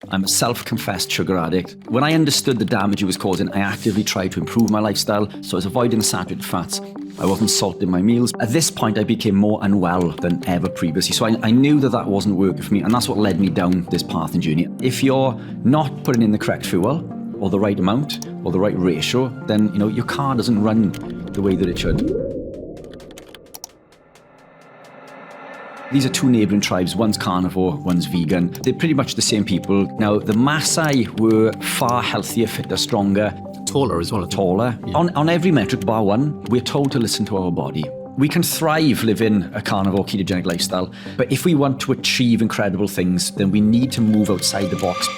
I'm a self-confessed sugar addict. When I understood the damage it was causing, I actively tried to improve my lifestyle, so I was avoiding saturated fats. I wasn't salting my meals. At this point, I became more unwell than ever previously, so I knew that wasn't working for me, and that's what led me down this path and journey. If you're not putting in the correct fuel, or the right amount, or the right ratio, then your car doesn't run the way that it should. These are two neighbouring tribes, one's carnivore, one's vegan. They're pretty much the same people. Now, the Maasai were far healthier, fitter, stronger. Taller as well. Taller. Yeah. On every metric, bar one, we're told to listen to our body. We can thrive living a carnivore, ketogenic lifestyle, but if we want to achieve incredible things, then we need to move outside the box.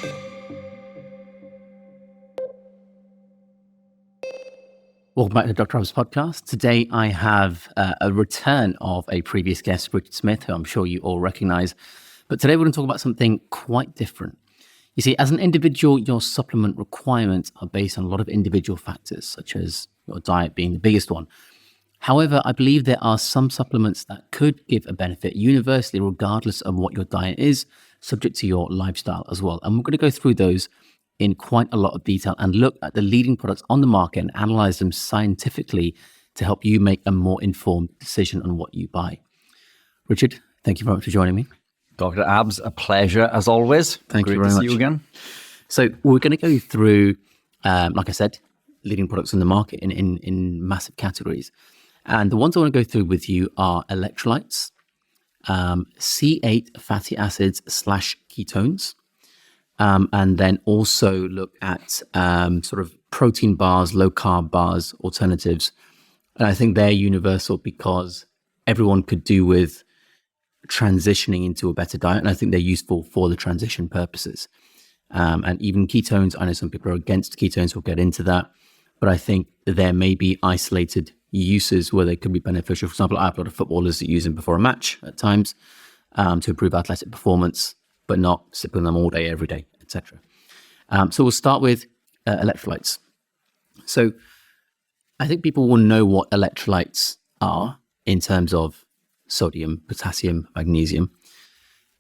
Welcome back to the Dr. Hobbs podcast. Today I have a return of a previous guest, Richard Smith, who I'm sure you all recognize. But today we're going to talk about something quite different. You see, as an individual, your supplement requirements are based on a lot of individual factors, such as your diet being the biggest one. However, I believe there are some supplements that could give a benefit universally, regardless of what your diet is, subject to your lifestyle as well. And we're going to go through those in quite a lot of detail and look at the leading products on the market and analyze them scientifically to help you make a more informed decision on what you buy. Richard, thank you very much for joining me. Dr. Abs, a pleasure as always. Thank you very much. Great to see you again. So we're going to go through, like I said, leading products in the market in massive categories. And the ones I want to go through with you are electrolytes, C8 fatty acids / ketones, and then also look at sort of protein bars, low carb bars, alternatives. And I think they're universal because everyone could do with transitioning into a better diet. And I think they're useful for the transition purposes. And even ketones, I know some people are against ketones, we'll get into that. But I think there may be isolated uses where they could be beneficial. For example, I have a lot of footballers that use them before a match at times to improve athletic performance, but not sipping them all day, every day, etc. So we'll start with electrolytes. So I think people will know what electrolytes are in terms of sodium, potassium, magnesium,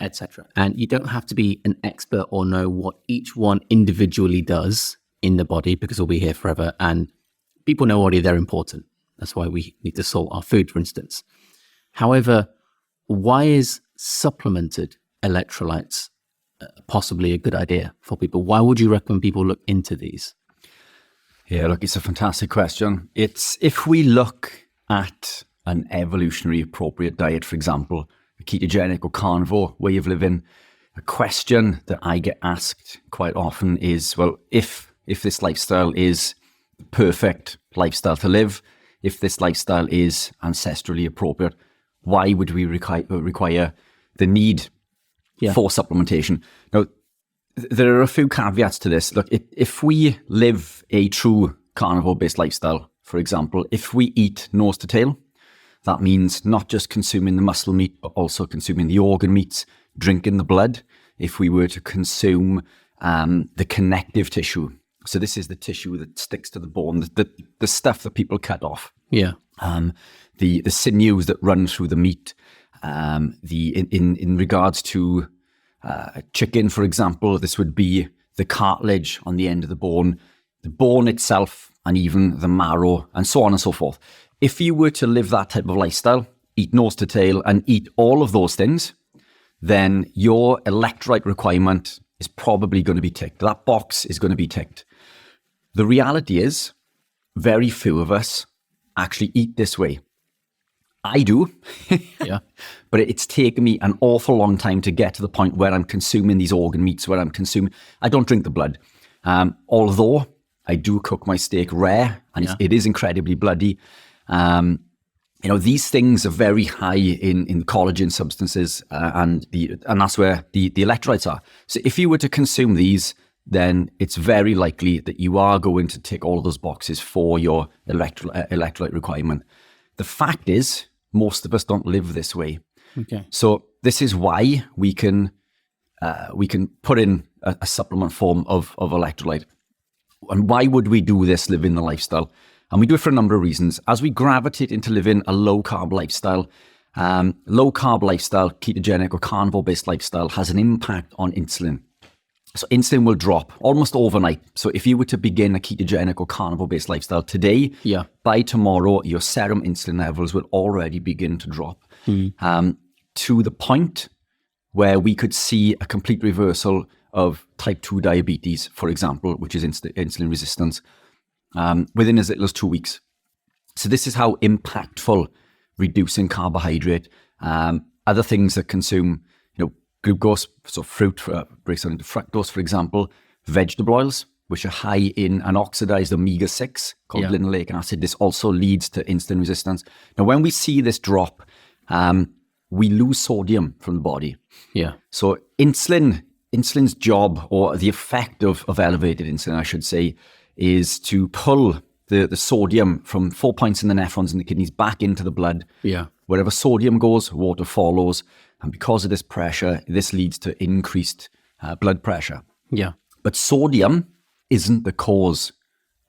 etc. And you don't have to be an expert or know what each one individually does in the body because we'll be here forever. And people know already they're important. That's why we need to salt our food, for instance. However, why is supplemented electrolytes possibly a good idea for people? Why would you recommend people look into these? Yeah, look, it's a fantastic question. It's if we look at an evolutionary appropriate diet, for example, a ketogenic or carnivore way of living, a question that I get asked quite often is, well, if this lifestyle is the perfect lifestyle to live, if this lifestyle is ancestrally appropriate, why would we require the need for supplementation? Now, there are a few caveats to this. Look, if we live a true carnivore-based lifestyle, for example, if we eat nose to tail, that means not just consuming the muscle meat, but also consuming the organ meats, drinking the blood. If we were to consume the connective tissue, so this is the tissue that sticks to the bone, the stuff that people cut off. Yeah. The sinews that run through the meat. In regards to chicken, for example, this would be the cartilage on the end of the bone itself, and even the marrow, and so on and so forth. If you were to live that type of lifestyle, eat nose to tail, and eat all of those things, then your electrolyte requirement is probably going to be ticked. That box is going to be ticked. The reality is, very few of us actually eat this way. I do, yeah, but it's taken me an awful long time to get to the point where I'm consuming these organ meats, I don't drink the blood. Although I do cook my steak rare, and it is incredibly bloody. These things are very high in collagen substances, and that's where the electrolytes are. So if you were to consume these, then it's very likely that you are going to tick all of those boxes for your electrolyte requirement. The fact is, most of us don't live this way. Okay. So this is why we can put in a supplement form of electrolyte. And why would we do this living the lifestyle? And we do it for a number of reasons. As we gravitate into living a low-carb lifestyle, ketogenic or carnivore-based lifestyle has an impact on insulin. So insulin will drop almost overnight. So if you were to begin a ketogenic or carnivore-based lifestyle today, Yeah. by tomorrow, your serum insulin levels will already begin to drop to the point where we could see a complete reversal of type 2 diabetes, for example, which is insulin resistance, within as little as 2 weeks. So this is how impactful reducing carbohydrate, other things that consume, glucose, so fruit breaks down into fructose, for example, vegetable oils, which are high in an oxidized omega-6 called linoleic acid. This also leads to insulin resistance. Now, when we see this drop, we lose sodium from the body. Yeah. So insulin's job, or the effect of elevated insulin, I should say, is to pull the sodium from 4 points in the nephrons in the kidneys back into the blood. Yeah. Wherever sodium goes, water follows. And because of this pressure, this leads to increased blood pressure. Yeah. But sodium isn't the cause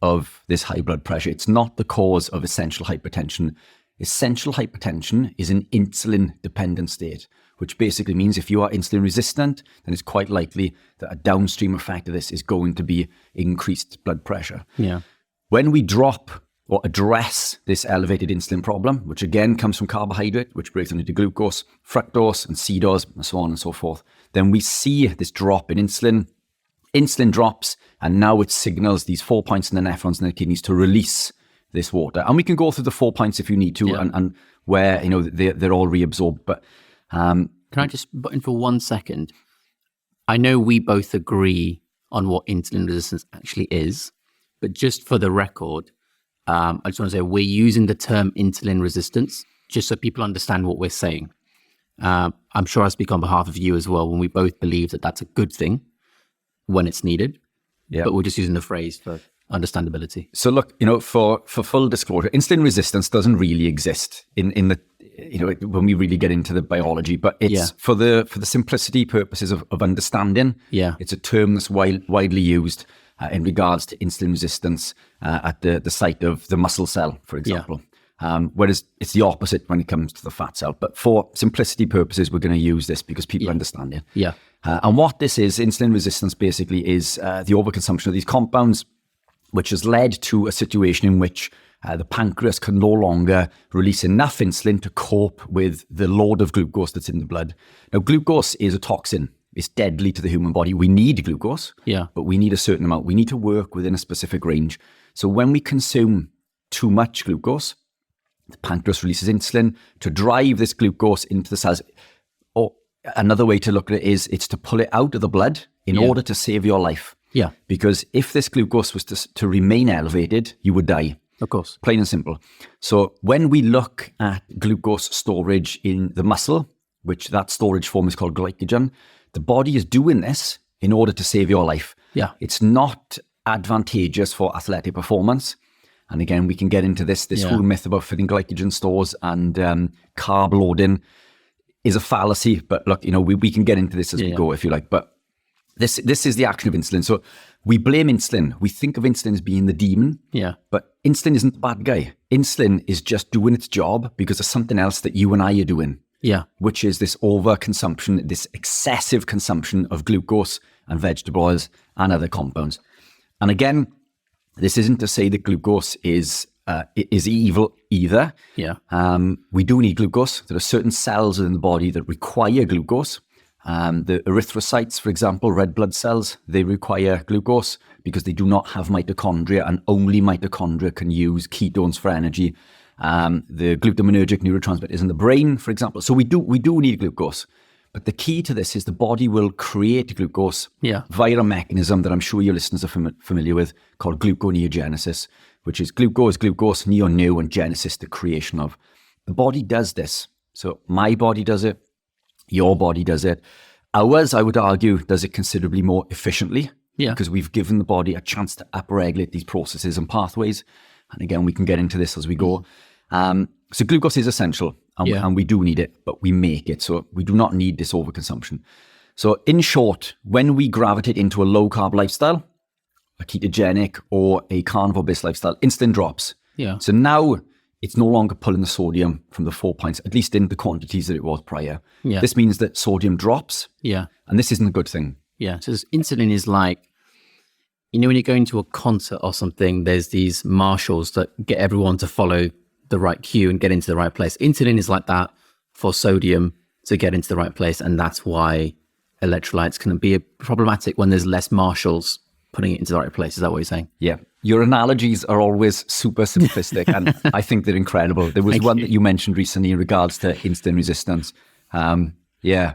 of this high blood pressure. It's not the cause of essential hypertension. Essential hypertension is an insulin-dependent state, which basically means if you are insulin resistant, then it's quite likely that a downstream effect of this is going to be increased blood pressure. Yeah. When we drop or address this elevated insulin problem, which again comes from carbohydrate, which breaks down into glucose, fructose, and CDOS, and so on and so forth, then we see this drop in insulin. Insulin drops, and now it signals these 4 points in the nephrons and the kidneys to release this water. And we can go through the 4 points if you need to, and where they're all reabsorbed. But can I just butt in for 1 second? I know we both agree on what insulin resistance actually is, but just for the record, I just want to say we're using the term insulin resistance just so people understand what we're saying. I'm sure I speak on behalf of you as well when we both believe that that's a good thing when it's needed. Yeah. But we're just using the phrase for understandability. So look, for full disclosure, insulin resistance doesn't really exist in the when we really get into the biology, but it's for the simplicity purposes of understanding. Yeah, it's a term that's widely used in regards to insulin resistance at the site of the muscle cell, for example. Whereas it's the opposite when it comes to the fat cell. But for simplicity purposes, we're going to use this because people understand it. Yeah. And what this is, insulin resistance basically is the overconsumption of these compounds, which has led to a situation in which the pancreas can no longer release enough insulin to cope with the load of glucose that's in the blood. Now, glucose is a toxin. It's deadly to the human body. We need glucose, but we need a certain amount. We need to work within a specific range. So when we consume too much glucose, the pancreas releases insulin to drive this glucose into the cells. Or another way to look at it is it's to pull it out of the blood in order to save your life. Yeah. Because if this glucose was to remain elevated, you would die. Of course. Plain and simple. So when we look at glucose storage in the muscle, which that storage form is called glycogen, the body is doing this in order to save your life. Yeah. It's not advantageous for athletic performance. And again, we can get into this whole myth about filling glycogen stores and carb loading is a fallacy. But look, we can get into this as we go, if you like. But this is the action of insulin. So we blame insulin. We think of insulin as being the demon. Yeah. But insulin isn't the bad guy. Insulin is just doing its job because of something else that you and I are doing. Yeah. Which is this overconsumption, this excessive consumption of glucose and vegetable oils and other compounds. And again, this isn't to say that glucose is evil either. Yeah. We do need glucose. There are certain cells in the body that require glucose. The erythrocytes, for example, red blood cells, they require glucose because they do not have mitochondria, and only mitochondria can use ketones for energy. The glutaminergic neurotransmitters in the brain, for example. So we do need glucose. But the key to this is the body will create glucose via a mechanism that I'm sure your listeners are familiar with called gluconeogenesis, which is glucose, neo, and genesis, the creation of. The body does this. So my body does it. Your body does it. Ours, I would argue, does it considerably more efficiently because we've given the body a chance to upregulate these processes and pathways. And again, we can get into this as we go. So glucose is essential and we do need it, but we make it. So we do not need this overconsumption. So in short, when we gravitate into a low carb lifestyle, a ketogenic or a carnivore-based lifestyle, insulin drops. Yeah. So now it's no longer pulling the sodium from the 4 points, at least in the quantities that it was prior. Yeah. This means that sodium drops. Yeah. And this isn't a good thing Yeah. So insulin is like, when you're going to a concert or something, there's these marshals that get everyone to follow the right cue and get into the right place. Insulin is like that for sodium to get into the right place. And that's why electrolytes can be problematic when there's less marshals putting it into the right place. Is that what you're saying? Yeah. Your analogies are always super simplistic and I think they're incredible. There was one that you mentioned recently in regards to insulin resistance. Yeah,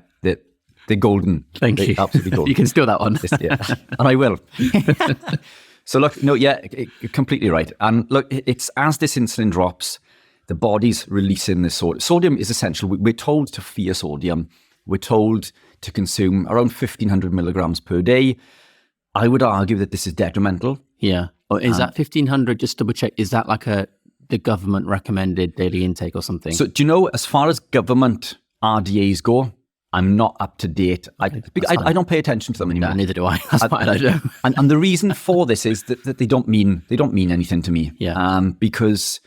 they're golden. Thank they're you. Absolutely golden. You can steal that one. Yeah. And I will. So look, no, yeah, you're completely right. And look, it's as this insulin drops, the body's releasing this sodium. Sodium is essential. We're told to fear sodium. We're told to consume around 1,500 milligrams per day. I would argue that this is detrimental. Yeah. Or is that 1,500, just double check, is that like the government recommended daily intake or something? So do you know, as far as government RDAs go, I'm not up to date. I don't pay attention to them anymore. No, neither do I. That's fine. I do. And the reason for this is that they don't mean anything to me. Yeah. Because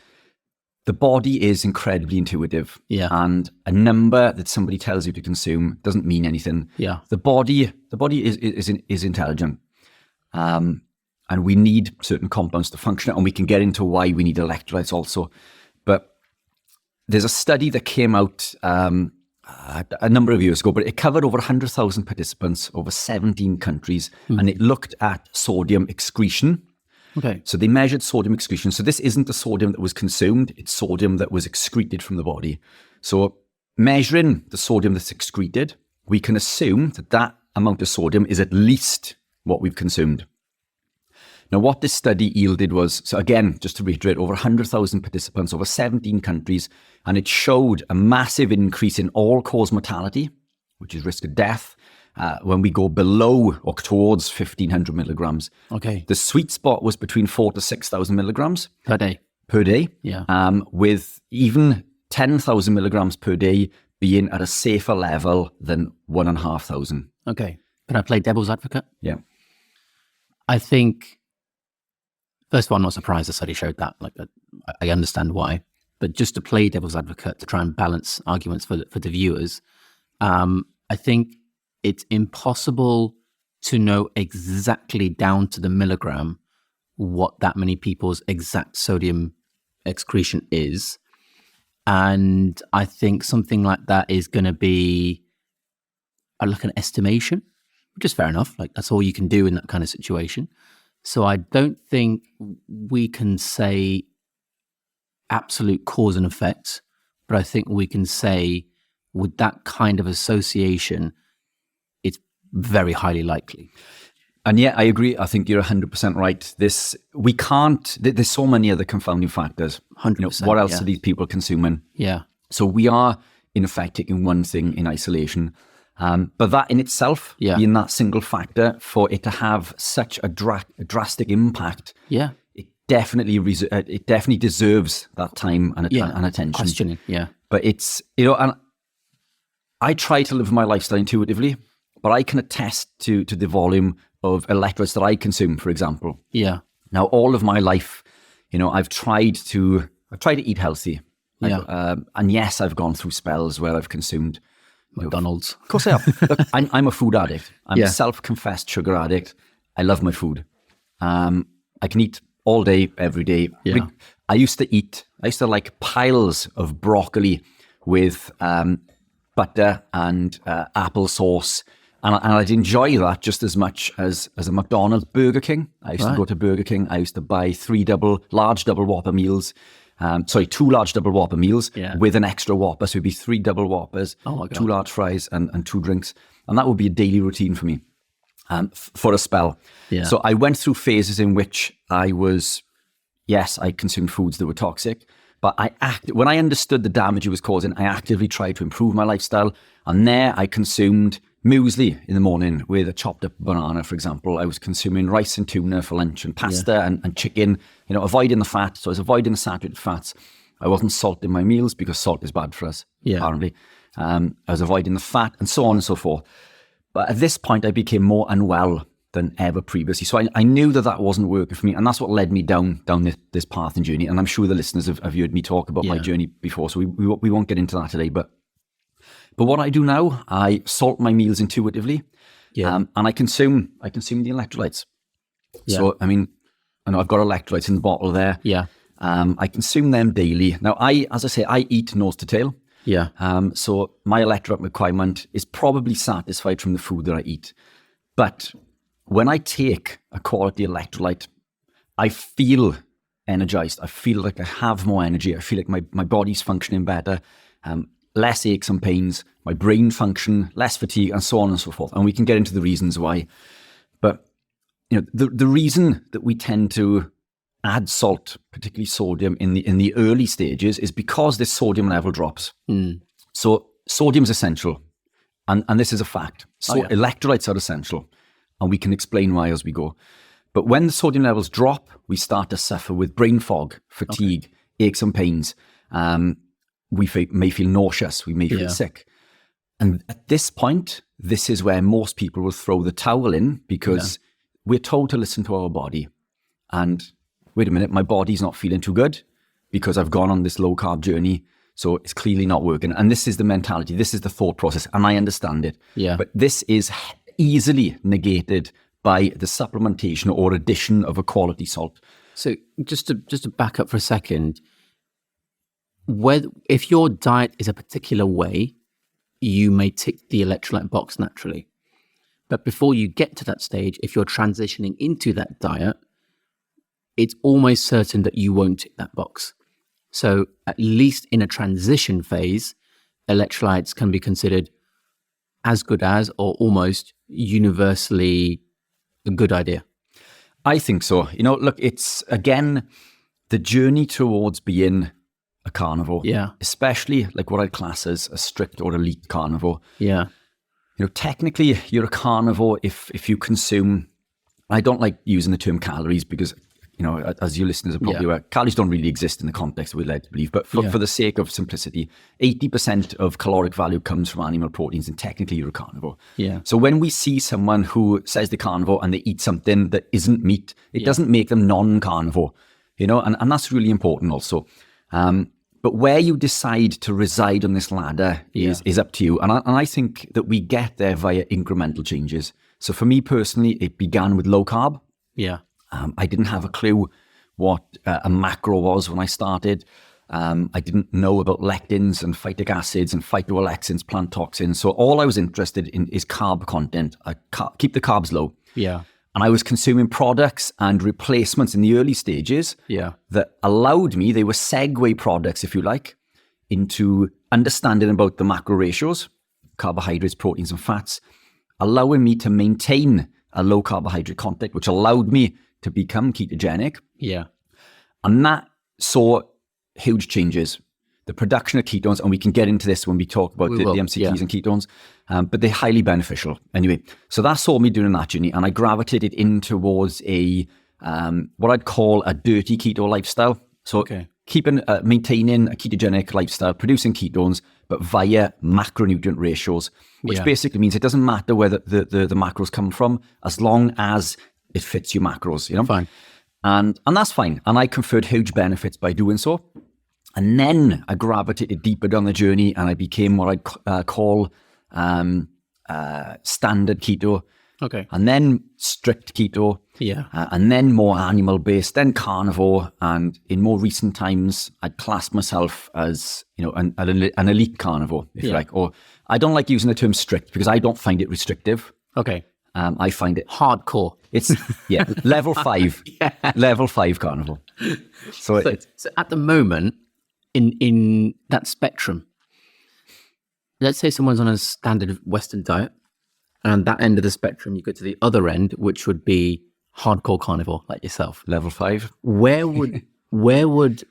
the body is incredibly intuitive. Yeah. And a number that somebody tells you to consume doesn't mean anything. Yeah. The body is intelligent. And we need certain compounds to function, and we can get into why we need electrolytes also. But there's a study that came out a number of years ago, but it covered over 100,000 participants over 17 countries, and it looked at sodium excretion. Okay. So they measured sodium excretion. So this isn't the sodium that was consumed, it's sodium that was excreted from the body. So measuring the sodium that's excreted, we can assume that amount of sodium is at least what we've consumed. Now, what this study yielded was, so again, just to reiterate, over 100,000 participants over 17 countries, and it showed a massive increase in all-cause mortality, which is risk of death, when we go below or towards 1,500 milligrams. Okay. The sweet spot was between 4,000 to 6,000 milligrams Per day. per day, Yeah. with even 10,000 milligrams per day being at a safer level than 1,500. Okay. Can I play devil's advocate? Yeah. I think, first of all, I'm not surprised the study showed that. Like, I understand why. But just to play devil's advocate, to try and balance arguments for the viewers, I think it's impossible to know exactly down to the milligram what that many people's exact sodium excretion is. And I think something like that is going to be like an estimation, which is fair enough. Like, that's all you can do in that kind of situation. So I don't think we can say absolute cause and effect, but I think we can say with that kind of association, it's very highly likely. And yeah, I agree. I think you're 100% right. We can't, there's so many other confounding factors. 100%. What else yeah. are these people consuming? Yeah. So we are, in effect, taking one thing in isolation. But that in itself, being that single factor, for it to have such a drastic impact, Yeah. it definitely deserves that time and attention. Questioning, yeah. But it's, and I try to live my lifestyle intuitively, but I can attest to the volume of electrolytes that I consume, for example. Yeah. Now, all of my life, I've tried to eat healthy. Yeah. And yes, I've gone through spells where I've consumed McDonald's. Of course I have. Look, I'm a food addict. I'm Yeah. a self-confessed sugar addict. I love my food. I can eat all day, every day. Yeah. I used to like piles of broccoli with butter and applesauce. And I'd enjoy that just as much as a McDonald's. Burger King. I used to go to Burger King. I used to buy 2 large double Whopper meals with an extra Whopper. So it'd be 3 double Whoppers, Oh my God. 2 large fries and 2 drinks. And that would be a daily routine for me for a spell. Yeah. So I went through phases in which I consumed foods that were toxic. But when I understood the damage it was causing, I actively tried to improve my lifestyle. And there I consumed muesli in the morning with a chopped up banana, for example. I was consuming rice and tuna for lunch and pasta and chicken, avoiding the fat. So I was avoiding the saturated fats. I wasn't salting my meals because salt is bad for us, apparently. I was avoiding the fat and so on and so forth. But at this point, I became more unwell than ever previously. So I knew that wasn't working for me. And that's what led me down this path and journey. And I'm sure the listeners have heard me talk about my journey before. So we won't get into that today. But what I do now, I salt my meals intuitively. Yeah. And I consume the electrolytes. Yeah. So, I mean, I know I've got electrolytes in the bottle there. Yeah. I consume them daily. Now, as I say, I eat nose to tail. Yeah. So my electrolyte requirement is probably satisfied from the food that I eat. But when I take a quality electrolyte, I feel energized. I feel like I have more energy. I feel like my body's functioning better, less aches and pains, my brain function, less fatigue, and so on and so forth. And we can get into the reasons why. But the reason that we tend to add salt, particularly sodium, in the early stages is because this sodium level drops. So sodium is essential, and this is a fact. So electrolytes are essential, and we can explain why as we go. But when the sodium levels drop, we start to suffer with brain fog, fatigue, aches and pains. We may feel nauseous. We may feel sick. And at this point, this is where most people will throw the towel in because we're told to listen to our body. And wait a minute, my body's not feeling too good because I've gone on this low carb journey. So it's clearly not working. And this is the mentality. This is the thought process. And I understand it. Yeah. But this is easily negated by the supplementation or addition of a quality salt. So just to back up for a second, if your diet is a particular way, you may tick the electrolyte box naturally. But before you get to that stage, if you're transitioning into that diet, it's almost certain that you won't tick that box. So at least in a transition phase, electrolytes can be considered as good as or almost universally a good idea. I think so. Look, it's, again, the journey towards being a carnivore. Yeah. Especially like what I'd class as a strict or elite carnivore. Yeah. Technically, you're a carnivore if you consume, I don't like using the term calories because, as your listeners are probably aware, calories don't really exist in the context we're led to believe. But for the sake of simplicity, 80% of caloric value comes from animal proteins, and technically you're a carnivore. Yeah. So when we see someone who says they're carnivore and they eat something that isn't meat, it doesn't make them non-carnivore, and that's really important also. But where you decide to reside on this ladder is up to you. And I think that we get there via incremental changes. So for me personally, it began with low carb. Yeah. I didn't have a clue what a macro was when I started. I didn't know about lectins and phytic acids and phytoalexins, plant toxins. So all I was interested in is carb content. Keep the carbs low. Yeah. And I was consuming products and replacements in the early stages that allowed me, they were segue products, if you like, into understanding about the macro ratios, carbohydrates, proteins, and fats, allowing me to maintain a low carbohydrate content, which allowed me to become ketogenic. Yeah. And that saw huge changes. The production of ketones, and we can get into this when we talk about the MCTs and ketones, but they're highly beneficial. Anyway, so that saw me doing that journey, and I gravitated in towards a what I'd call a dirty keto lifestyle. So maintaining a ketogenic lifestyle, producing ketones, but via macronutrient ratios, which basically means it doesn't matter where the macros come from, as long as it fits your macros, Fine. And that's fine. And I conferred huge benefits by doing so. And then I gravitated deeper down the journey and I became what I'd call standard keto. Okay. And then strict keto. Yeah. And then more animal-based, then carnivore. And in more recent times, I'd classed myself as, an elite carnivore, if you like. Or I don't like using the term strict because I don't find it restrictive. Okay. I find it hardcore. It's level 5, level 5 carnivore. So at the moment, in that spectrum, let's say someone's on a standard Western diet, and that end of the spectrum, you go to the other end, which would be hardcore carnivore, like yourself. Level 5. Where would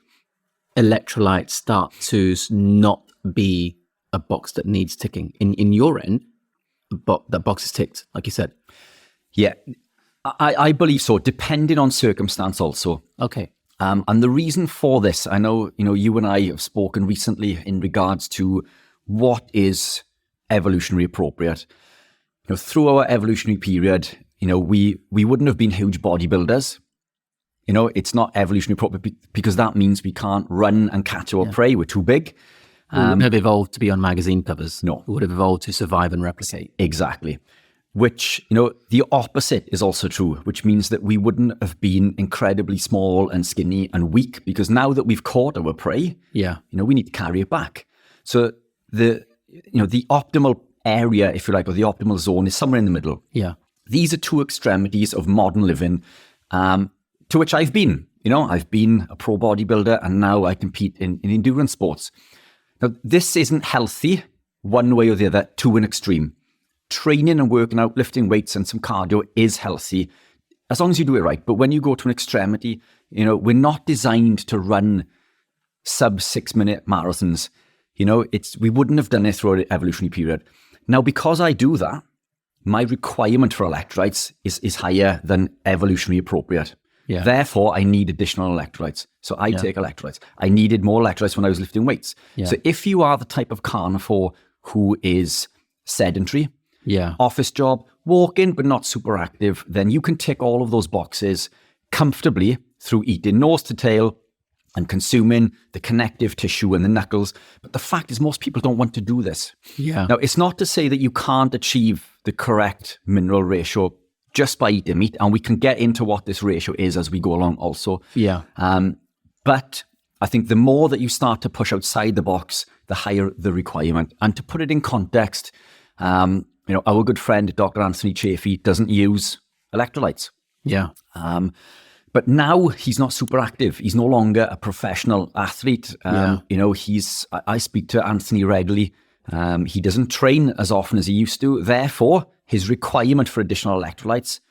electrolytes start to not be a box that needs ticking? In your end, that box is ticked, like you said. Yeah, I believe so, depending on circumstance also. Okay. And the reason for this, I know, you and I have spoken recently in regards to what is evolutionary appropriate. Through our evolutionary period, we wouldn't have been huge bodybuilders. It's not evolutionary appropriate because that means we can't run and catch our prey. We're too big. We wouldn't have evolved to be on magazine covers. No. We would have evolved to survive and replicate. Exactly. which, the opposite is also true, which means that we wouldn't have been incredibly small and skinny and weak, because now that we've caught our prey, we need to carry it back. So the optimal area, if you like, or the optimal zone is somewhere in the middle. Yeah. These are two extremities of modern living, to which I've been. I've been a pro bodybuilder, and now I compete in endurance sports. Now, this isn't healthy one way or the other to an extreme. Training and working out, lifting weights and some cardio is healthy as long as you do it right. But when you go to an extremity, we're not designed to run sub 6-minute marathons. We wouldn't have done it through an evolutionary period. Now, because I do that, my requirement for electrolytes is higher than evolutionary appropriate. Yeah. Therefore, I need additional electrolytes. So I take electrolytes. I needed more electrolytes when I was lifting weights. Yeah. So if you are the type of carnivore who is sedentary, office job, walking but not super active, then you can tick all of those boxes comfortably through eating nose to tail and consuming the connective tissue and the knuckles. But the fact is, most people don't want to do this. Yeah. Now, it's not to say that you can't achieve the correct mineral ratio just by eating meat, and we can get into what this ratio is as we go along also. Yeah. But I think the more that you start to push outside the box, the higher the requirement. And to put it in context, our good friend, Dr. Anthony Chaffee, doesn't use electrolytes. Yeah. But now he's not super active. He's no longer a professional athlete. I speak to Anthony regularly. He doesn't train as often as he used to. Therefore, his requirement for additional electrolytes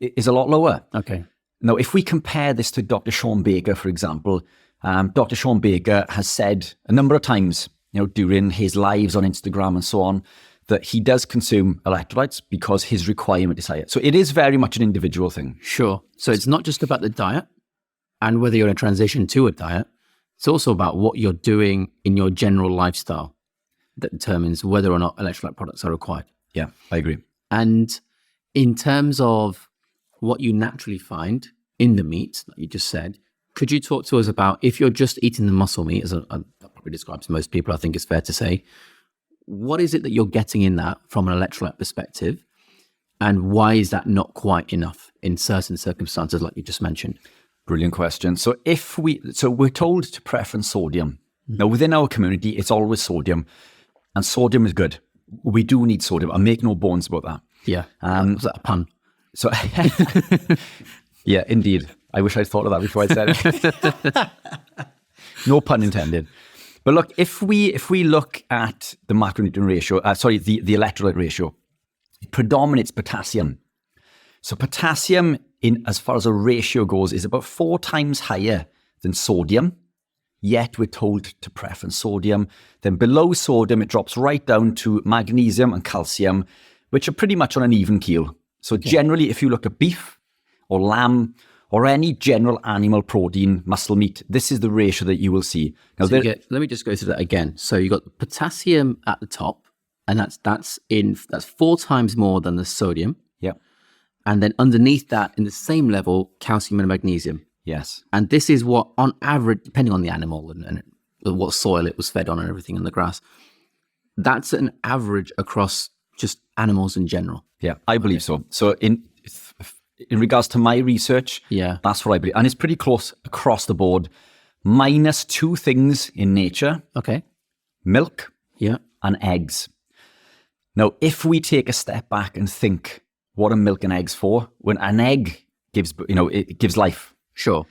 is a lot lower. Okay. Now, if we compare this to Dr. Sean Baker, for example, Dr. Sean Baker has said a number of times, during his lives on Instagram and so on, that he does consume electrolytes because his requirement is higher. So it is very much an individual thing. Sure. So it's not just about the diet and whether you're in a transition to a diet. It's also about what you're doing in your general lifestyle that determines whether or not electrolyte products are required. Yeah, I agree. And in terms of what you naturally find in the meat, like you just said, could you talk to us about, if you're just eating the muscle meat, as that probably describes most people, I think it's fair to say, what is it that you're getting in that from an electrolyte perspective? And why is that not quite enough in certain circumstances, like you just mentioned? Brilliant question. So we're told to preference sodium. Now, within our community, it's always sodium, and sodium is good. We do need sodium. I make no bones about that. Yeah. Was that a pun? So, yeah, indeed. I wish I'd thought of that before I said it. No pun intended. But look, if we look at the macronutrient ratio, the electrolyte ratio, it predominates potassium. So potassium, as far as a ratio goes, is about 4 times higher than sodium. Yet we're told to preference sodium. Then below sodium, it drops right down to magnesium and calcium, which are pretty much on an even keel. So generally, if you look at beef or lamb or any general animal protein, muscle meat, this is the ratio that you will see. Now, let me just go through that again. So you got potassium at the top, and that's 4 times more than the sodium. Yeah. And then underneath that, in the same level, calcium and magnesium. Yes. And this is what, on average, depending on the animal and what soil it was fed on and everything in the grass, that's an average across just animals in general. Yeah, I believe so. So in regards to my research, that's what I believe. And it's pretty close across the board, minus 2 things in nature. Okay. Milk and eggs. Now, if we take a step back and think, what are milk and eggs for? When an egg gives, it gives life. Sure.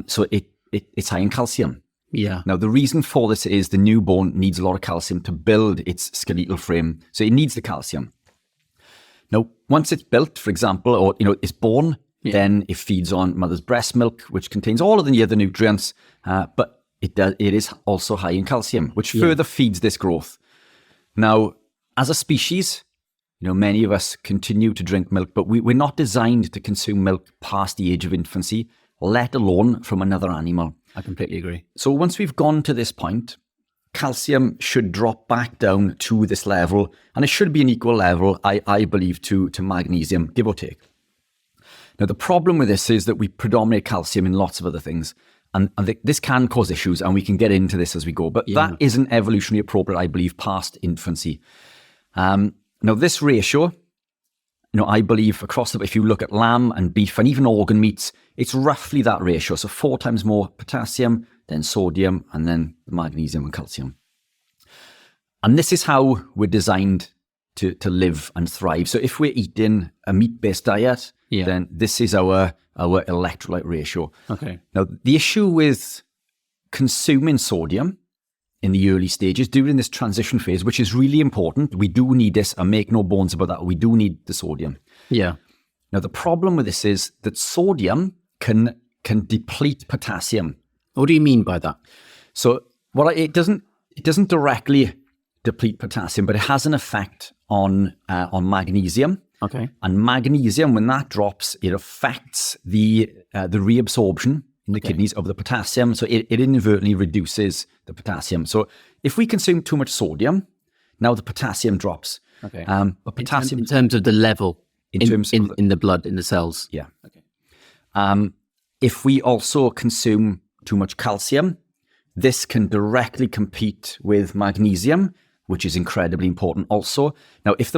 So it's high in calcium. Yeah. Now, the reason for this is the newborn needs a lot of calcium to build its skeletal frame. So it needs the calcium. Now, once it's built, for example, or, it's born, then it feeds on mother's breast milk, which contains all of the other nutrients. But it is also high in calcium, which further feeds this growth. Now, as a species, many of us continue to drink milk, but we're not designed to consume milk past the age of infancy, let alone from another animal. I completely agree. So once we've gone to this point, calcium should drop back down to this level, and it should be an equal level, I believe, to magnesium, give or take. Now, the problem with this is that we predominate calcium in lots of other things, and this can cause issues, and we can get into this as we go, but that isn't evolutionary appropriate, I believe, past infancy. Now, this ratio I believe across if you look at lamb and beef and even organ meats, it's roughly that ratio. So 4 times more potassium, then sodium, and then magnesium and calcium. And this is how we're designed to live and thrive. So if we're eating a meat-based diet, then this is our electrolyte ratio. Okay. Now, the issue with consuming sodium in the early stages during this transition phase, which is really important, we do need this, and make no bones about that, we do need the sodium. Yeah. Now, the problem with this is that sodium can deplete potassium. What do you mean by that? So it doesn't directly deplete potassium, but it has an effect on magnesium. Okay. And magnesium, when that drops, it affects the reabsorption in the kidneys of the potassium. So it inadvertently reduces the potassium. So if we consume too much sodium, now the potassium drops. Okay. But potassium in terms of the level in the blood, in the cells. Yeah. Okay. If we also consume too much calcium, this can directly compete with magnesium, which is incredibly important also. Now, if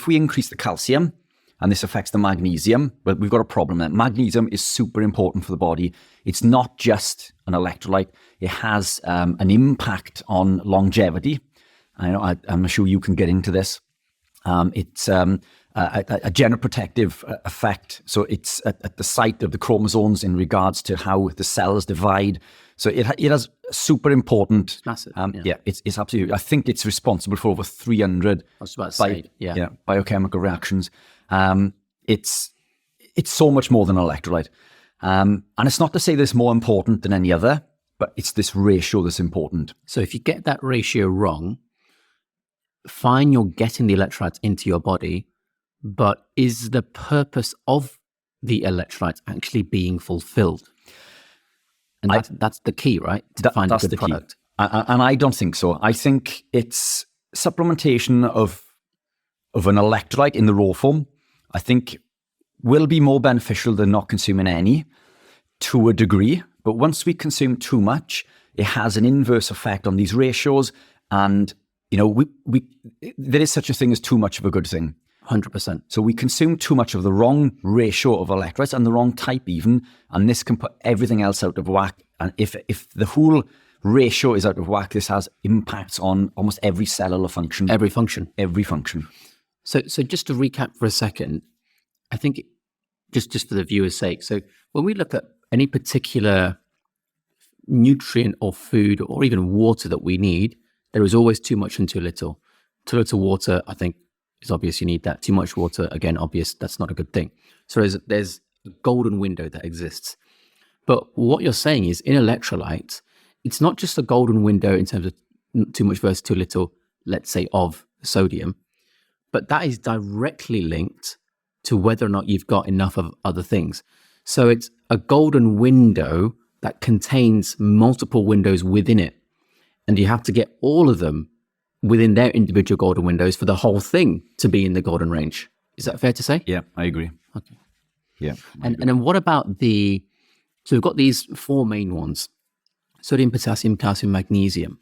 we increase the calcium and this affects the magnesium, well, we've got a problem there. Magnesium is super important for the body. It's not just an electrolyte. It has an impact on longevity. I'm sure you can get into this. It's a genoprotective effect. So it's at the site of the chromosomes in regards to how the cells divide. So it has super important. It's massive. It's absolutely. I think it's responsible for over 300 biochemical reactions. It's so much more than an electrolyte. And it's not to say that it's more important than any other, but it's this ratio that's important. So if you get that ratio wrong, fine, you're getting the electrolytes into your body, but is the purpose of the electrolytes actually being fulfilled? And that's the key, right? To find a good product. Key. And I don't think so. I think it's supplementation of an electrolyte in the raw form, I think will be more beneficial than not consuming any to a degree. But once we consume too much, it has an inverse effect on these ratios. And, there is such a thing as too much of a good thing. 100%. So we consume too much of the wrong ratio of electrolytes and the wrong type even, and this can put everything else out of whack. And if the whole ratio is out of whack, this has impacts on almost every cellular function. Every function. So just to recap for a second, I think just for the viewer's sake. So when we look at any particular nutrient or food or even water that we need, there is always too much and too little. Too little water, I think, is obvious. You need that. Too much water, again, obvious. That's not a good thing. So there's a golden window that exists. But what you're saying is in electrolytes, it's not just a golden window in terms of too much versus too little, let's say, of sodium, but that is directly linked to whether or not you've got enough of other things. So it's a golden window that contains multiple windows within it. And you have to get all of them within their individual golden windows for the whole thing to be in the golden range. Is that fair to say? Yeah, I agree. Okay. Yeah. And then what about so we've got these 4 main ones: sodium, potassium, calcium, magnesium.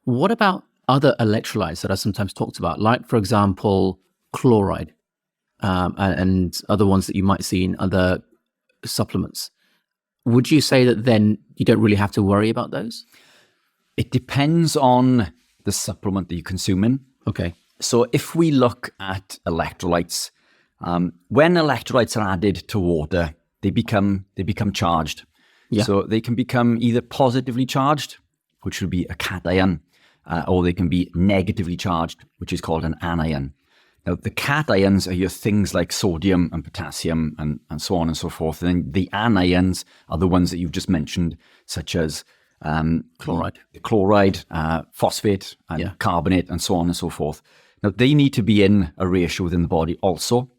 What about other electrolytes that are sometimes talked about, like, for example, chloride, and other ones that you might see in other supplements? Would you say that then you don't really have to worry about those? It depends on the supplement that you're consuming. Okay. So if we look at electrolytes, when electrolytes are added to water, they become charged. Yeah. So they can become either positively charged, which would be a cation, or they can be negatively charged, which is called an anion. Now, the cations are your things like sodium and potassium and so on and so forth. And then the anions are the ones that you've just mentioned, such as chloride, phosphate, and carbonate, and so on and so forth. Now, they need to be in a ratio within the body also.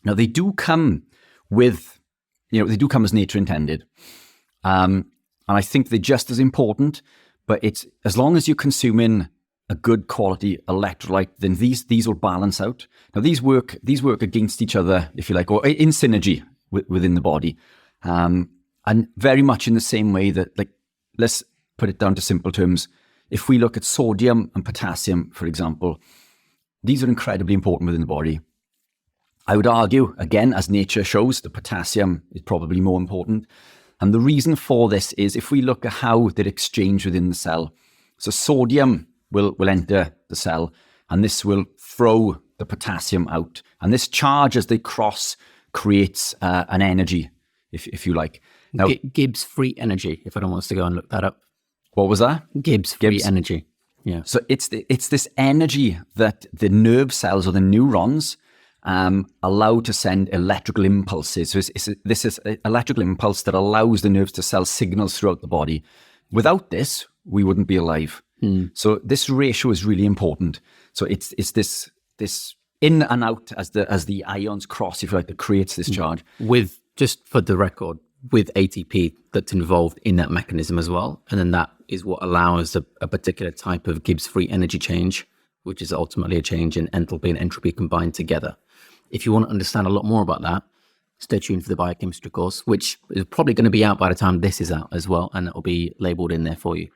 Now, they do come as nature intended. And I think they're just as important, but it's as long as you're consuming a good quality electrolyte, then these will balance out. Now, these work against each other, if you like, or in synergy within the body. And very much in the same way that, like, let's put it down to simple terms. If we look at sodium and potassium, for example, these are incredibly important within the body. I would argue, again, as nature shows, the potassium is probably more important. And the reason for this is if we look at how they're exchanged within the cell. So sodium will enter the cell, and this will throw the potassium out. And this charge as they cross creates an energy, if you like. Now, Gibbs free energy, if anyone wants to go and look that up. what was that? Gibbs free energy. Yeah. So it's this energy that the nerve cells or the neurons allow to send electrical impulses. So this is an electrical impulse that allows the nerves to send signals throughout the body. Without this, we wouldn't be alive. So this ratio is really important. So it's this in and out as the ions cross, if you like, that creates this charge. With, just for the record, with ATP that's involved in that mechanism as well. And then that is what allows a particular type of Gibbs free energy change, which is ultimately a change in enthalpy and entropy combined together. If you want to understand a lot more about that, stay tuned for the biochemistry course, which is probably going to be out by the time this is out as well, and it will be labeled in there for you.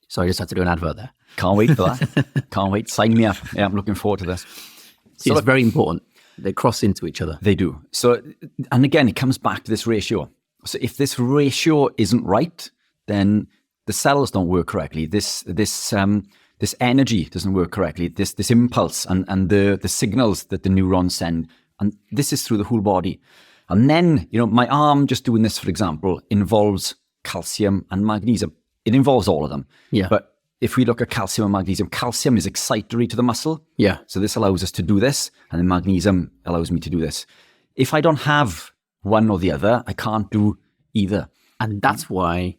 So I just had to do an advert there. Can't wait for that. Can't wait. Sign me up. Yeah, I'm looking forward to this. So it's very important. They cross into each other. They do. So, and again, it comes back to this ratio. So if this ratio isn't right, then the cells don't work correctly. This energy doesn't work correctly. This impulse and the signals that the neurons send, and this is through the whole body. And then, my arm, just doing this, for example, involves calcium and magnesium. It involves all of them. Yeah. But if we look at calcium and magnesium, calcium is excitatory to the muscle. Yeah. So this allows us to do this, and then magnesium allows me to do this. If I don't have one or the other, I can't do either. And that's why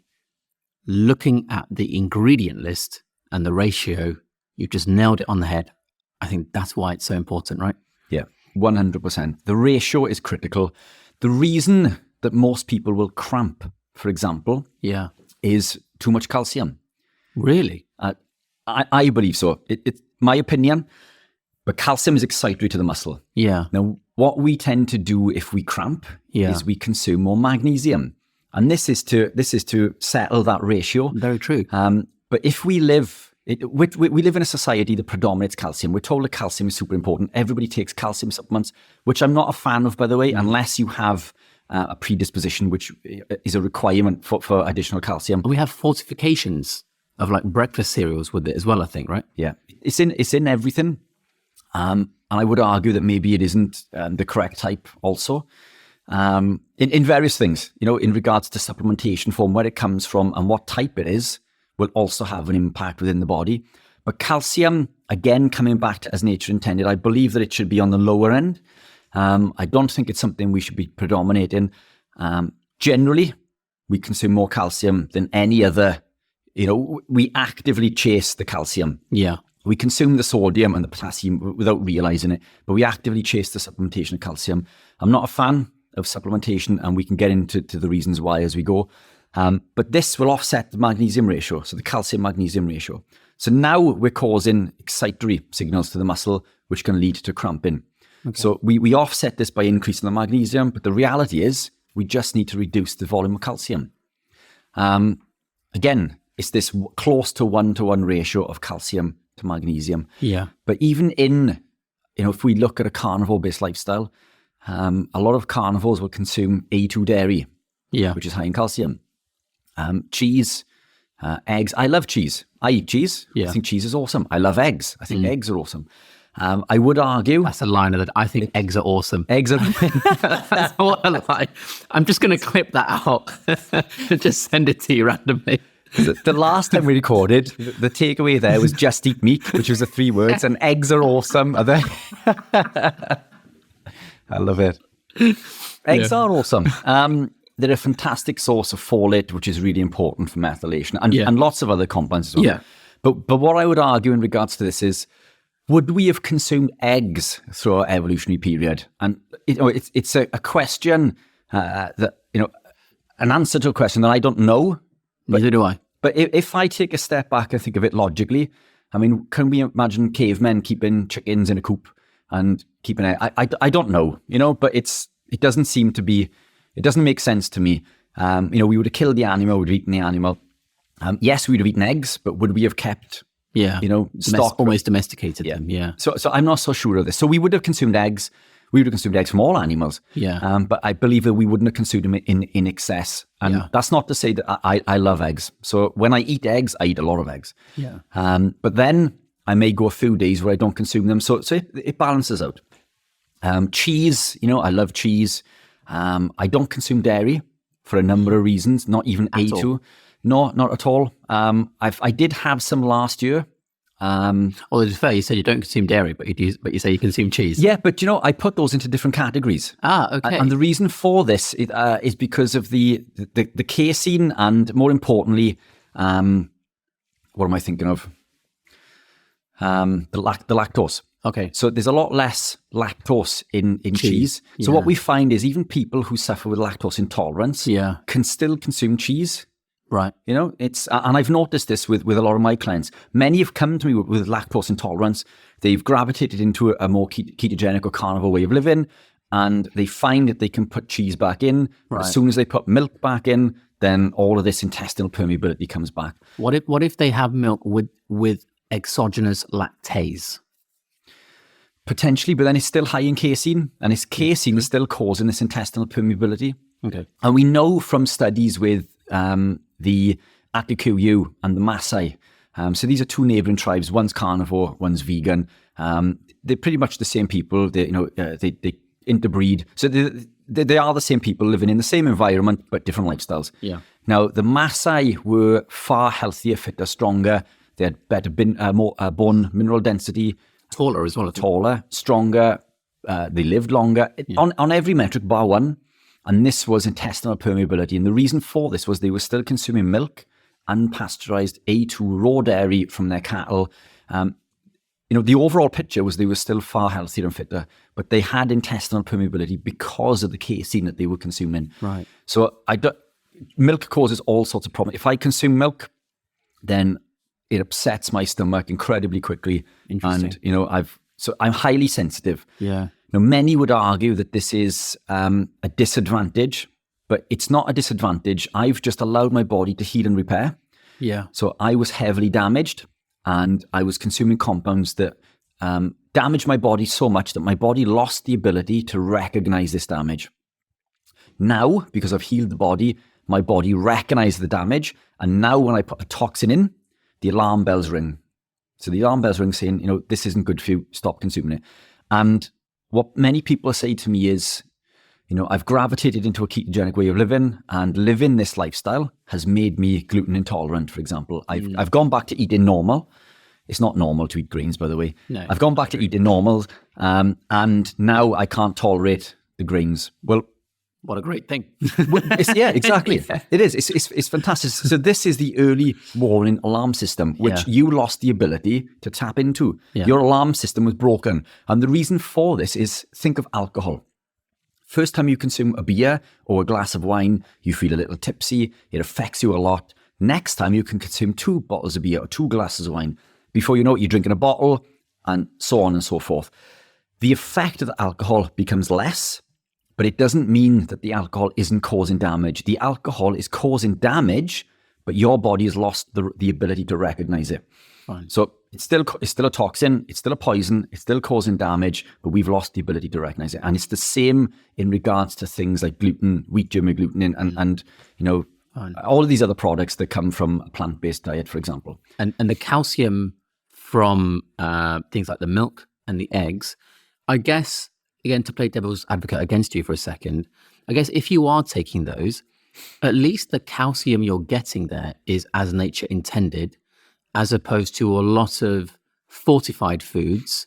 looking at the ingredient list and the ratio, you just nailed it on the head. I think that's why it's so important, right? Yeah, 100%. The ratio is critical. The reason that most people will cramp, for example, is too much calcium. Really? I believe so. It's my opinion, but calcium is excitatory to the muscle. Yeah. Now, what we tend to do if we cramp is we consume more magnesium. And this is to settle that ratio. Very true. But if we live in a society that predominates calcium, we're told that calcium is super important. Everybody takes calcium supplements, which I'm not a fan of, by the way, unless you have a predisposition, which is a requirement for additional calcium. We have fortifications of like breakfast cereals with it as well, I think, right? Yeah, it's in everything. And I would argue that maybe it isn't the correct type also. In various things, in regards to supplementation form, where it comes from and what type it is, will also have an impact within the body. But calcium, again, coming back to as nature intended, I believe that it should be on the lower end. I don't think it's something we should be predominating. Generally, we consume more calcium than any other. We actively chase the calcium. Yeah. We consume the sodium and the potassium without realizing it, but we actively chase the supplementation of calcium. I'm not a fan of supplementation, and we can get into the reasons why as we go. But this will offset the magnesium ratio, so the calcium-magnesium ratio. So now we're causing excitatory signals to the muscle, which can lead to cramping. Okay. So we offset this by increasing the magnesium, but the reality is we just need to reduce the volume of calcium. Again, it's this close to 1-to-1 ratio of calcium to magnesium. Yeah. But even in, if we look at a carnivore-based lifestyle, a lot of carnivores will consume A2 dairy, which is high in calcium. Cheese, eggs. I love cheese. I eat cheese. Yeah. I think cheese is awesome. I love eggs. I think eggs are awesome. I would argue... That's a line of that. I think eggs are awesome. Eggs are... That's what I like. I'm just going to clip that out and just send it to you randomly. The last time we recorded, the takeaway there was just eat meat, which was the 3 words, and eggs are awesome. Are they? I love it. Eggs are awesome. They're a fantastic source of folate, which is really important for methylation, and lots of other compounds as well. Yeah. But what I would argue in regards to this is, would we have consumed eggs through our evolutionary period? And it's a question that an answer to a question that I don't know. Neither do I. But if I take a step back and think of it logically, I mean, can we imagine cavemen keeping chickens in a coop and keeping it? I don't know, but it doesn't seem to be, it doesn't make sense to me. We would have killed the animal, we'd have eaten the animal. Yes, we'd have eaten eggs, but would we have kept, stock? Almost domesticated them, yeah. So I'm not so sure of this. So we would have consumed eggs. we would have consumed eggs from all animals. Yeah. But I believe that we wouldn't have consumed them in excess. And that's not to say that I love eggs. So when I eat eggs, I eat a lot of eggs. Yeah. But then I may go a few days where I don't consume them. So it balances out. Cheese, I love cheese. I don't consume dairy for a number of reasons, not even A2. No, not at all. I did have some last year. Well, it's fair. You said you don't consume dairy, but you say you consume cheese. Yeah, but I put those into different categories. Okay. And the reason for this is because of the casein and, more importantly, what am I thinking of? The lactose. Okay. So there's a lot less lactose in cheese. So what we find is even people who suffer with lactose intolerance can still consume cheese. Right. And I've noticed this with a lot of my clients. Many have come to me with lactose intolerance. They've gravitated into a more ketogenic or carnivore way of living, and they find that they can put cheese back in. Right. As soon as they put milk back in, then all of this intestinal permeability comes back. What if they have milk with exogenous lactase? Potentially, but then it's still high in casein, and its casein is still causing this intestinal permeability. Okay. And we know from studies with the Akikuyu and the Maasai. So these are two neighboring tribes. One's carnivore, one's vegan. They're pretty much the same people. They interbreed. So they are the same people living in the same environment, but different lifestyles. Yeah. Now, the Maasai were far healthier, fitter, stronger. They had better more bone mineral density. Taller as well. Taller, stronger. They lived longer. On every metric, bar one. And this was intestinal permeability. And the reason for this was they were still consuming milk, unpasteurized A2 raw dairy from their cattle. The overall picture was they were still far healthier and fitter, but they had intestinal permeability because of the casein that they were consuming. Right. So milk causes all sorts of problems. If I consume milk, then it upsets my stomach incredibly quickly. Interesting. And, I'm highly sensitive. Yeah. Now, many would argue that this is a disadvantage, but it's not a disadvantage. I've just allowed my body to heal and repair. Yeah. So I was heavily damaged, and I was consuming compounds that damaged my body so much that my body lost the ability to recognize this damage. Now, because I've healed the body, my body recognizes the damage, and now when I put a toxin in, the alarm bells ring. So the alarm bells ring saying, this isn't good for you, stop consuming it. And what many people say to me is, I've gravitated into a ketogenic way of living, and living this lifestyle has made me gluten intolerant, for example. I've gone back to eating normal. It's not normal to eat greens, by the way. No. I've gone back to eating normal, and now I can't tolerate the greens. Well, what a great thing. Yeah, exactly. Yeah. It is. It's fantastic. So this is the early warning alarm system, which you lost the ability to tap into. Yeah. Your alarm system was broken. And the reason for this is, think of alcohol. First time you consume a beer or a glass of wine, you feel a little tipsy. It affects you a lot. Next time you can consume 2 bottles of beer or 2 glasses of wine. Before you know it, you're drinking a bottle, and so on and so forth. The effect of the alcohol becomes less, but it doesn't mean that the alcohol isn't causing damage. The alcohol is causing damage, but your body has lost the ability to recognize it. Fine. So it's still a toxin, it's still a poison, it's still causing damage, but we've lost the ability to recognize it. And it's the same in regards to things like gluten, wheat germ gluten, and all of these other products that come from a plant-based diet, for example. And the calcium from things like the milk and the eggs, I guess, again, to play devil's advocate against you for a second, I guess if you are taking those, at least the calcium you're getting there is as nature intended, as opposed to a lot of fortified foods,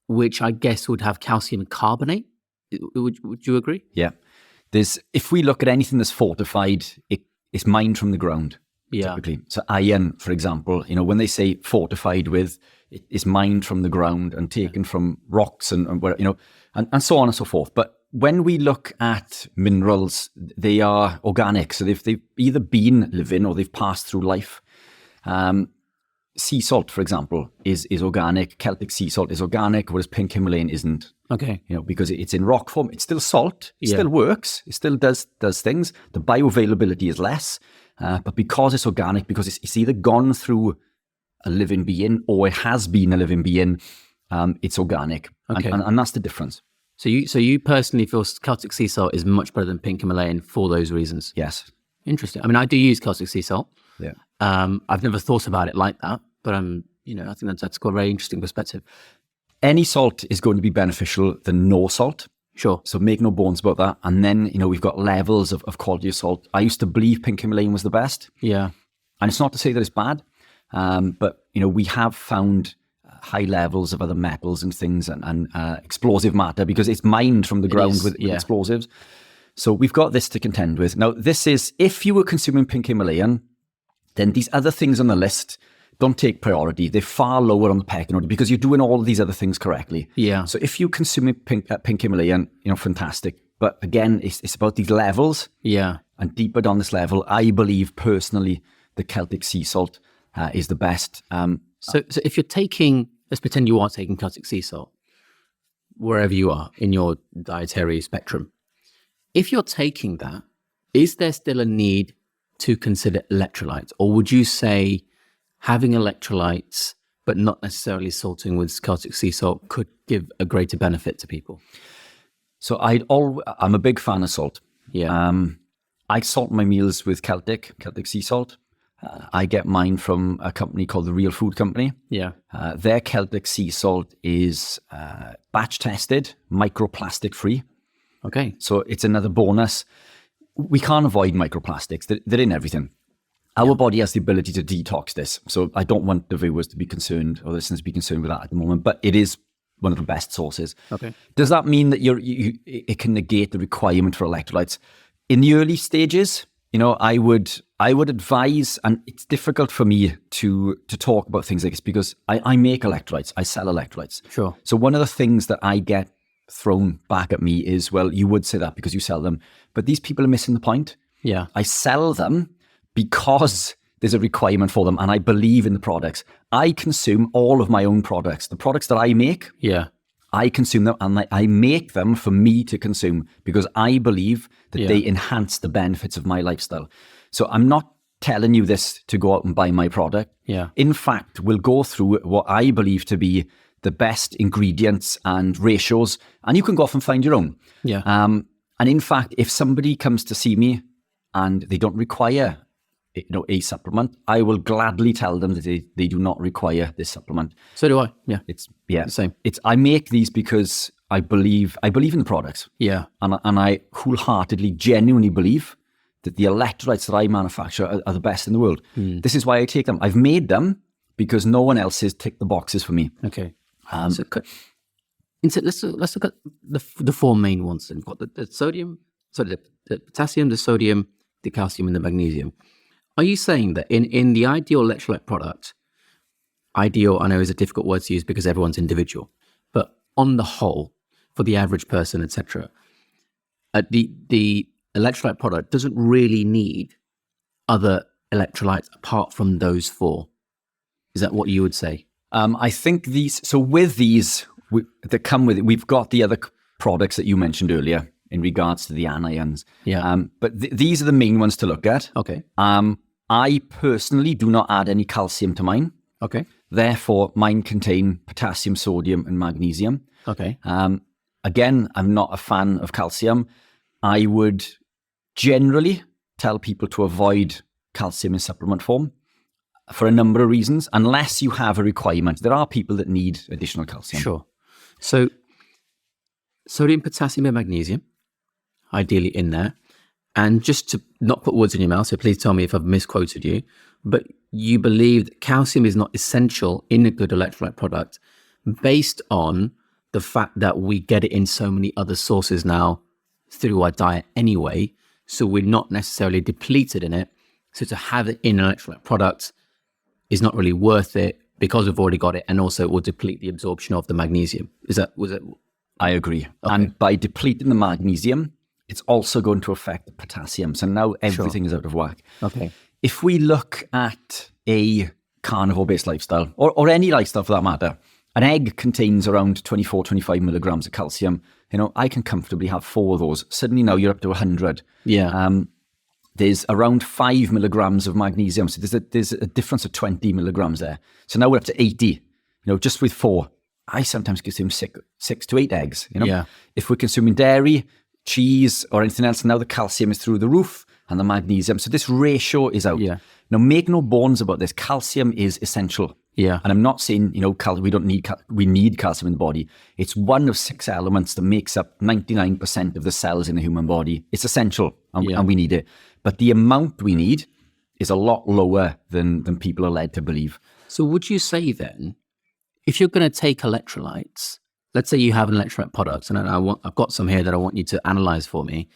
which I guess would have calcium carbonate. Would you agree? Yeah. If we look at anything that's fortified, it's mined from the ground. Yeah. Typically. So iron, for example, when they say fortified with, it's mined from the ground and taken from rocks and where, and so on and so forth. But when we look at minerals, they are organic. So they've either been living or they've passed through life. Sea salt, for example, is organic. Celtic sea salt is organic, whereas pink Himalayan isn't. Okay. Because it's in rock form. It's still salt. It still works. It still does things. The bioavailability is less. But because it's organic, because it's either gone through a living being or it has been a living being, it's organic. Okay. And that's the difference. So you personally feel Celtic sea salt is much better than pink Himalayan for those reasons? Yes. Interesting. I mean, I do use Celtic sea salt. Yeah. I've never thought about it like that, but I think that's got a very interesting perspective. Any salt is going to be beneficial than no salt. Sure. So make no bones about that. And then, we've got levels of quality of salt. I used to believe pink Himalayan was the best. Yeah. And it's not to say that it's bad, but, we have found high levels of other metals and things and explosive matter because it's mined from the ground with explosives. So we've got this to contend with. Now, this is, if you were consuming pink Himalayan, then these other things on the list don't take priority. They're far lower on the pecking order because you're doing all of these other things correctly. Yeah. So if you consume pink Himalayan, fantastic. But again, it's about these levels. Yeah. And deeper down this level, I believe personally the Celtic sea salt is the best. So if you're taking, let's pretend you are taking Celtic sea salt, wherever you are in your dietary spectrum. If you're taking that, is there still a need to consider electrolytes? Or would you say having electrolytes, but not necessarily salting with Celtic sea salt, could give a greater benefit to people? So I'm a big fan of salt. Yeah. I salt my meals with Celtic sea salt. I get mine from a company called the Real Food Company. Yeah. Their Celtic sea salt is batch tested, microplastic free. Okay. So it's another bonus. We can't avoid microplastics. They're in everything. Our body has the ability to detox this. So I don't want the viewers to be concerned or listeners to be concerned with that at the moment, but it is one of the best sources. Okay. Does that mean that it can negate the requirement for electrolytes? In the early stages, I would advise, and it's difficult for me to talk about things like this because I make electrolytes, I sell electrolytes. Sure. So one of the things that I get thrown back at me is, well, you would say that because you sell them, but these people are missing the point. Yeah. I sell them because there's a requirement for them and I believe in the products. I consume all of my own products. The products that I make, Yeah. I consume them and I make them for me to consume because I believe that they enhance the benefits of my lifestyle. So I'm not telling you this to go out and buy my product. Yeah. In fact, we'll go through what I believe to be the best ingredients and ratios, and you can go off and find your own. Yeah. And in fact, if somebody comes to see me and they don't require a supplement, I will gladly tell them that they do not require this supplement. So do I. Yeah. It's the same. I make these because I believe in the products. Yeah. And I wholeheartedly, genuinely believe that the electrolytes that I manufacture are the best in the world. This is why I take them. I've made them because no one else has ticked the boxes for me. Okay. So let's look at the four main ones. Then we've got the sodium, the potassium, the sodium, the calcium, and the magnesium. Are you saying that in the ideal electrolyte product, ideal I know is a difficult word to use because everyone's individual, but on the whole, for the average person, etc., the electrolyte product doesn't really need other electrolytes apart from those four? Is that what you would say? I think with these that come with it, we've got the other products that you mentioned earlier in regards to the anions. Yeah. But these are the main ones to look at. Okay. I personally do not add any calcium to mine. Okay. Therefore, mine contain potassium, sodium, and magnesium. Okay. Again, I'm not a fan of calcium. I would generally tell people to avoid calcium in supplement form for a number of reasons, unless you have a requirement. There are people that need additional calcium. Sure. So sodium, potassium, and magnesium, ideally in there. And just to not put words in your mouth, so please tell me if I've misquoted you, but you believe that calcium is not essential in a good electrolyte product based on the fact that we get it in so many other sources now through our diet anyway, so we're not necessarily depleted in it. So to have it in an electrolyte product is not really worth it because we've already got it, and also it will deplete the absorption of the magnesium. Was it? I agree. Okay. And by depleting the magnesium, it's also going to affect the potassium. So now everything is out of whack. Okay. If we look at a carnivore-based lifestyle, or any lifestyle for that matter, an egg contains around 24, 25 milligrams of calcium. I can comfortably have 4 of those. Suddenly now you're up to 100. Yeah. There's around 5 milligrams of magnesium. So there's a difference of 20 milligrams there. So now we're up to 80, just with 4. I sometimes consume 6 to 8 eggs. Yeah. If we're consuming dairy, cheese, or anything else, now the calcium is through the roof and the magnesium. So this ratio is out. Yeah. Now, make no bones about this. Calcium is essential. Yeah. And I'm not saying, we don't need, we need calcium in the body. It's one of 6 elements that makes up 99% of the cells in the human body. It's essential and we need it. But the amount we need is a lot lower than people are led to believe. So would you say then, if you're going to take electrolytes, let's say you have an electrolyte product, and I've got some here that I want you to analyze for me.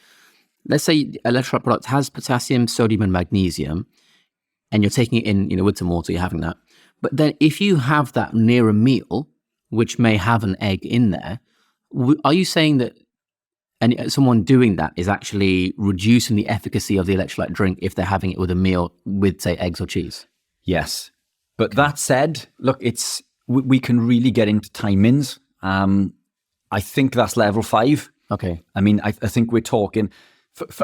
Let's say the electrolyte product has potassium, sodium, and magnesium, and you're taking it in, with some water, you're having that. But then if you have that near a meal, which may have an egg in there, are you saying that someone doing that is actually reducing the efficacy of the electrolyte drink if they're having it with a meal with, say, eggs or cheese? Yes. But that said, look, we can really get into timings. I think that's level 5. Okay. I mean, I think we're talking,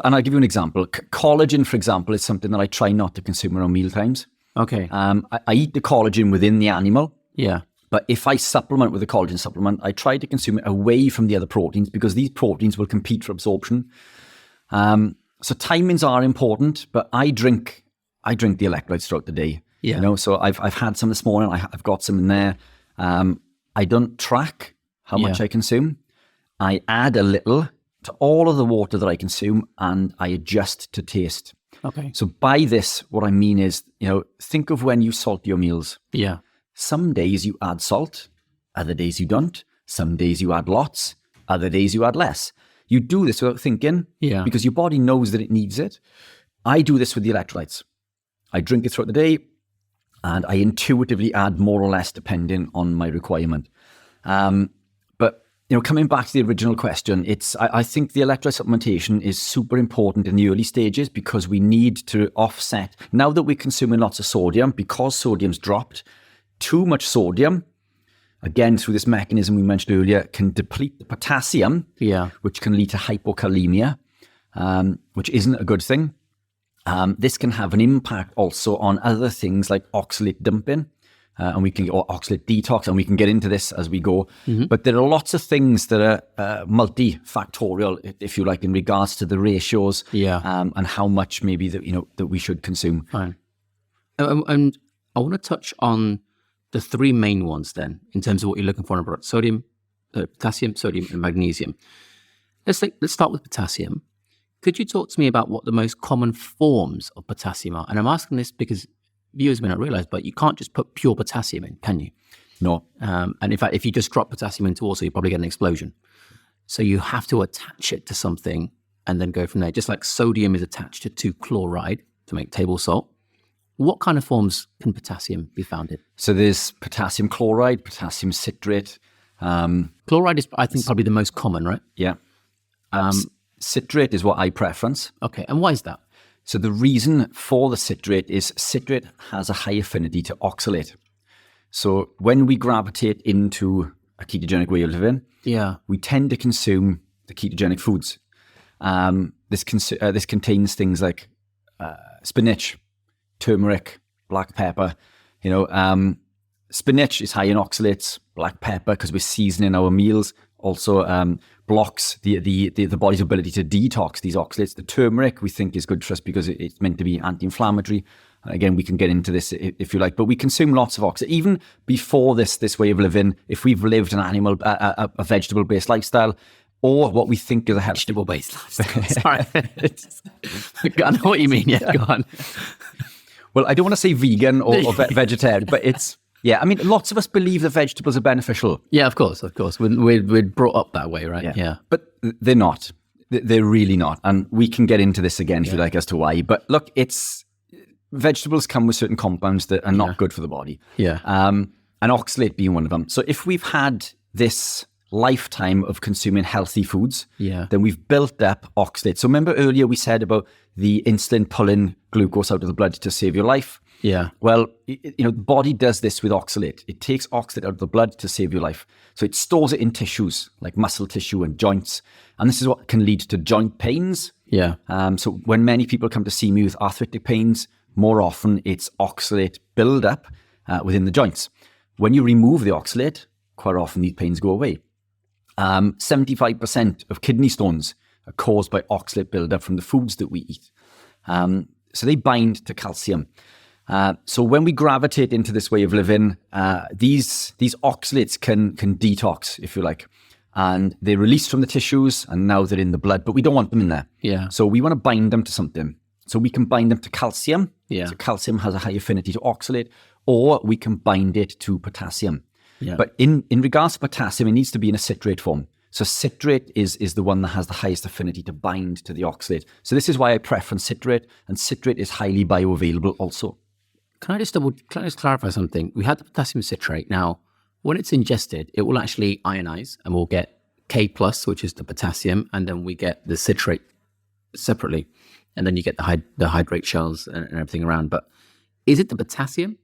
and I'll give you an example. Collagen, for example, is something that I try not to consume around meal times. Okay. I eat the collagen within the animal. Yeah. But if I supplement with a collagen supplement, I try to consume it away from the other proteins because these proteins will compete for absorption. So timings are important, but I drink the electrolytes throughout the day. Yeah. So I've had some this morning. I've got some in there. I don't track how much I consume. I add a little to all of the water that I consume, and I adjust to taste. Okay. So by this, what I mean is, think of when you salt your meals. Yeah. Some days you add salt, other days you don't. Some days you add lots, other days you add less. You do this without thinking because your body knows that it needs it. I do this with the electrolytes. I drink it throughout the day and I intuitively add more or less depending on my requirement. But coming back to the original question, I think the electrolyte supplementation is super important in the early stages because we need to offset. Now that we're consuming lots of sodium, because sodium's dropped, too much sodium, again, through this mechanism we mentioned earlier, can deplete the potassium, which can lead to hypokalemia, which isn't a good thing. This can have an impact also on other things like oxalate dumping, or oxalate detox, and we can get into this as we go. Mm-hmm. But there are lots of things that are multifactorial, if you like, in regards to the ratios and how much maybe that we should consume. Fine. And I want to touch on the 3 main ones then, in terms of what you're looking for in a product: potassium, sodium, and magnesium. Let's start with potassium. Could you talk to me about what the most common forms of potassium are? And I'm asking this because viewers may not realize, but you can't just put pure potassium in, can you? No. And in fact, if you just drop potassium into water, you probably get an explosion. So you have to attach it to something and then go from there. Just like sodium is attached to chloride to make table salt. What kind of forms can potassium be found in? So there's potassium chloride, potassium citrate. Chloride is, I think, probably the most common, right? Yeah. Citrate is what I preference. Okay. And why is that? So the reason for the citrate is citrate has a high affinity to oxalate. So when we gravitate into a ketogenic way of living, we tend to consume the ketogenic foods. This contains things like spinach, turmeric, black pepper. Spinach is high in oxalates. Black pepper, because we're seasoning our meals, also blocks the body's ability to detox these oxalates. The turmeric we think is good for us because it's meant to be anti-inflammatory. Again, we can get into this if you like, but we consume lots of oxalate. Even before this way of living, if we've lived a vegetable-based lifestyle, or what we think is a vegetable-based lifestyle. Sorry. I know what you mean. Yeah, go on. Well, I don't want to say vegan or vegetarian, but it's... Yeah, I mean, lots of us believe that vegetables are beneficial. Yeah, of course. We're brought up that way, right? Yeah. But they're not. They're really not. And we can get into this again if you like as to why. But look, vegetables come with certain compounds that are not good for the body. Yeah. And oxalate being one of them. So if we've had this lifetime of consuming healthy foods, then we've built up oxalate. So remember earlier we said about the insulin pulling glucose out of the blood to save your life? Yeah. Well, the body does this with oxalate. It takes oxalate out of the blood to save your life. So it stores it in tissues like muscle tissue and joints. And this is what can lead to joint pains. Yeah. So when many people come to see me with arthritic pains, more often it's oxalate buildup within the joints. When you remove the oxalate, quite often these pains go away. 75% of kidney stones are caused by oxalate buildup from the foods that we eat. So they bind to calcium. So when we gravitate into this way of living, these oxalates can detox, if you like, and they're released from the tissues and now they're in the blood, but we don't want them in there. Yeah. So we want to bind them to something. So we can bind them to calcium. Yeah. So calcium has a high affinity to oxalate, or we can bind it to potassium. Yeah. But in regards to potassium, it needs to be in a citrate form. So citrate is the one that has the highest affinity to bind to the oxalate. So this is why I preference citrate, and citrate is highly bioavailable also. Can I just clarify something? We had the potassium citrate. Now, when it's ingested, it will actually ionize, and we'll get K+, which is the potassium, and then we get the citrate separately. And then you get the hydrate shells and everything around. But is it the potassium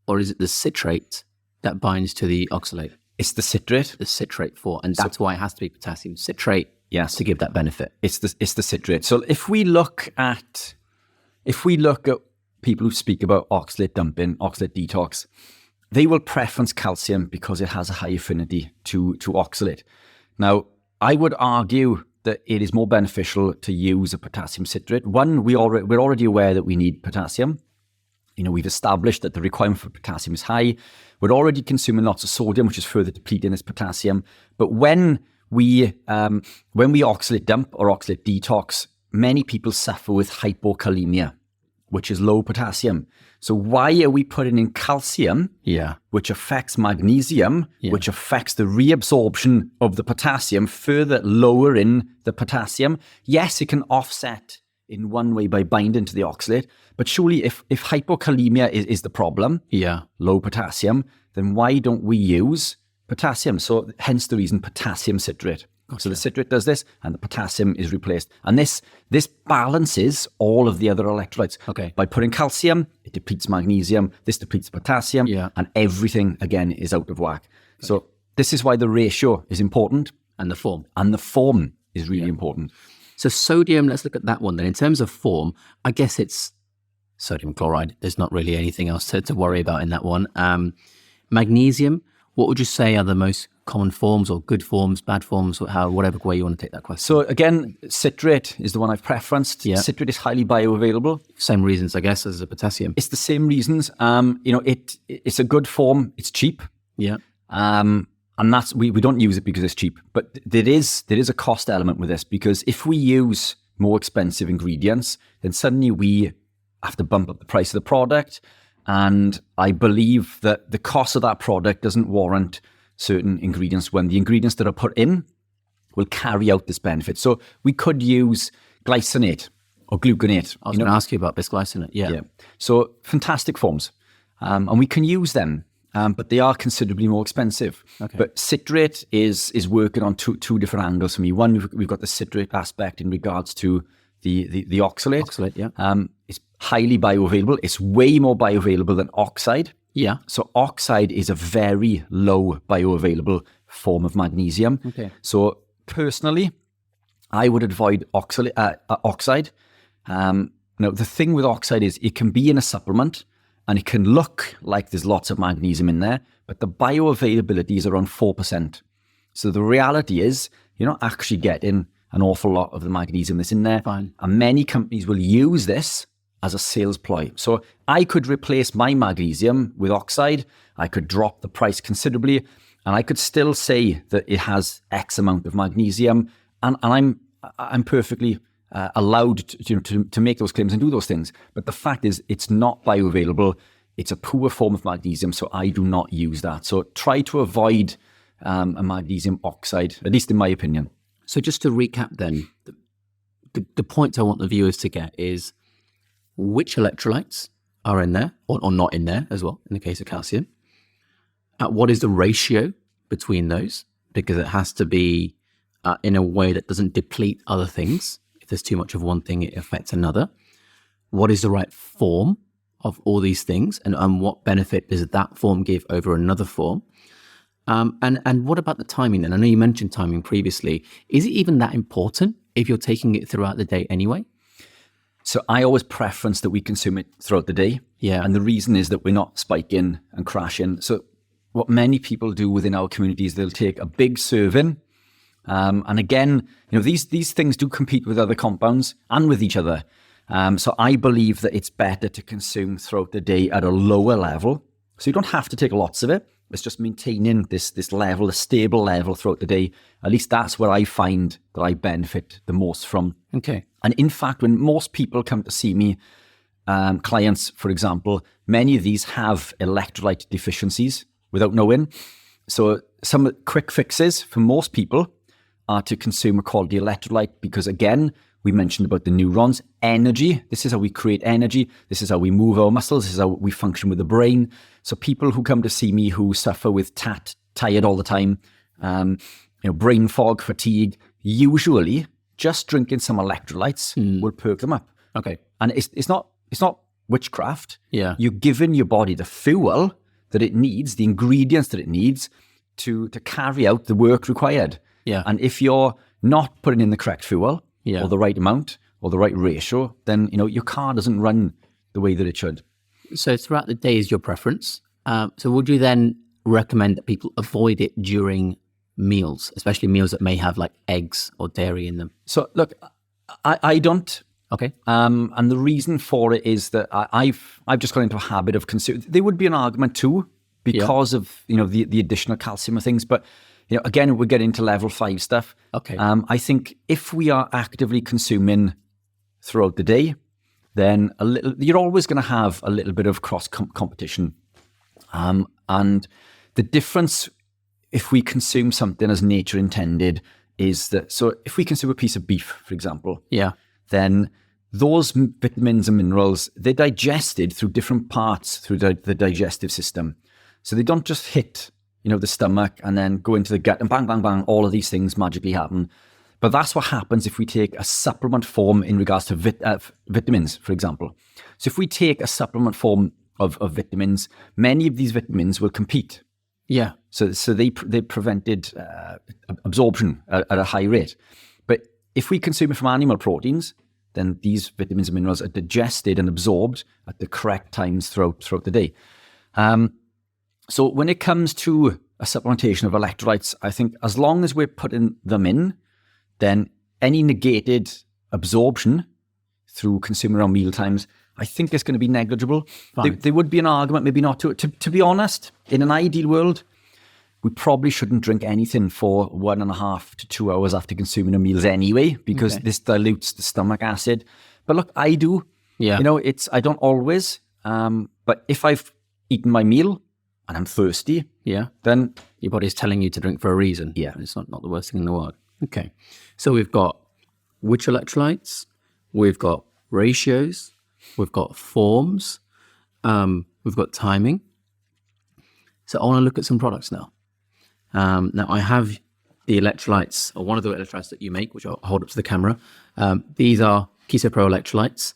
or is it the citrate that binds to the oxalate? It's the citrate. The citrate form. And that's why it has to be potassium citrate, yes, to give that benefit. It's the citrate. So if we look at people who speak about oxalate dumping, oxalate detox, they will preference calcium because it has a high affinity to oxalate. Now, I would argue that it is more beneficial to use a potassium citrate. One, we're already aware that we need potassium. We've established that the requirement for potassium is high. We're already consuming lots of sodium, which is further depleting this potassium. But when we oxalate dump or oxalate detox, many people suffer with hypokalemia, which is low potassium. So why are we putting in calcium, which affects magnesium, which affects the reabsorption of the potassium, further lowering the potassium? Yes, it can offset in one way by binding to the oxalate, but surely if hypokalemia is the problem, low potassium, then why don't we use potassium? So hence the reason potassium citrate. Gotcha. So the citrate does this, and the potassium is replaced. And this balances all of the other electrolytes. Okay. By putting calcium, it depletes magnesium, this depletes potassium, and everything, again, is out of whack. Okay. So this is why the ratio is important. And the form. And the form is really important. So sodium, let's look at that one then. In terms of form, I guess it's sodium chloride. There's not really anything else to worry about in that one. Magnesium, what would you say are the most common forms, or good forms, bad forms, or whatever way you want to take that question? So again, citrate is the one I've preferenced. Yeah. Citrate is highly bioavailable. Same reasons, I guess, as the potassium. It's the same reasons. It's a good form. It's cheap. Yeah. And that's we don't use it because it's cheap. But there is a cost element with this, because if we use more expensive ingredients, then suddenly we have to bump up the price of the product. And I believe that the cost of that product doesn't warrant certain ingredients when the ingredients that are put in will carry out this benefit. So we could use glycinate or gluconate. I was going to ask you about bisglycinate. Yeah. So fantastic forms. And we can use them, but they are considerably more expensive. Okay. But citrate is working on two different angles for me. One, we've got the citrate aspect in regards to the oxalate. Oxalate, yeah. It's highly bioavailable. It's way more bioavailable than oxide. Yeah. So oxide is a very low bioavailable form of magnesium. Okay. So personally, I would avoid oxide. Now, the thing with oxide is it can be in a supplement and it can look like there's lots of magnesium in there, but the bioavailability is around 4%. So the reality is you're not actually getting an awful lot of the magnesium that's in there. Fine. And many companies will use this as a sales ploy. So I could replace my magnesium with oxide. I could drop the price considerably, and I could still say that it has X amount of magnesium, and I'm perfectly allowed to make those claims and do those things. But the fact is, it's not bioavailable. It's a poor form of magnesium, so I do not use that. So try to avoid a magnesium oxide, at least in my opinion. So just to recap then, the point I want the viewers to get is which electrolytes are in there or not in there as well, in the case of calcium. What is the ratio between those? Because it has to be in a way that doesn't deplete other things. If there's too much of one thing, it affects another. What is the right form of all these things, and what benefit does that form give over another form? And what about the timing then? I know you mentioned timing previously. Is it even that important if you're taking it throughout the day anyway? So I always preference that we consume it throughout the day. Yeah. And the reason is that we're not spiking and crashing. So what many people do within our communities, they'll take a big serving. And again, these things do compete with other compounds and with each other. So I believe that it's better to consume throughout the day at a lower level. So you don't have to take lots of it. It's just maintaining this level, a stable level throughout the day. At least that's where I find that I benefit the most from. Okay. And in fact, when most people come to see me, clients, for example, many of these have electrolyte deficiencies without knowing. So some quick fixes for most people are to consume a quality electrolyte because, again, we mentioned about the neurons, energy. This is how we create energy. This is how we move our muscles. This is how we function with the brain. So people who come to see me who suffer with tired all the time, brain fog, fatigue, usually just drinking some electrolytes will perk them up. Okay. And it's not witchcraft. Yeah. You're giving your body the fuel that it needs, the ingredients that it needs to carry out the work required. Yeah. And if you're not putting in the correct fuel or the right amount or the right ratio, then your car doesn't run the way that it should. So throughout the day is your preference. So would you then recommend that people avoid it during meals, especially meals that may have like eggs or dairy in them? So look, I don't. Okay. And the reason for it is that I've just got into a habit of consuming. There would be an argument too because of the additional calcium and things, but again, we're getting into level 5 stuff. Okay. I think if we are actively consuming throughout the day, then you're always going to have a little bit of cross competition. And the difference, if we consume something as nature intended, is that, so if we consume a piece of beef, for example, then those vitamins and minerals, they're digested through different parts through the digestive system. So they don't just hit the stomach and then go into the gut and bang, bang, bang, all of these things magically happen. But that's what happens if we take a supplement form in regards to vitamins, for example. So if we take a supplement form of vitamins, many of these vitamins will compete. Yeah. So they prevented absorption at a high rate. But if we consume it from animal proteins, then these vitamins and minerals are digested and absorbed at the correct times throughout the day. So when it comes to a supplementation of electrolytes, I think as long as we're putting them in, then any negated absorption through consuming around meal times, I think it's going to be negligible. There would be an argument, maybe not to be honest, in an ideal world, we probably shouldn't drink anything for 1.5 to 2 hours after consuming our meals anyway, because this dilutes the stomach acid. But look, I do. Yeah. I don't always, but if I've eaten my meal and I'm thirsty, then your body's telling you to drink for a reason. Yeah. It's not the worst thing in the world. Okay. So we've got which electrolytes, we've got ratios, we've got forms, we've got timing. So I want to look at some products now. Now I have the electrolytes, or one of the electrolytes that you make, which I'll hold up to the camera. These are Keto Pro electrolytes.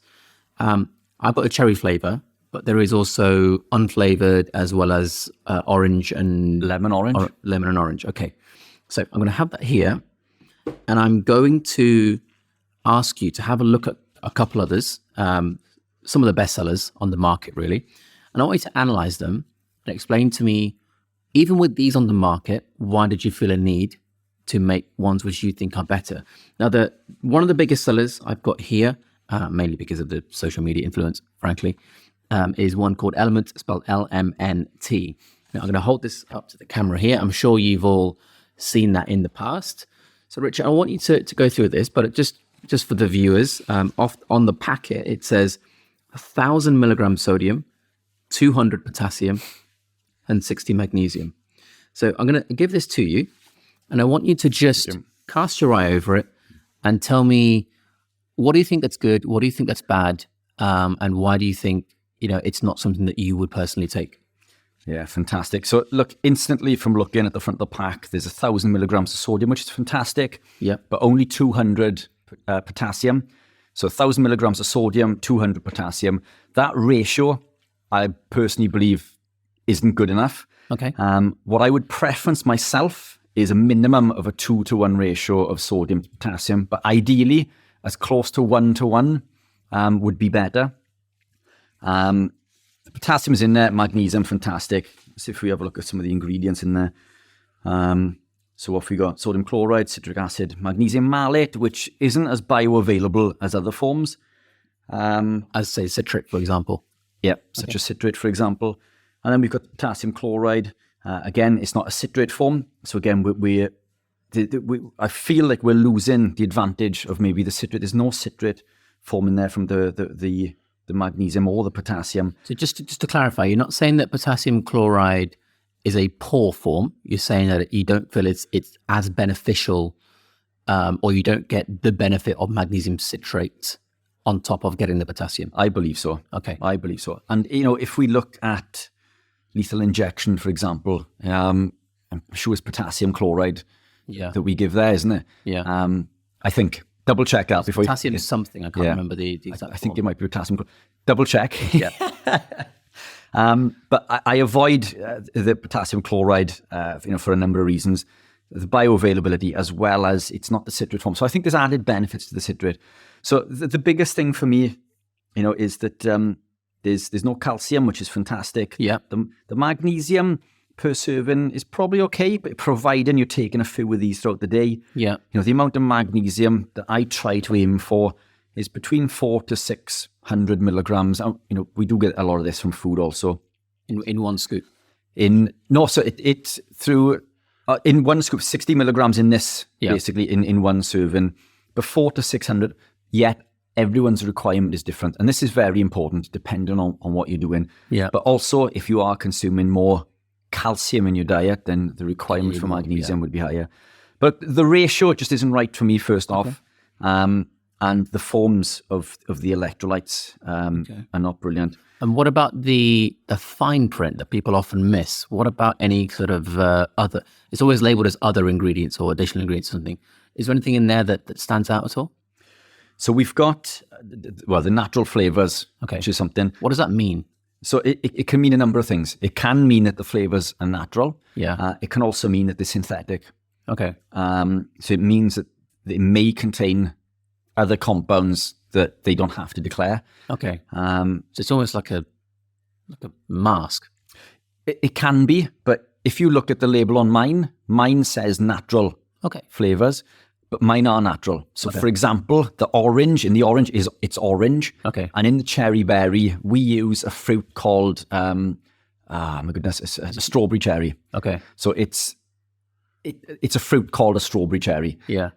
I've got a cherry flavor, but there is also unflavored as well as orange and lemon orange. Lemon and orange. Okay. So I'm going to have that here, and I'm going to ask you to have a look at a couple others, some of the best sellers on the market, really. And I want you to analyze them and explain to me, even with these on the market, why did you feel a need to make ones which you think are better? Now, one of the biggest sellers I've got here, mainly because of the social media influence, frankly, is one called Element, spelled LMNT. Now, I'm going to hold this up to the camera here. I'm sure you've all seen that in the past. So, Richard, I want you to go through this, but just for the viewers, on the packet, it says 1,000 milligrams sodium, 200 potassium, and 60 magnesium. So I'm going to give this to you, and I want you to just cast your eye over it and tell me, what do you think that's good? What do you think that's bad? And why do you think, it's not something that you would personally take? Yeah, fantastic. So look, instantly from looking at the front of the pack, there's 1,000 milligrams of sodium, which is fantastic. Yeah. But only 200 potassium. So 1,000 milligrams of sodium, 200 potassium. That ratio, I personally believe, isn't good enough. Okay. What I would preference myself is a minimum of a 2-to-1 ratio of sodium to potassium, but ideally as close to 1-to-1 would be better. Potassium is in there, magnesium, fantastic. So if we have a look at some of the ingredients in there. So what have we got? Sodium chloride, citric acid, magnesium malate, which isn't as bioavailable as other forms. As say citric, for example. Yeah, such as citrate, for example. And then we've got potassium chloride. Again, it's not a citrate form. So again, I feel like we're losing the advantage of maybe the citrate. There's no citrate form in there from the magnesium or the potassium. So just to clarify, you're not saying that potassium chloride is a poor form. You're saying that you don't feel it's as beneficial, or you don't get the benefit of magnesium citrate on top of getting the potassium. I believe so. Okay. I believe so. And, if we look at lethal injection, for example, I'm sure it's potassium chloride that we give there, isn't it? Yeah. I think, double check that before potassium something. I can't remember the exact I think form. it might be potassium. Double check. Yeah. But I avoid the potassium chloride, for a number of reasons. The bioavailability, as well as it's not the citrate form. So I think there's added benefits to the citrate. So the biggest thing for me, is that there's no calcium, which is fantastic. Yeah. The magnesium per serving is probably okay, but providing you're taking a few of these throughout the day. Yeah. The amount of magnesium that I try to aim for is between 400 to 600 milligrams. We do get a lot of this from food also. In one scoop. It's through in one scoop, 60 milligrams in this, basically in one serving, but 400 to 600. Yet everyone's requirement is different, and this is very important depending on what you're doing. Yeah. But also, if you are consuming more calcium in your diet, then the requirement for magnesium would be higher. But the ratio just isn't right for me. First off. And the forms of the electrolytes are not brilliant. And what about the fine print that people often miss? What about any sort of other? It's always labeled as other ingredients or additional ingredients or something. Is there anything in there that stands out at all? So we've got, the natural flavors, which is something. What does that mean? So it can mean a number of things. It can mean that the flavors are natural. Yeah. It can also mean that they're synthetic. Okay. So it means that they may contain other compounds that they don't have to declare. Okay. So it's almost like a mask. It can be, but if you look at the label on mine says natural flavors, but mine are natural. So for example, the orange it's orange. Okay. And in the cherry berry, we use a fruit called, my goodness, it's a strawberry cherry. Okay. So it's a fruit called a strawberry cherry. Yeah.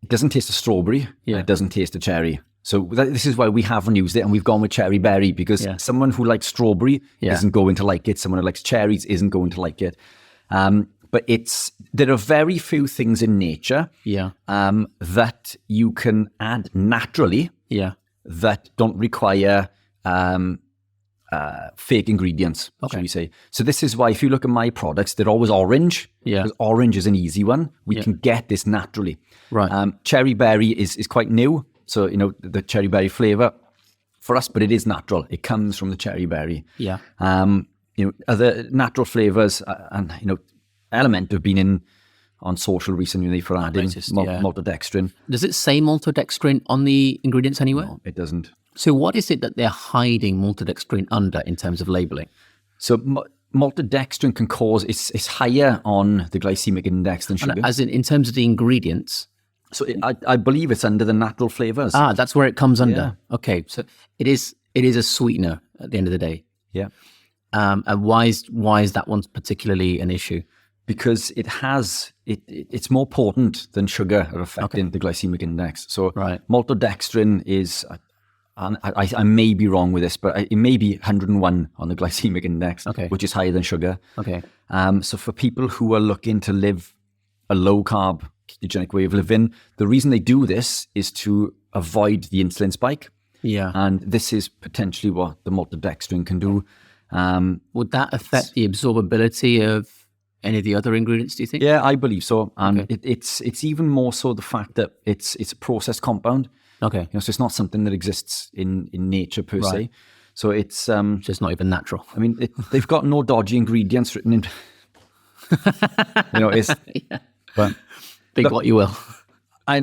It doesn't taste a strawberry. Yeah. It doesn't taste a cherry. So this is why we haven't used it, and we've gone with cherry berry, because someone who likes strawberry isn't going to like it. Someone who likes cherries isn't going to like it. But there are very few things in nature that you can add naturally that don't require fake ingredients, shall we say. So this is why if you look at my products, they're always orange. Yeah. Because orange is an easy one. We can get this naturally. Right. Cherry berry is quite new. So, the cherry berry flavor for us, but it is natural. It comes from the cherry berry. Yeah. Other natural flavors and, Element have been on social recently for adding maltodextrin. Does it say maltodextrin on the ingredients anywhere? No, it doesn't. So what is it that they're hiding maltodextrin under in terms of labeling? So maltodextrin can cause, it's higher on the glycemic index than sugar. And as in terms of the ingredients? So I believe it's under the natural flavors. That's where it comes under. Yeah. Okay, so it is a sweetener at the end of the day. Yeah. And why is that one particularly an issue? Because it's more potent than sugar at affecting the glycemic index. So maltodextrin is, I may be wrong with this, but it may be 101 on the glycemic index, which is higher than sugar. Okay. So for people who are looking to live a low-carb ketogenic way of living, the reason they do this is to avoid the insulin spike. Yeah. And this is potentially what the maltodextrin can do. Would that affect the absorbability of any of the other ingredients, do you think? Yeah, I believe so. And it's even more so the fact that it's a processed compound. Okay. So it's not something that exists in nature per se. So it's just not even natural. I mean, they've got no dodgy ingredients written in. But think what you will. I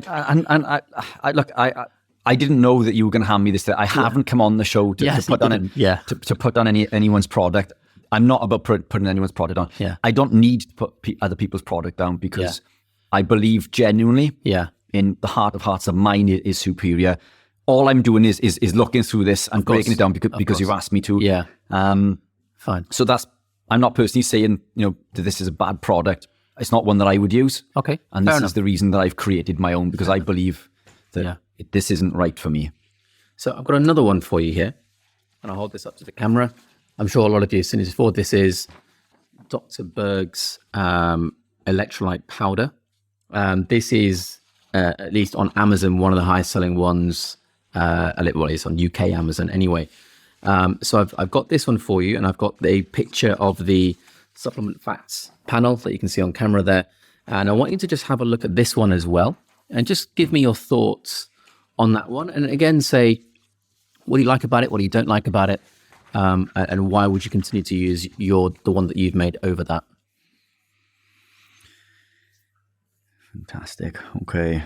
I didn't know that you were going to hand me this. I haven't come on the show to put on it, to put on anyone's product. I'm not about putting anyone's product on. Yeah. I don't need to put other people's product down because I believe genuinely in the heart of hearts that mine is superior. All I'm doing is looking through this and breaking it down because you've asked me to. Yeah. Fine. So I'm not personally saying, that this is a bad product. It's not one that I would use. Okay. And this is the reason that I've created my own, because I believe that this isn't right for me. So I've got another one for you here, and I'll hold this up to the camera. I'm sure a lot of you have seen this before. This is Dr. Berg's electrolyte powder. This is, at least on Amazon, one of the highest selling ones. Well, it's on UK Amazon anyway. So I've got this one for you, and I've got a picture of the supplement facts panel that you can see on camera there. And I want you to just have a look at this one as well, and just give me your thoughts on that one. And again, say, what do you like about it? What do you don't like about it? And why would you continue to use the one that you've made over that? Fantastic. Okay.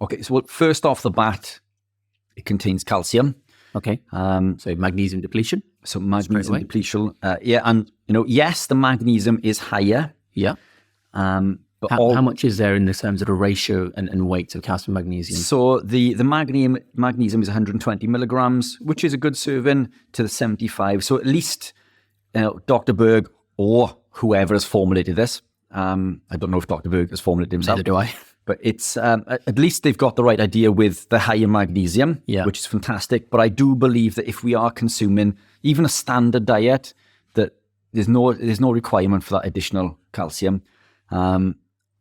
Okay. So first off the bat, it contains calcium. Okay. So magnesium depletion. So magnesium depletion. And yes, the magnesium is higher. Yeah. But how much is there in the terms of the ratio and weight of calcium magnesium? So the magnesium is 120 milligrams, which is a good serving to the 75. So at least Dr. Berg or whoever has formulated this, I don't know if Dr. Berg has formulated himself. Neither do I. But it's at least they've got the right idea with the higher magnesium, which is fantastic. But I do believe that if we are consuming even a standard diet, that there's no requirement for that additional calcium.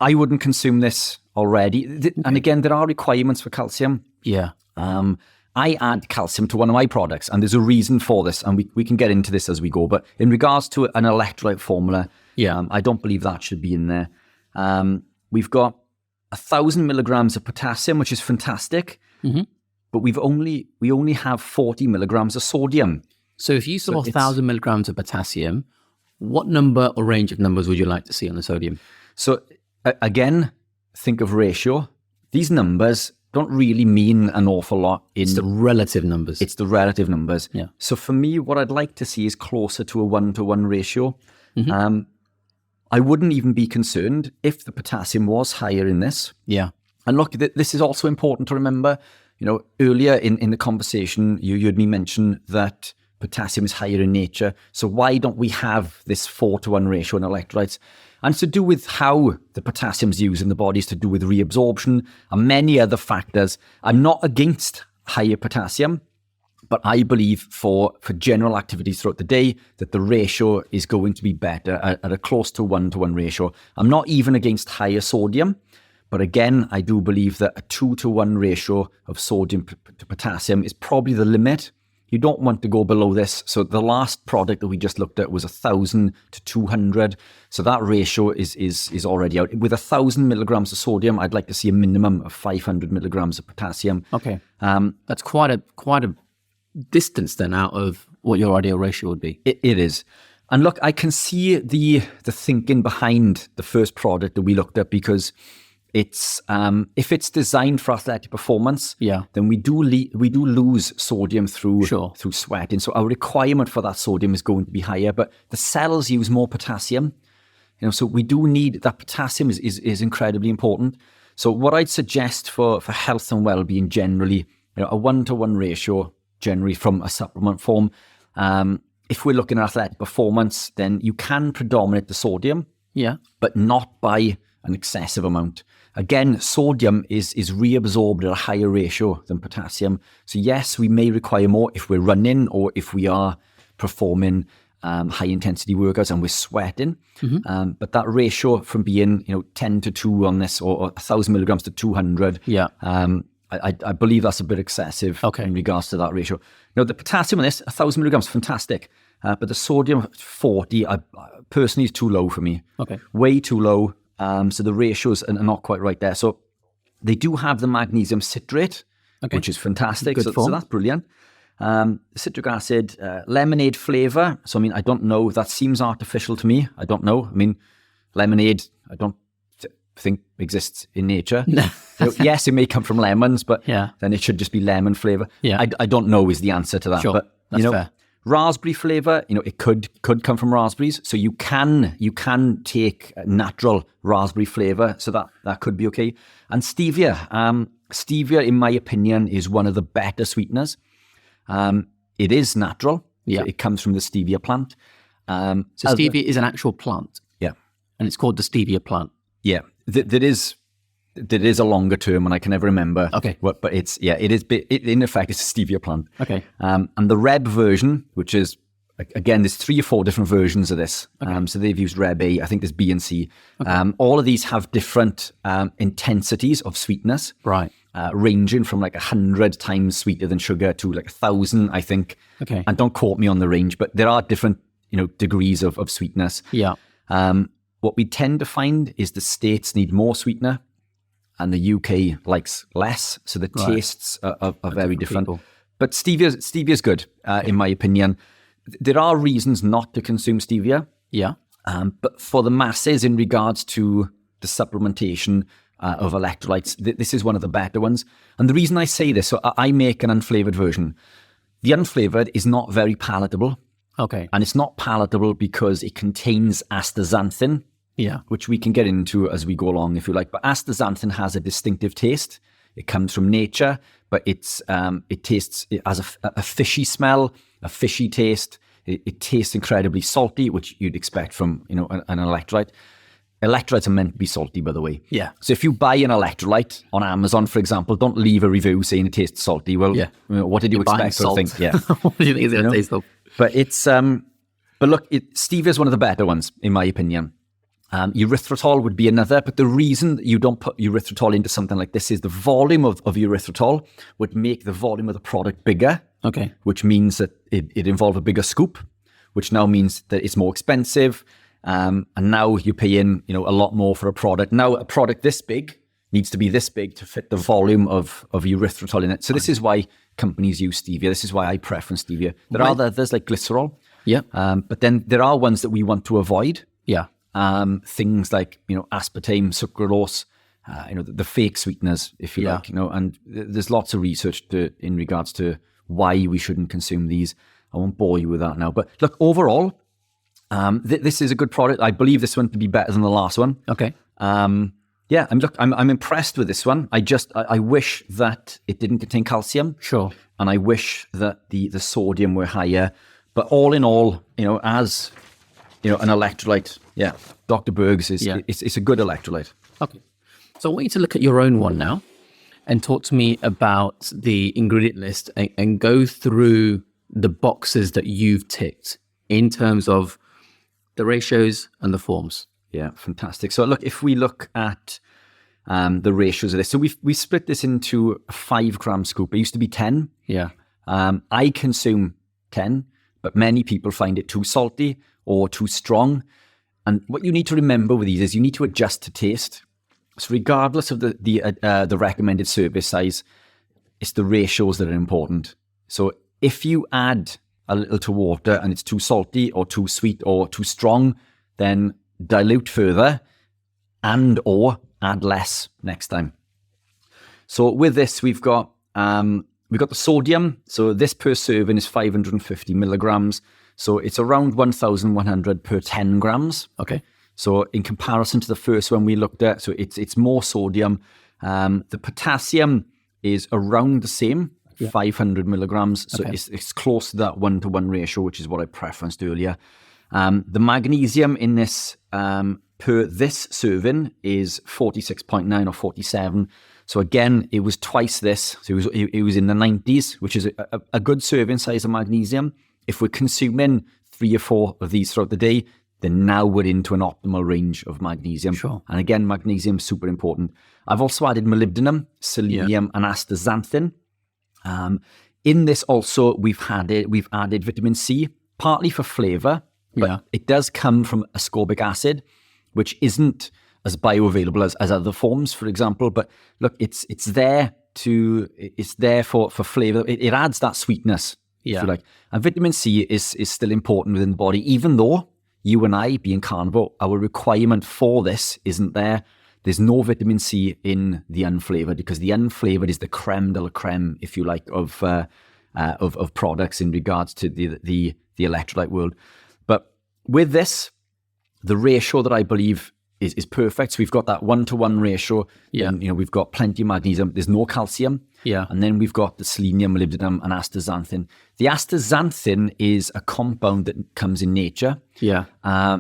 I wouldn't consume this already. And again, there are requirements for calcium. Yeah. I add calcium to one of my products, and there's a reason for this, and we can get into this as we go. But in regards to an electrolyte formula, I don't believe that should be in there. We've got 1,000 milligrams of potassium, which is fantastic, but we only have 40 milligrams of sodium. So if you saw 1,000 milligrams of potassium, what number or range of numbers would you like to see on the sodium? So again, think of ratio. These numbers don't really mean an awful lot. It's the relative numbers. It's the relative numbers. Yeah. So for me, what I'd like to see is closer to a 1-to-1 ratio. I wouldn't even be concerned if the potassium was higher in this. Yeah. And look, this is also important to remember. Earlier in the conversation, you heard me mention that potassium is higher in nature. So why don't we have this 4-to-1 ratio in electrolytes? And it's to do with how the potassium is used in the body, is to do with reabsorption and many other factors. I'm not against higher potassium, but I believe for general activities throughout the day that the ratio is going to be better at a close to 1-to-1 ratio. I'm not even against higher sodium, but again, I do believe that a 2-to-1 ratio of sodium to potassium is probably the limit. You don't want to go below this. So the last product that we just looked at was 1,000 to 200. So that ratio is already out. With 1,000 milligrams of sodium, I'd like to see a minimum of 500 milligrams of potassium. Okay. That's quite a distance then out of what your ideal ratio would be. It is. And look, I can see the thinking behind the first product that we looked at, because it's if it's designed for athletic performance, then we do lose sodium through sweating. So our requirement for that sodium is going to be higher, but the cells use more potassium. So we do need that potassium is incredibly important. So what I'd suggest for health and well-being generally, a 1-to-1 ratio generally from a supplement form. If we're looking at athletic performance, then you can predominate the sodium, but not by an excessive amount. Again, sodium is reabsorbed at a higher ratio than potassium. So yes, we may require more if we're running or if we are performing high intensity workouts and we're sweating. But that ratio from being 10 to 2 on this, or 1,000 milligrams to 200, I believe that's a bit excessive in regards to that ratio. Now, the potassium on this, 1,000 milligrams, fantastic. But the sodium, 40, personally is too low for me. Okay. Way too low. So the ratios are not quite right there. So they do have the magnesium citrate, which is fantastic. So that's brilliant. Citric acid, lemonade flavor. So, I don't know. That seems artificial to me. I don't know. Lemonade, think exists in nature. Yes, it may come from lemons, but then it should just be lemon flavor. Yeah. I don't know is the answer to that. Sure. But That's fair. raspberry flavor, it could come from raspberries. So you can take natural raspberry flavor. So that could be okay. And stevia. Stevia, in my opinion, is one of the better sweeteners. It is natural. Yeah. So it comes from the stevia plant. So stevia is an actual plant. Yeah. And it's called the stevia plant. Yeah. There is a longer term, and I can never remember. Okay. But it is. In effect, it's a stevia plant. Okay. And the Reb version, which is, again, there's 3 or 4 different versions of this. Okay. So they've used Reb A. I think there's B and C. Okay. All of these have different intensities of sweetness. Right. Ranging from like 100 times sweeter than sugar to like 1,000, I think. Okay. And don't quote me on the range, but there are different, degrees of sweetness. Yeah. What we tend to find is the States need more sweetener and the UK likes less. So the tastes are very different. People. But stevia's good, in my opinion. There are reasons not to consume stevia. Yeah. But for the masses, in regards to the supplementation of electrolytes, this is one of the better ones. And the reason I say this, so I make an unflavored version. The unflavored is not very palatable. Okay. And it's not palatable because it contains astaxanthin, which we can get into as we go along if you like. But astaxanthin has a distinctive taste. It comes from nature, but it tastes, it has a fishy smell, a fishy taste. It tastes incredibly salty, which you'd expect from an electrolyte. Electrolytes are meant to be salty, by the way. Yeah. So if you buy an electrolyte on Amazon, for example, don't leave a review saying it tastes salty. Well, what did you expect? Salt. Think? Yeah. What do you think it's going to taste like? But it's but look, stevia is one of the better ones, in my opinion. Erythritol would be another, but the reason that you don't put erythritol into something like this is the volume of erythritol would make the volume of the product bigger. Okay. Which means that it involves a bigger scoop, which now means that it's more expensive. And now you're paying, a lot more for a product. Now a product this big needs to be this big to fit the volume of erythritol in it. So this is why companies use stevia. This is why I preference stevia. There are others like glycerol. Yeah. But then there are ones that we want to avoid. Yeah. Things like, aspartame, sucralose, the fake sweeteners, if you like, and there's lots of research in regards to why we shouldn't consume these. I won't bore you with that now. But look, overall, this is a good product. I believe this one to be better than the last one. Okay. Yeah, I'm impressed with this one. I wish that it didn't contain calcium. Sure. And I wish that the sodium were higher. But all in all, as an electrolyte, Dr. Berg's it's a good electrolyte. Okay. So I want you to look at your own one now and talk to me about the ingredient list and go through the boxes that you've ticked in terms of the ratios and the forms. Yeah, fantastic. So look, if we look at the ratios of this, so we split this into a 5-gram scoop. It used to be 10. Yeah. I consume 10, but many people find it too salty or too strong. And what you need to remember with these is you need to adjust to taste. So regardless of the recommended serving size, it's the ratios that are important. So if you add a little to water and it's too salty or too sweet or too strong, then dilute further and or add less next time. So with this, we've got the sodium. So this per serving is 550 milligrams. So it's around 1,100 per 10 grams. Okay. So in comparison to the first one we looked at, so it's more sodium. The potassium is around the same, 500 milligrams. So it's close to that 1-to-1 ratio, which is what I preferenced earlier. The magnesium in this per this serving is 46.9 or 47. So again, it was twice this. So it was in the 90s, which is a good serving size of magnesium. If we're consuming 3 or 4 of these throughout the day, then now we're into an optimal range of magnesium. Sure. And again, magnesium is super important. I've also added molybdenum, selenium, and astaxanthin. In this also, we've added vitamin C, partly for flavor, but it does come from ascorbic acid, which isn't as bioavailable as other forms, for example. But look, it's there for flavor. It adds that sweetness, if you like. And vitamin C is still important within the body, even though you and I, being carnivore, our requirement for this isn't there. there's no vitamin C in the unflavored, because the unflavored is the creme de la creme, if you like, of products in regards to the electrolyte world. But with this, the ratio that I believe is perfect. So we've got that 1-to-1 ratio. Yeah. And, we've got plenty of magnesium. There's no calcium. Yeah. And then we've got the selenium, molybdenum, and astaxanthin. The astaxanthin is a compound that comes in nature. Yeah.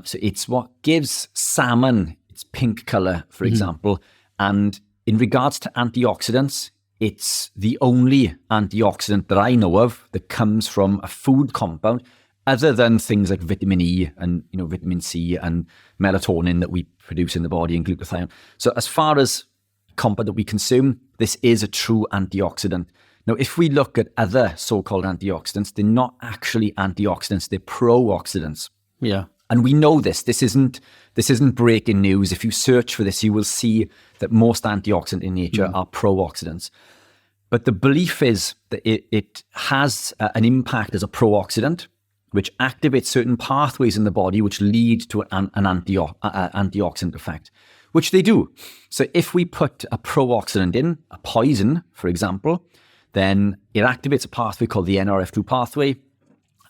So it's what gives salmon its pink color, for example. And in regards to antioxidants, it's the only antioxidant that I know of that comes from a food compound, other than things like vitamin E and vitamin C and melatonin that we produce in the body, and glutathione. So as far as compound that we consume, this is a true antioxidant. Now, if we look at other so-called antioxidants, they're not actually antioxidants; they're pro-oxidants. Yeah. And we know this. This isn't breaking news. If you search for this, you will see that most antioxidants in nature are pro-oxidants. But the belief is that it has an impact as a pro-oxidant, which activates certain pathways in the body, which lead to an antioxidant effect, which they do. So if we put a pro-oxidant in, a poison, for example, then it activates a pathway called the NRF2 pathway,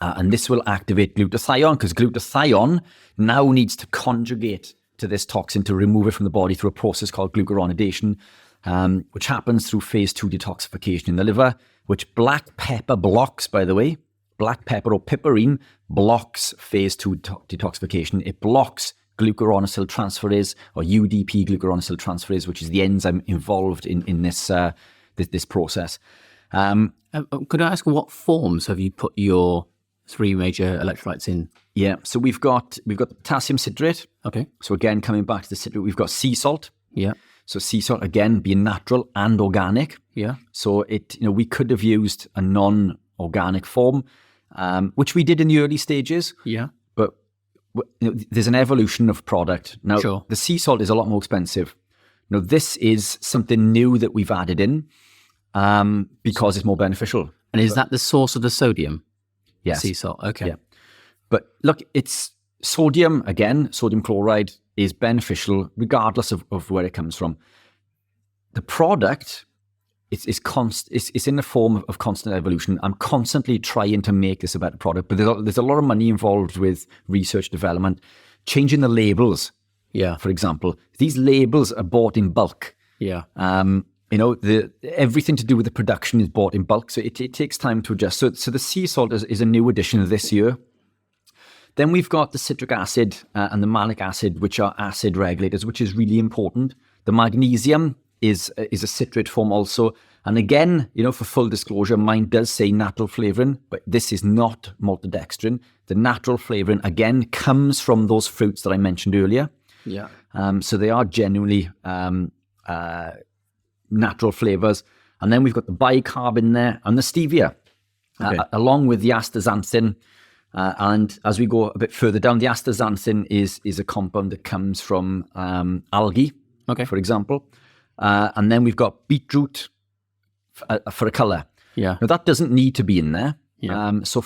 and this will activate glutathione, because glutathione now needs to conjugate to this toxin to remove it from the body through a process called glucuronidation, which happens through phase 2 detoxification in the liver, which black pepper blocks, by the way. Black pepper or piperine blocks phase 2 detoxification. It blocks glucuronyl transferase, or UDP glucuronyl transferase, which is the enzyme involved in this this process. Could I ask, what forms have you put your 3 major electrolytes in? Yeah, so we've got potassium citrate. Okay. So again, coming back to the citrate, we've got sea salt. Yeah. So sea salt, again, being natural and organic. Yeah. So we could have used a non-organic form, which we did in the early stages. Yeah. But there's an evolution of product. Now, Sure. The sea salt is a lot more expensive. Now, this is something new that we've added in because it's more beneficial. And is that the source of the sodium? Yes. Sea salt. Okay. Yeah. But look, it's sodium, again, sodium chloride is beneficial regardless of where it comes from. The product it's in the form of constant evolution. I'm constantly trying to make this a better product, but there's a lot of money involved with research development, changing the labels. Yeah. For example, these labels are bought in bulk. Yeah. Everything to do with the production is bought in bulk, so it takes time to adjust. So the sea salt is a new addition this year. Then we've got the citric acid and the malic acid, which are acid regulators, which is really important. The magnesium is a citrate form also. And again, for full disclosure, mine does say natural flavoring, but this is not maltodextrin. The natural flavoring, again, comes from those fruits that I mentioned earlier. Yeah. So they are genuinely natural flavors. And then we've got the bicarb in there and the stevia, along with the astaxanthin. And as we go a bit further down, the astaxanthin is a compound that comes from algae, for example. And then we've got beetroot for a colour. Yeah. Now, that doesn't need to be in there. Yeah. So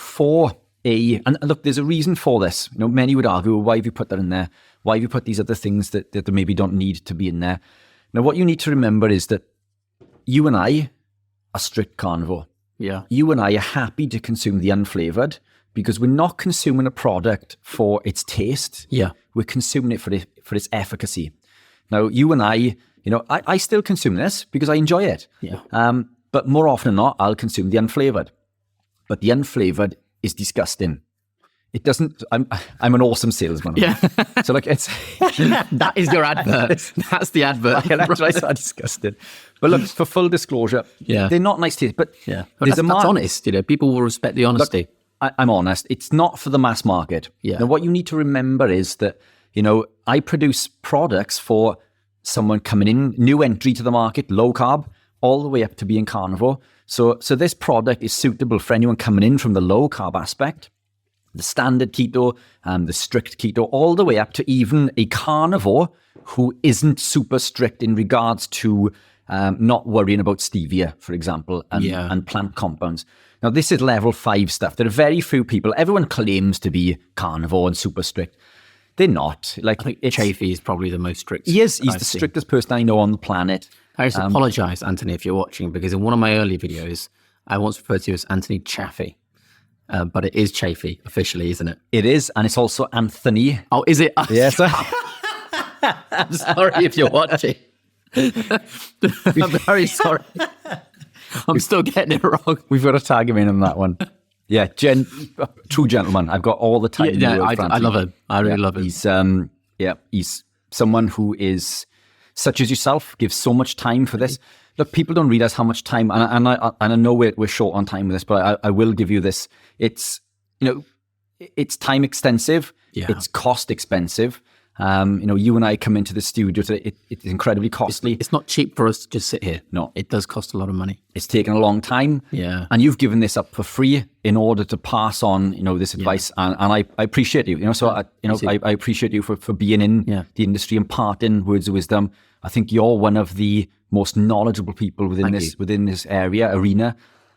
and look, there's a reason for this. Many would argue, well, why have you put that in there? Why have you put these other things that maybe don't need to be in there? Now, what you need to remember is that you and I are strict carnivore. Yeah. You and I are happy to consume the unflavoured because we're not consuming a product for its taste. Yeah. We're consuming it for its efficacy. Now, you and I still consume this because I enjoy it. Yeah. But more often than not, I'll consume the unflavoured. But the unflavoured is disgusting. It doesn't. I'm an awesome salesman. Yeah. So like it's that is your advert. That's the advert. Electrolytes are disgusting. But look, for full disclosure, they're not nice taste. But yeah, that's honest. People will respect the honesty. Look, I'm honest. It's not for the mass market. Yeah. Now, what you need to remember is that I produce products for someone coming in, new entry to the market, low carb, all the way up to being carnivore. So this product is suitable for anyone coming in from the low carb aspect, the standard keto, the strict keto, all the way up to even a carnivore who isn't super strict in regards to not worrying about stevia, for example, and plant compounds. Now, this is level 5 stuff. There are very few people. Everyone claims to be carnivore and super strict. They're not. Like, I think Chafee is probably the most strict. He's I've the seen. strictest person I know on the planet. I just apologize, Anthony, if you're watching, because in one of my earlier videos, I once referred to you as Anthony Chaffee. But it is Chafee officially, isn't it? It is, and it's also Anthony. Oh, is it? Yes. I'm sorry if you're watching. I'm very sorry. I'm still getting it wrong. We've got to tag him in on that one. Yeah, true gentleman. I've got all the time in the world for I Anthony. love him. I really love him. He's someone who is, such as yourself, gives so much time for this. Look, people don't realize how much time, and I know we're short on time with this, but I will give you this. It's, it's time extensive. Yeah. It's cost expensive. You and I come into the studio today. It's incredibly costly. It's not cheap for us to just sit here. No. It does cost a lot of money. It's taken a long time. Yeah. And you've given this up for free in order to pass on, this advice. And I appreciate you. I appreciate you for being in the industry, imparting words of wisdom. I think you're one of the most knowledgeable people within this arena.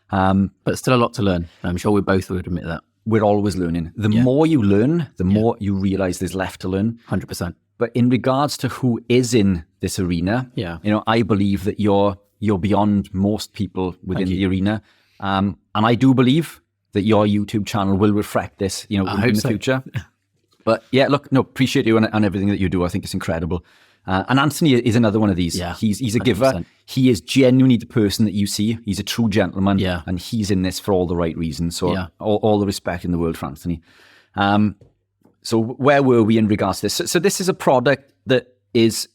But still a lot to learn. I'm sure we both would admit that. We're always learning. The more you learn, the more you realize there's left to learn. 100%. But in regards to who is in this arena, I believe that you're beyond most people within the arena. And I do believe that your YouTube channel will reflect this, in the future. But appreciate you and everything that you do. I think it's incredible. And Anthony is another one of these. Yeah, he's a 100%. giver. He is genuinely the person that you see. He's a true gentleman. Yeah. And he's in this for all the right reasons. So all the respect in the world for Anthony. So where were we in regards to this? So this is a product that is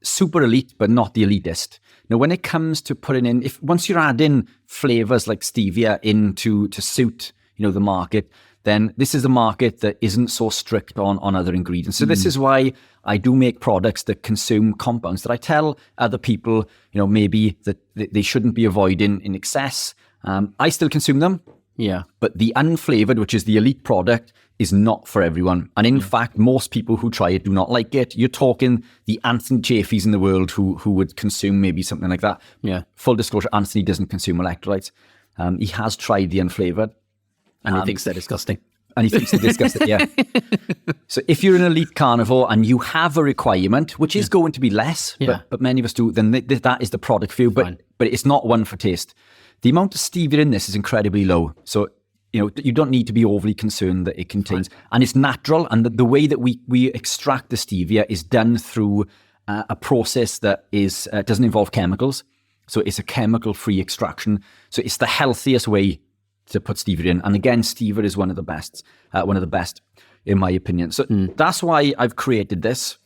super elite, but not the elitist. Now, when it comes to putting in, once you're adding flavors like stevia into to suit, the market, then this is a market that isn't so strict on other ingredients. So this is why I do make products that consume compounds that I tell other people, maybe that they shouldn't be avoiding in excess. I still consume them. Yeah. But the unflavored, which is the elite product, is not for everyone. And in fact, most people who try it do not like it. You're talking the Anthony Chaffees in the world who would consume maybe something like that. Yeah. Full disclosure, Anthony doesn't consume electrolytes. He has tried the unflavored. And he thinks they're disgusting. And he thinks they're disgusting, yeah. So if you're an elite carnivore and you have a requirement, which is going to be less, but many of us do, then that is the product for you. But it's not one for taste. The amount of stevia in this is incredibly low. So, you don't need to be overly concerned that it contains, and it's natural. And the way that we extract the stevia is done through a process that doesn't involve chemicals. So it's a chemical-free extraction. So it's the healthiest way to put stevia in. And again, stevia is one of the best in my opinion. So that's why I've created this.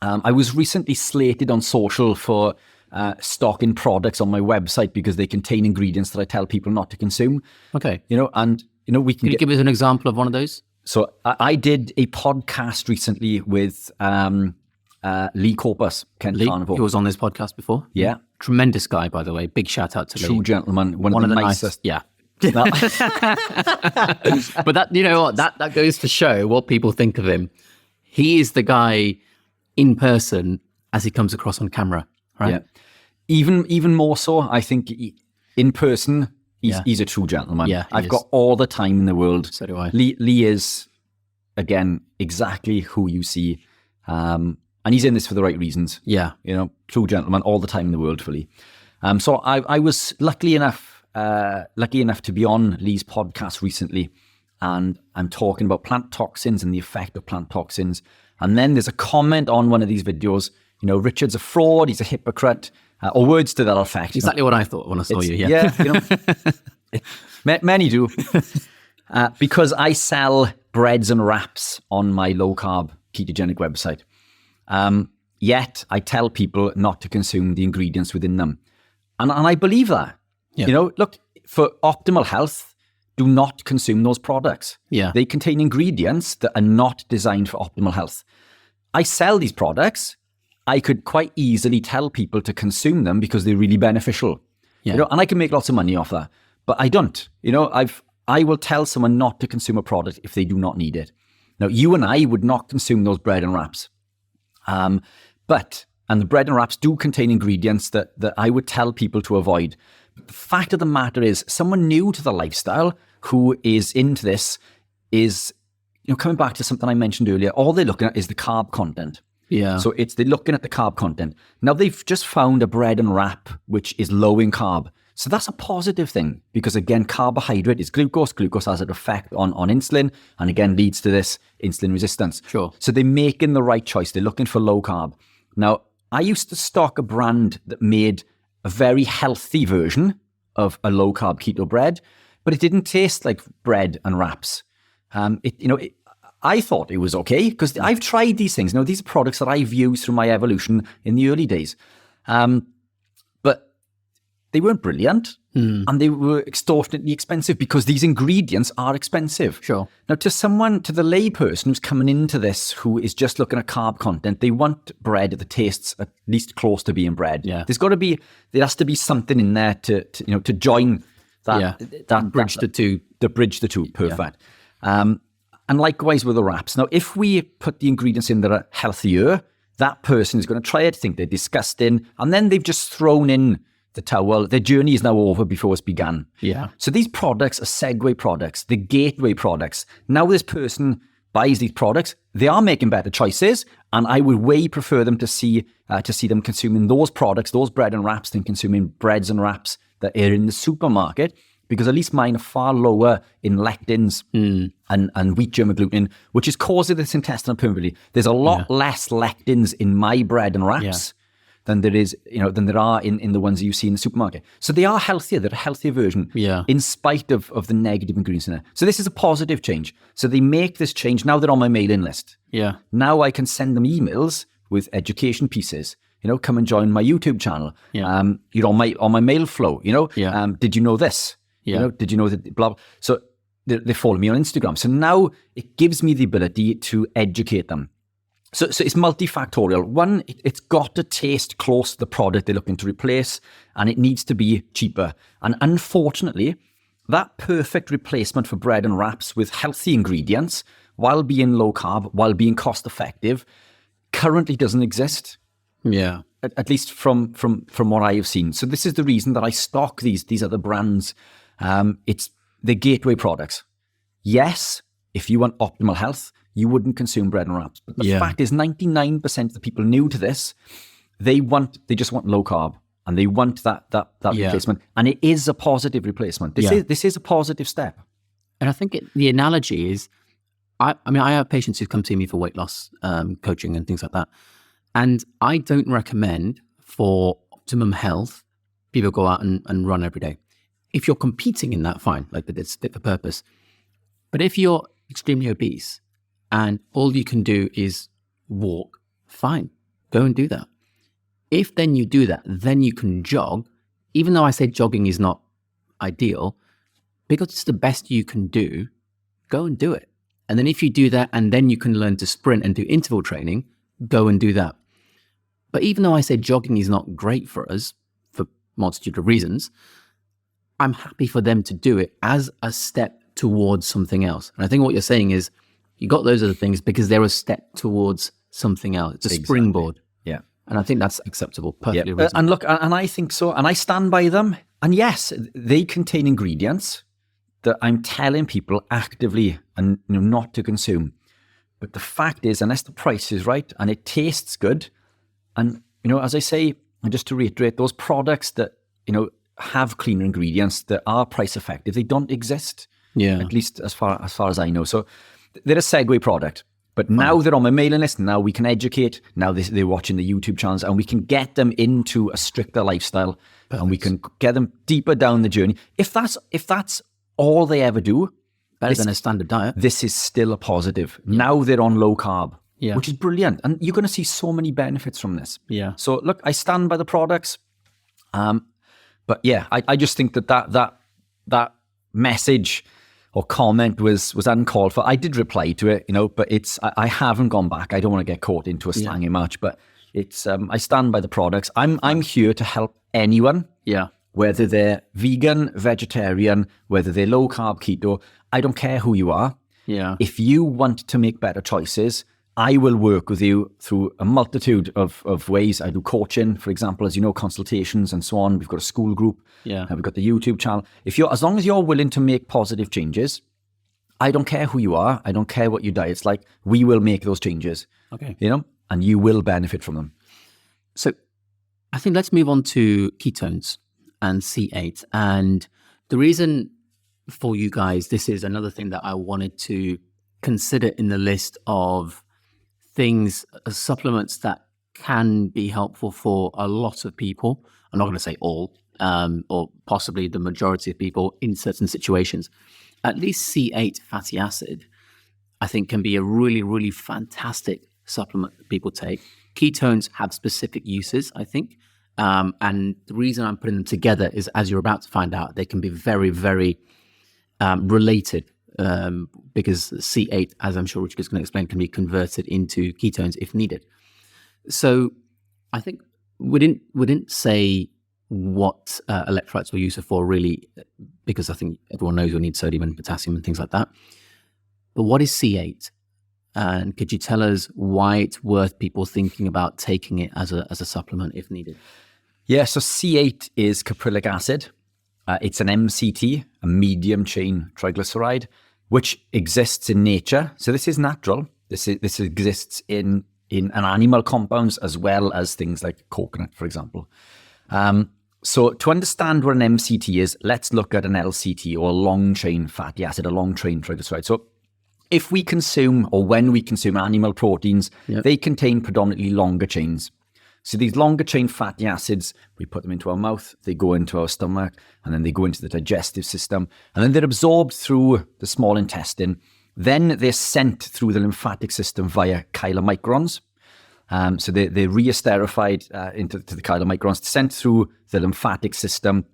I was recently slated on social for stocking products on my website because they contain ingredients that I tell people not to consume. Okay. We can Can you give us an example of one of those? So I did a podcast recently with Lee Corpus, Kent Carnivore. He was on this podcast before. Yeah. Tremendous guy, by the way. Big shout out to Lee. True gentleman. One of the nicest. Yeah. But that, you know what, that goes to show what people think of him. He is the guy in person as he comes across on camera, right? Yeah. Even more so, I think in person, he's a true gentleman. Yeah, I've got all the time in the world. So do I. Lee is, again, exactly who you see. And he's in this for the right reasons. Yeah. True gentleman, all the time in the world for Lee. So I was lucky enough to be on Lee's podcast recently, and I'm talking about plant toxins and the effect of plant toxins. And then there's a comment on one of these videos, Richard's a fraud, he's a hypocrite, or words to that effect. Exactly what I thought when I saw you. Yeah. Many do. Because I sell breads and wraps on my low carb ketogenic website. Yet I tell people not to consume the ingredients within them. And I believe that. Yeah. Look, for optimal health, do not consume those products. Yeah. They contain ingredients that are not designed for optimal health. I sell these products. I could quite easily tell people to consume them because they're really beneficial. Yeah. And I can make lots of money off that. But I don't. I will tell someone not to consume a product if they do not need it. Now, you and I would not consume those bread and wraps. And the bread and wraps do contain ingredients that I would tell people to avoid. The fact of the matter is, someone new to the lifestyle who is into this is coming back to something I mentioned earlier, all they're looking at is the carb content. Yeah. So they're looking at the carb content. Now they've just found a bread and wrap which is low in carb. So that's a positive thing because again, carbohydrate is glucose. Glucose has an effect on insulin and again leads to this insulin resistance. Sure. So they're making the right choice. They're looking for low carb. Now, I used to stock a brand that made a very healthy version of a low carb keto bread, but it didn't taste like bread and wraps. I thought it was okay because I've tried these things. Now, these are products that I've used through my evolution in the early days. But they weren't brilliant and they were extortionately expensive because these ingredients are expensive. Sure. Now, to the lay person who's coming into this, who is just looking at carb content, they want bread that tastes at least close to being bread. Yeah. There has to be something in there to join that bridge the two. The bridge the two. Perfect. Yeah. And likewise with the wraps. Now, if we put the ingredients in that are healthier, that person is going to try it, think they're disgusting, and then they've just thrown in the towel. Their journey is now over before it's begun. Yeah. So these products are segue products, the gateway products. Now this person buys these products, they are making better choices, and I would way prefer them to see them consuming those products, those bread and wraps, than consuming breads and wraps that are in the supermarket. Because at least mine are far lower in lectins and wheat germ gluten, which is causing this intestinal permeability. There's a lot less lectins in my bread and wraps than there are in the ones that you see in the supermarket. So they are healthier. They're a healthier version in spite of the negative ingredients in there. So this is a positive change. So they make this change. Now they're on my mailing list. Yeah. Now I can send them emails with education pieces. Come and join my YouTube channel. Yeah. You're on my mail flow. Did you know this? Yeah. Did you know that? Blah, blah. So they follow me on Instagram. So now it gives me the ability to educate them. So it's multifactorial. One, it's got to taste close to the product they're looking to replace, and it needs to be cheaper. And unfortunately, that perfect replacement for bread and wraps with healthy ingredients, while being low carb, while being cost effective, currently doesn't exist. Yeah. At least from what I have seen. So this is the reason that I stock these other brands. It's the gateway products. Yes, if you want optimal health, you wouldn't consume bread and wraps. But the fact is 99% of the people new to this, they just want low carb and they want that replacement. And it is a positive replacement. This is a positive step. And I think the analogy is, I have patients who come to me for weight loss coaching and things like that. And I don't recommend for optimum health, people go out and run every day. If you're competing in that, fine, like it's fit for purpose. But if you're extremely obese and all you can do is walk, fine, go and do that. If then you do that, then you can jog, even though I say jogging is not ideal, because it's the best you can do, go and do it. And then if you do that and then you can learn to sprint and do interval training, go and do that. But even though I say jogging is not great for us, for multitude of reasons, I'm happy for them to do it as a step towards something else. And I think what you're saying is you got those other things because they're a step towards something else. It's a springboard. Yeah. And I think that's acceptable, perfectly reasonable. And look, and I think so, and I stand by them. And yes, they contain ingredients that I'm telling people actively and not to consume. But the fact is, unless the price is right and it tastes good, and as I say, and just to reiterate, those products that have cleaner ingredients that are price effective, they don't exist. Yeah. At least as far as I know. So they're a segue product. But now they're on my mailing list. Now we can educate. Now they're watching the YouTube channels, and we can get them into a stricter lifestyle. Perfect. And we can get them deeper down the journey. If that's all they ever do, better than a standard diet, this is still a positive. Yeah. Now they're on low carb, which is brilliant. And you're going to see so many benefits from this. Yeah. So look, I stand by the products. But yeah, I just think that message or comment was uncalled for. I did reply to it, but I haven't gone back. I don't want to get caught into a slangy match, but it's I stand by the products. I'm here to help anyone. Yeah. Whether they're vegan, vegetarian, whether they're low carb, keto, I don't care who you are. Yeah. If you want to make better choices, I will work with you through a multitude of ways. I do coaching, for example, as you know, consultations and so on. We've got a school group. Yeah. We've got the YouTube channel. As long as you're willing to make positive changes, I don't care who you are. I don't care what your diet's like. We will make those changes. Okay. And you will benefit from them. So I think let's move on to ketones and C8. And the reason for you guys, this is another thing that I wanted to consider in the list of things, supplements that can be helpful for a lot of people. I'm not going to say all, or possibly the majority of people in certain situations. At least C8 fatty acid, I think, can be a really, really fantastic supplement that people take. Ketones have specific uses, I think. And the reason I'm putting them together is, as you're about to find out, they can be very, very related, because C8, as I'm sure Richard is going to explain, can be converted into ketones if needed. So I think we didn't say what electrolytes were used for, really, because I think everyone knows we need sodium and potassium and things like that. But what is C8? And could you tell us why it's worth people thinking about taking it as a supplement if needed? Yeah, so C8 is caprylic acid. It's an MCT, a medium chain triglyceride, which exists in nature. So this is natural. This exists in animal compounds as well as things like coconut, for example. So to understand what an MCT is, let's look at an LCT, or a long chain fatty acid, a long chain triglyceride. So if we consume, or when we consume animal proteins, they contain predominantly longer chains. So these longer chain fatty acids, we put them into our mouth, they go into our stomach, and then they go into the digestive system, and then they're absorbed through the small intestine. Then they're sent through the lymphatic system via chylomicrons. So they're re-esterified into the chylomicrons, sent through the lymphatic system,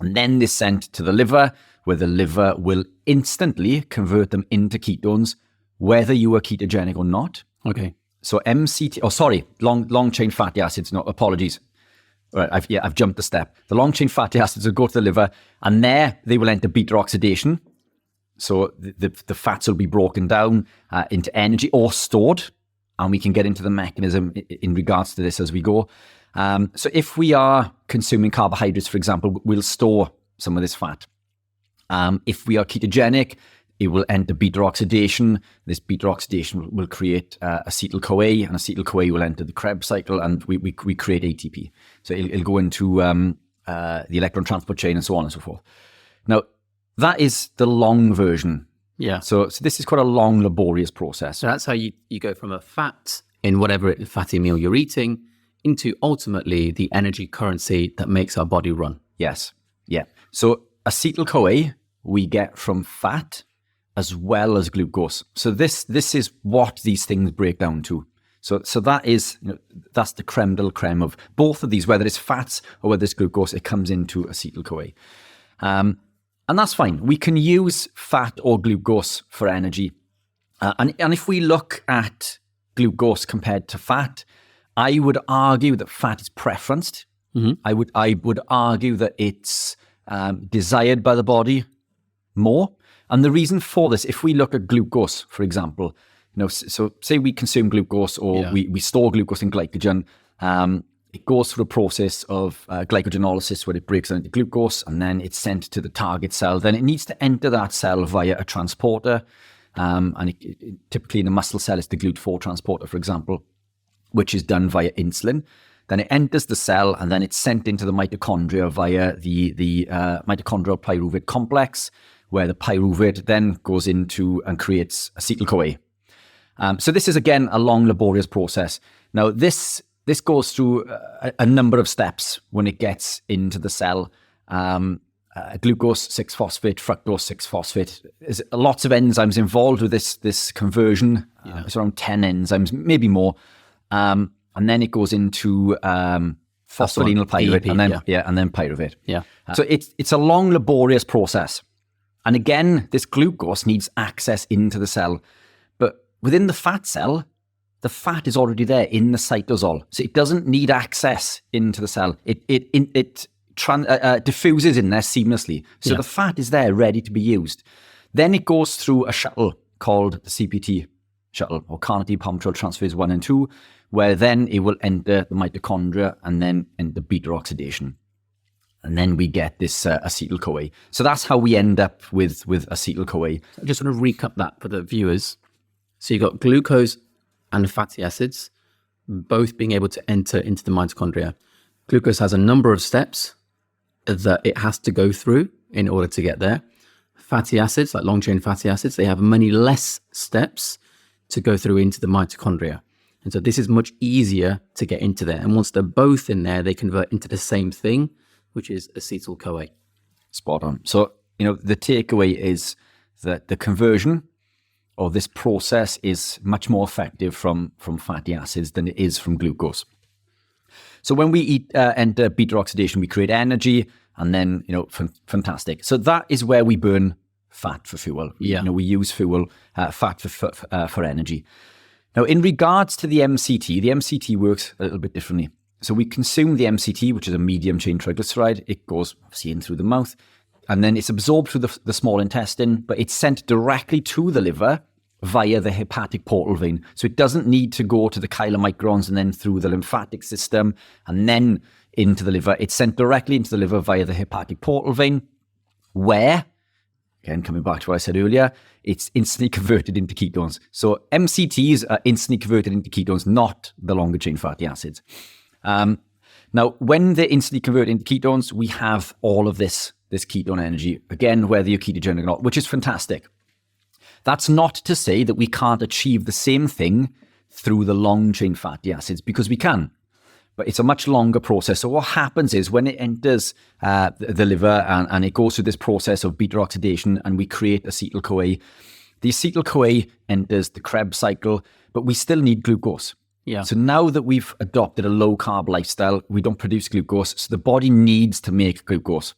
and then they're sent to the liver, where the liver will instantly convert them into ketones, whether you are ketogenic or not. Okay. So long chain fatty acids. No, apologies. Right, I've jumped a step. The long chain fatty acids will go to the liver, and there they will enter beta oxidation. So the fats will be broken down into energy or stored, and we can get into the mechanism in regards to this as we go. So if we are consuming carbohydrates, for example, we'll store some of this fat. If we are ketogenic, it will enter beta oxidation. This beta oxidation will create acetyl-CoA, and acetyl-CoA will enter the Krebs cycle, and we create ATP. So it'll go into the electron transport chain and so on and so forth. Now, that is the long version. Yeah. So this is quite a long, laborious process. So that's how you go from a fat in whatever fatty meal you're eating into ultimately the energy currency that makes our body run. Yes. Yeah. So acetyl-CoA we get from fat as well as glucose. So this is what these things break down to. So that is, that's the creme de la creme of both of these, whether it's fats or whether it's glucose, it comes into acetyl-CoA. And that's fine. We can use fat or glucose for energy. And if we look at glucose compared to fat, I would argue that fat is preferenced. Mm-hmm. I would argue that it's desired by the body more. And the reason for this, if we look at glucose, for example, so say we consume glucose, or we store glucose in glycogen. It goes through a process of glycogenolysis, where it breaks down into glucose, and then it's sent to the target cell. Then it needs to enter that cell via a transporter. And typically in the muscle cell, it's the GLUT4 transporter, for example, which is done via insulin. Then it enters the cell, and then it's sent into the mitochondria via the mitochondrial pyruvate complex, where the pyruvate then goes into and creates acetyl-CoA. So this is, again, a long, laborious process. Now, this goes through a number of steps when it gets into the cell. Glucose 6-phosphate, fructose 6-phosphate. There's lots of enzymes involved with this conversion. It's around 10 enzymes, maybe more. And then it goes into phospholynyl pyruvate, EP, and then pyruvate. Yeah. So it's a long, laborious process. And again, this glucose needs access into the cell. But within the fat cell, the fat is already there in the cytosol. So it doesn't need access into the cell. It diffuses in there seamlessly. So the fat is there ready to be used. Then it goes through a shuttle called the CPT shuttle, or carnitine palmitoyl transferase 1 and 2, where then it will enter the mitochondria and then enter beta oxidation. And then we get this acetyl-CoA. So that's how we end up with acetyl-CoA. I just want to recap that for the viewers. So you've got glucose and fatty acids both being able to enter into the mitochondria. Glucose has a number of steps that it has to go through in order to get there. Fatty acids, like long-chain fatty acids, they have many less steps to go through into the mitochondria. And so this is much easier to get into there. And once they're both in there, they convert into the same thing, which is acetyl-CoA. Spot on. So, the takeaway is that the conversion or this process is much more effective from fatty acids than it is from glucose. So when we enter beta oxidation, we create energy, and then, fantastic. So that is where we burn fat for fuel. Yeah. We use fuel, fat for energy. Now, in regards to the MCT works a little bit differently. So we consume the MCT, which is a medium chain triglyceride. It goes obviously in through the mouth, and then it's absorbed through the small intestine, but it's sent directly to the liver via the hepatic portal vein. So it doesn't need to go to the chylomicrons and then through the lymphatic system and then into the liver. It's sent directly into the liver via the hepatic portal vein, where, again, coming back to what I said earlier, it's instantly converted into ketones. So MCTs are instantly converted into ketones, not the longer chain fatty acids. Now, when they're instantly converted into ketones, we have all of this ketone energy, again, whether you're ketogenic or not, which is fantastic. That's not to say that we can't achieve the same thing through the long chain fatty acids, because we can, but it's a much longer process. So what happens is when it enters the liver and it goes through this process of beta oxidation and we create acetyl-CoA, the acetyl-CoA enters the Krebs cycle, but we still need glucose. Yeah. So now that we've adopted a low carb lifestyle, we don't produce glucose. So the body needs to make glucose.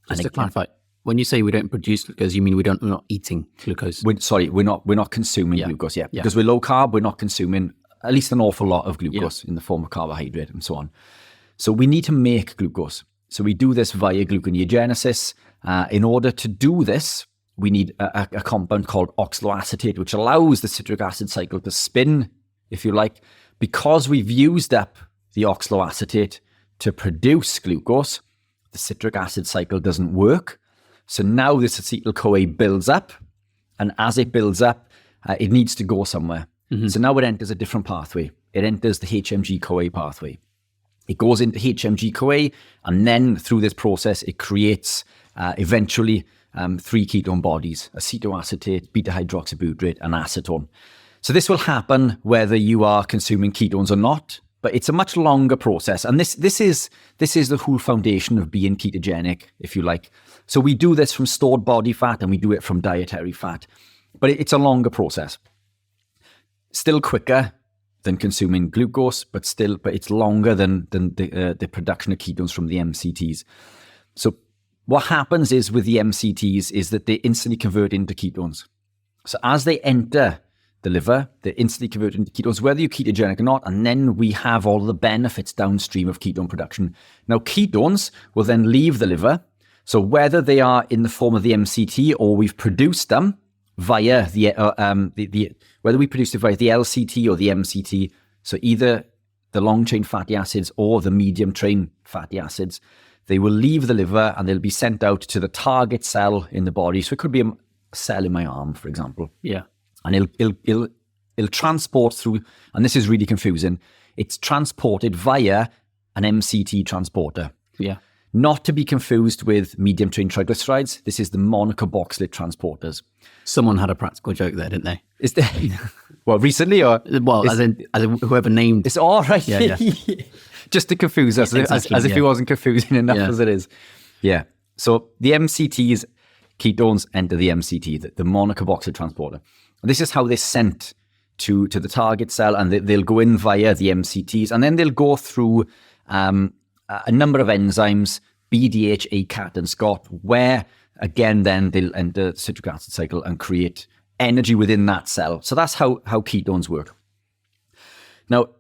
Just to clarify, when you say we don't produce glucose, you mean we're not eating glucose? We're not consuming glucose yet. Because we're low carb, we're not consuming at least an awful lot of glucose in the form of carbohydrate and so on. So we need to make glucose. So we do this via gluconeogenesis. In order to do this, we need a compound called oxaloacetate, which allows the citric acid cycle to spin, if you like. Because we've used up the oxaloacetate to produce glucose, the citric acid cycle doesn't work. So now this acetyl-CoA builds up, and as it builds up, it needs to go somewhere. Mm-hmm. So now it enters a different pathway. It enters the HMG-CoA pathway. It goes into HMG-CoA, and then through this process, it creates eventually 3 ketone bodies: acetoacetate, beta-hydroxybutyrate, and acetone. So this will happen whether you are consuming ketones or not, but it's a much longer process. And this is the whole foundation of being ketogenic, if you like. So we do this from stored body fat and we do it from dietary fat, but it's a longer process. Still quicker than consuming glucose, but it's longer than the production of ketones from the MCTs. So what happens is with the MCTs is that they instantly convert into ketones. So as they enter the liver, they're instantly converted into ketones, whether you're ketogenic or not, and then we have all the benefits downstream of ketone production. Now, ketones will then leave the liver. So whether they are in the form of the MCT or we've produced them via whether we produce it via the LCT or the MCT, so either the long chain fatty acids or the medium chain fatty acids, they will leave the liver and they'll be sent out to the target cell in the body. So it could be a cell in my arm, for example. Yeah. And it'll transport through, and this is really confusing, it's transported via an MCT transporter. Yeah. Not to be confused with medium chain triglycerides. This is the monocarboxylate transporters. Someone had a practical joke there, didn't they? Is there? Well, recently or? Well, as in whoever named. It's all right. Yeah. Just to confuse us, exactly, as if it wasn't confusing enough as it is. Yeah. So the MCTs, ketones enter the MCT, the monocarboxylate transporter. And this is how they're sent to the target cell, and they'll go in via the MCTs, and then they'll go through a number of enzymes, BDH, ACAT, and SCOT, where, again, then they'll enter the citric acid cycle and create energy within that cell. So that's how ketones work. Now,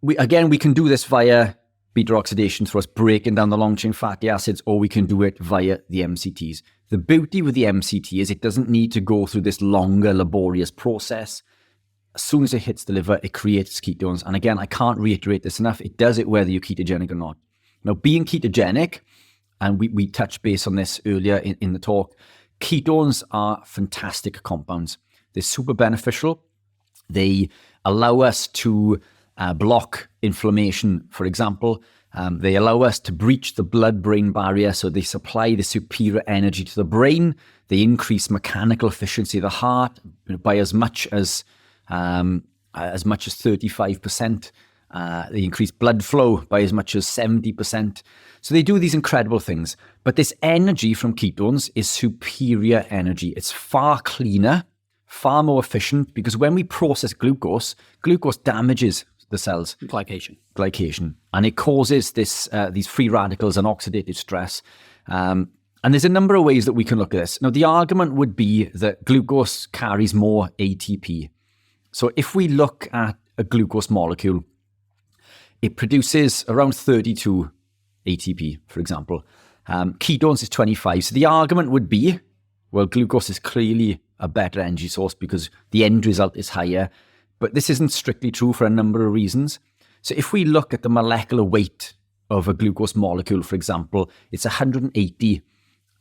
we can do this via beta oxidation through us breaking down the long-chain fatty acids, or we can do it via the MCTs. The beauty with the MCT is it doesn't need to go through this longer, laborious process. As soon as it hits the liver, it creates ketones. And again, I can't reiterate this enough. It does it whether you're ketogenic or not. Now, being ketogenic and we touched base on this earlier in the talk, ketones are fantastic compounds. They're super beneficial. They allow us to block inflammation, for example. They allow us to breach the blood-brain barrier, so they supply the superior energy to the brain. They increase mechanical efficiency of the heart by as much as 35%. They increase blood flow by as much as 70%. So they do these incredible things. But this energy from ketones is superior energy. It's far cleaner, far more efficient, because when we process glucose damages the cells. Glycation. And it causes these free radicals and oxidative stress. And there's a number of ways that we can look at this. Now, the argument would be that glucose carries more ATP. So if we look at a glucose molecule, it produces around 32 ATP, for example. Ketones is 25. So the argument would be, well, glucose is clearly a better energy source because the end result is higher. But this isn't strictly true for a number of reasons. So if we look at the molecular weight of a glucose molecule, for example, it's 180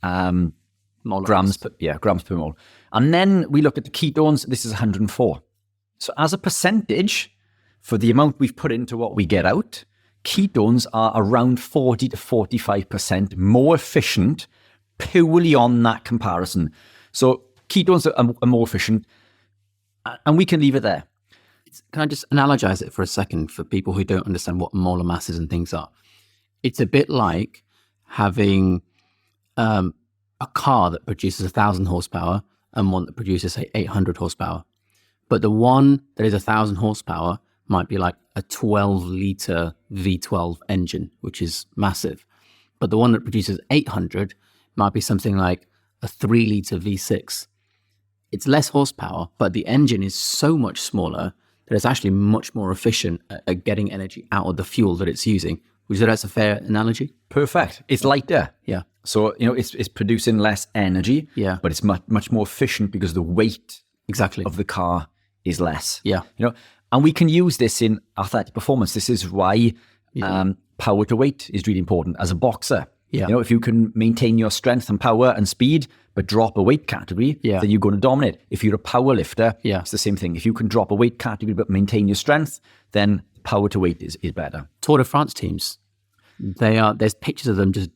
grams per mole. And then we look at the ketones, this is 104. So as a percentage, for the amount we've put into what we get out, ketones are around 40 to 45% more efficient purely on that comparison. So ketones are more efficient, and we can leave it there. Can I just analogize it for a second for people who don't understand what molar masses and things are? It's a bit like having a car that produces 1,000 horsepower and one that produces, say, 800 horsepower. But the one that is 1,000 horsepower might be like a 12-liter V12 engine, which is massive. But the one that produces 800 might be something like a 3-liter V6. It's less horsepower, but the engine is so much smaller that it's actually much more efficient at getting energy out of the fuel that it's using. Would you say that's a fair analogy? Perfect. It's lighter. Yeah. So, it's producing less energy, but it's much more efficient because the weight of the car is less. Yeah. And we can use this in athletic performance. This is why power to weight is really important. As a boxer, if you can maintain your strength and power and speed, but drop a weight category, then you're going to dominate. If you're a power lifter, it's the same thing. If you can drop a weight category but maintain your strength, then power to weight is better. Tour de France teams, there's pictures of them just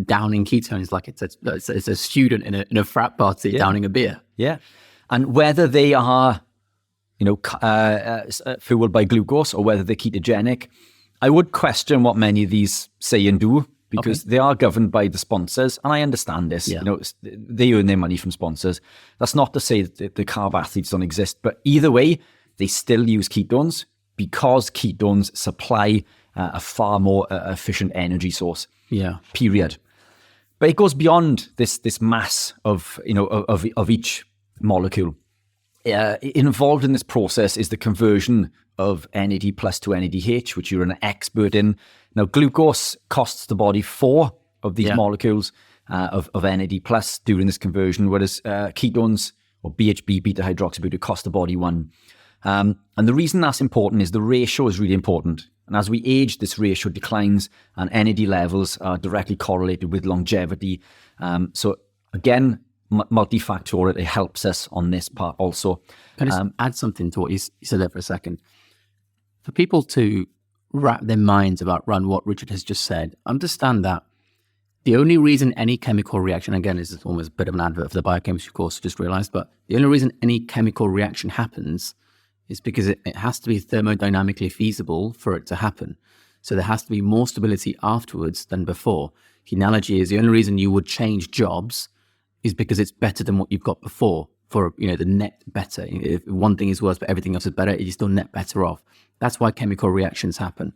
downing ketones like it's a student in a frat party downing a beer. Yeah. And whether they are fueled by glucose or whether they're ketogenic, I would question what many of these say and do, because they are governed by the sponsors. And I understand this. They earn their money from sponsors. That's not to say that the carb athletes don't exist, but either way, they still use ketones because ketones supply a far more efficient energy source. Yeah. Period. But it goes beyond this mass of each molecule. Involved in this process is the conversion of NAD plus to NADH, which you're an expert in. Now, glucose costs the body 4 of these molecules of NAD plus during this conversion, whereas ketones or BHB, beta hydroxybutyrate, cost the body 1. And the reason that's important is the ratio is really important. And as we age, this ratio declines, and NAD levels are directly correlated with longevity. So again, multifactorial, it helps us on this part also. Can I just add something to what you said there for a second? For people to wrap their minds around what Richard has just said, understand that the only reason any chemical reaction, again, this is almost a bit of an advert for the biochemistry course, I just realized, but the only reason any chemical reaction happens is because it has to be thermodynamically feasible for it to happen. So there has to be more stability afterwards than before. The analogy is the only reason you would change jobs is because it's better than what you've got before, for the net better. If one thing is worse but everything else is better, you still net better off. That's why chemical reactions happen.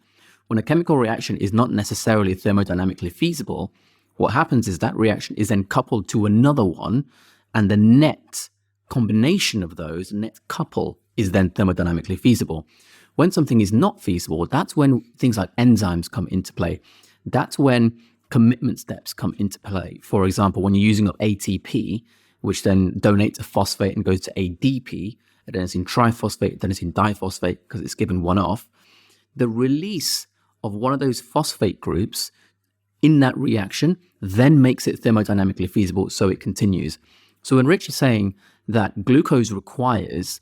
When a chemical reaction is not necessarily thermodynamically feasible, what happens is that reaction is then coupled to another one, and the net combination of those, net couple, is then thermodynamically feasible. When something is not feasible, that's when things like enzymes come into play. That's when commitment steps come into play. For example, when you're using up ATP, which then donates a phosphate and goes to ADP, adenosine triphosphate, adenosine diphosphate, because it's given one off, the release of one of those phosphate groups in that reaction then makes it thermodynamically feasible, so it continues. So when Rich is saying that glucose requires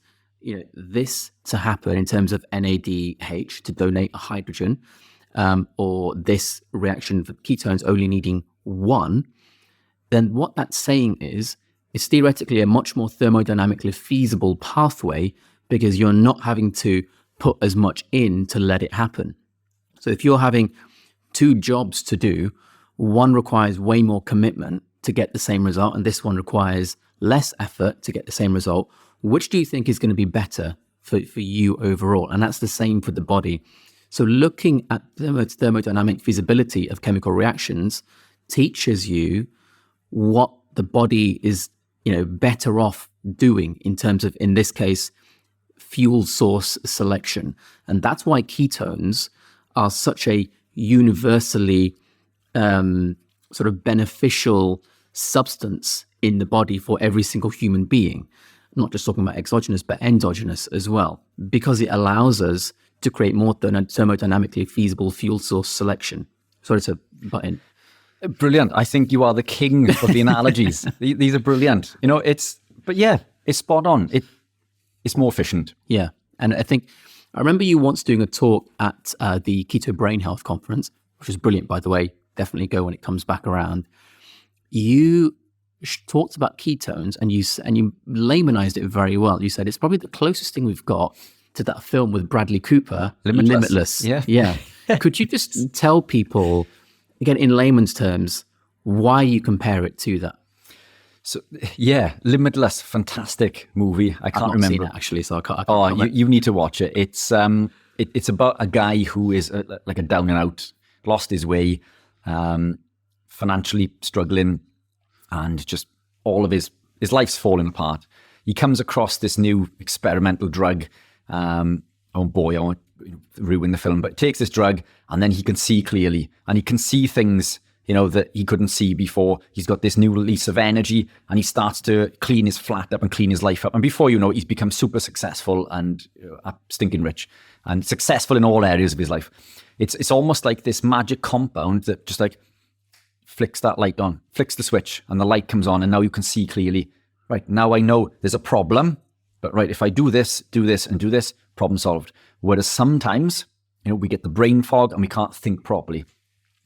this to happen in terms of NADH to donate a hydrogen, or this reaction for ketones only needing one, then what that's saying is theoretically a much more thermodynamically feasible pathway, because you're not having to put as much in to let it happen. So if you're having two jobs to do, one requires way more commitment to get the same result, and this one requires less effort to get the same result, which do you think is going to be better for you overall? And that's the same for the body. So looking at the thermodynamic feasibility of chemical reactions teaches you what the body is, better off doing in terms of, in this case, fuel source selection. And that's why ketones are such a universally sort of beneficial substance in the body for every single human being. I'm not just talking about exogenous, but endogenous as well, because it allows us to create more thermodynamically feasible fuel source selection. Sorry to butt in. Brilliant. I think you are the king of the analogies. These are brilliant. It's spot on. It's more efficient. Yeah. And I remember you once doing a talk at the Keto Brain Health Conference, which is brilliant, by the way. Definitely go when it comes back around. You talked about ketones and you laymanized it very well. You said it's probably the closest thing we've got to that film with Bradley Cooper, Limitless. Yeah. Could you just tell people, again, in layman's terms, why you compare it to that? So, yeah, Limitless, fantastic movie. I can't remember. Seen it, actually, so I can't you need to watch it. It's about a guy who is like a down and out, lost his way, financially struggling, and just all of his life's falling apart. He comes across this new experimental drug. Oh boy, I won't ruin the film, but he takes this drug and then he can see clearly, and he can see things, that he couldn't see before. He's got this new release of energy, and he starts to clean his flat up and clean his life up. And before you know it, he's become super successful and stinking rich and successful in all areas of his life. It's almost like this magic compound that just like flicks that light on, flicks the switch, and the light comes on, and now you can see clearly. Right, now I know there's a problem, but right, if I do this, and do this, problem solved. Whereas sometimes, we get the brain fog and we can't think properly.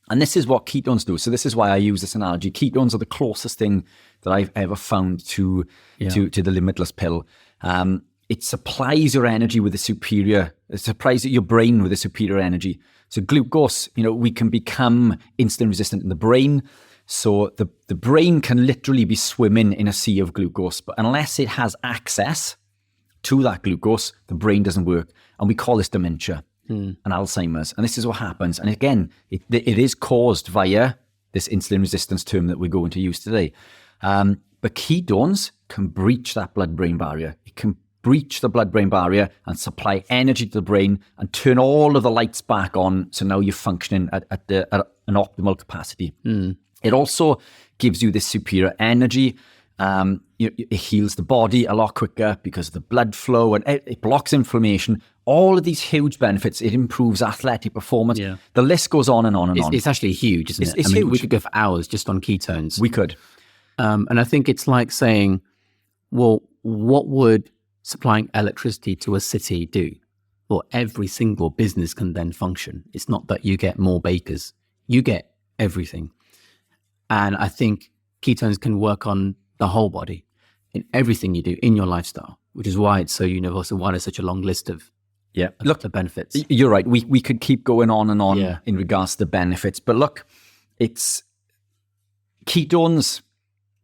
And this is what ketones do. So this is why I use this analogy. Ketones are the closest thing that I've ever found to the Limitless pill. It supplies your energy with it supplies your brain with a superior energy. So glucose, we can become insulin resistant in the brain. So the brain can literally be swimming in a sea of glucose, but unless it has access to that glucose, the brain doesn't work. And we call this dementia and Alzheimer's. And this is what happens. And again, it is caused via this insulin resistance term that we're going to use today. But ketones can breach that blood-brain barrier. It can breach the blood-brain barrier and supply energy to the brain and turn all of the lights back on. So now you're functioning at an optimal capacity. It also gives you this superior energy. It heals the body a lot quicker because of the blood flow, and it blocks inflammation. All of these huge benefits. It improves athletic performance. Yeah. The list goes on and on and on. It's actually huge, isn't it? It's huge. We could go for hours just on ketones. We could. And I think it's like saying, well, what would supplying electricity to a city do? Well, every single business can then function. It's not that you get more bakers. You get everything. And I think ketones can work on the whole body in everything you do in your lifestyle, which is why it's so universal, why there's such a long list of the benefits. You're right. We could keep going on and on in regards to the benefits. But look, it's ketones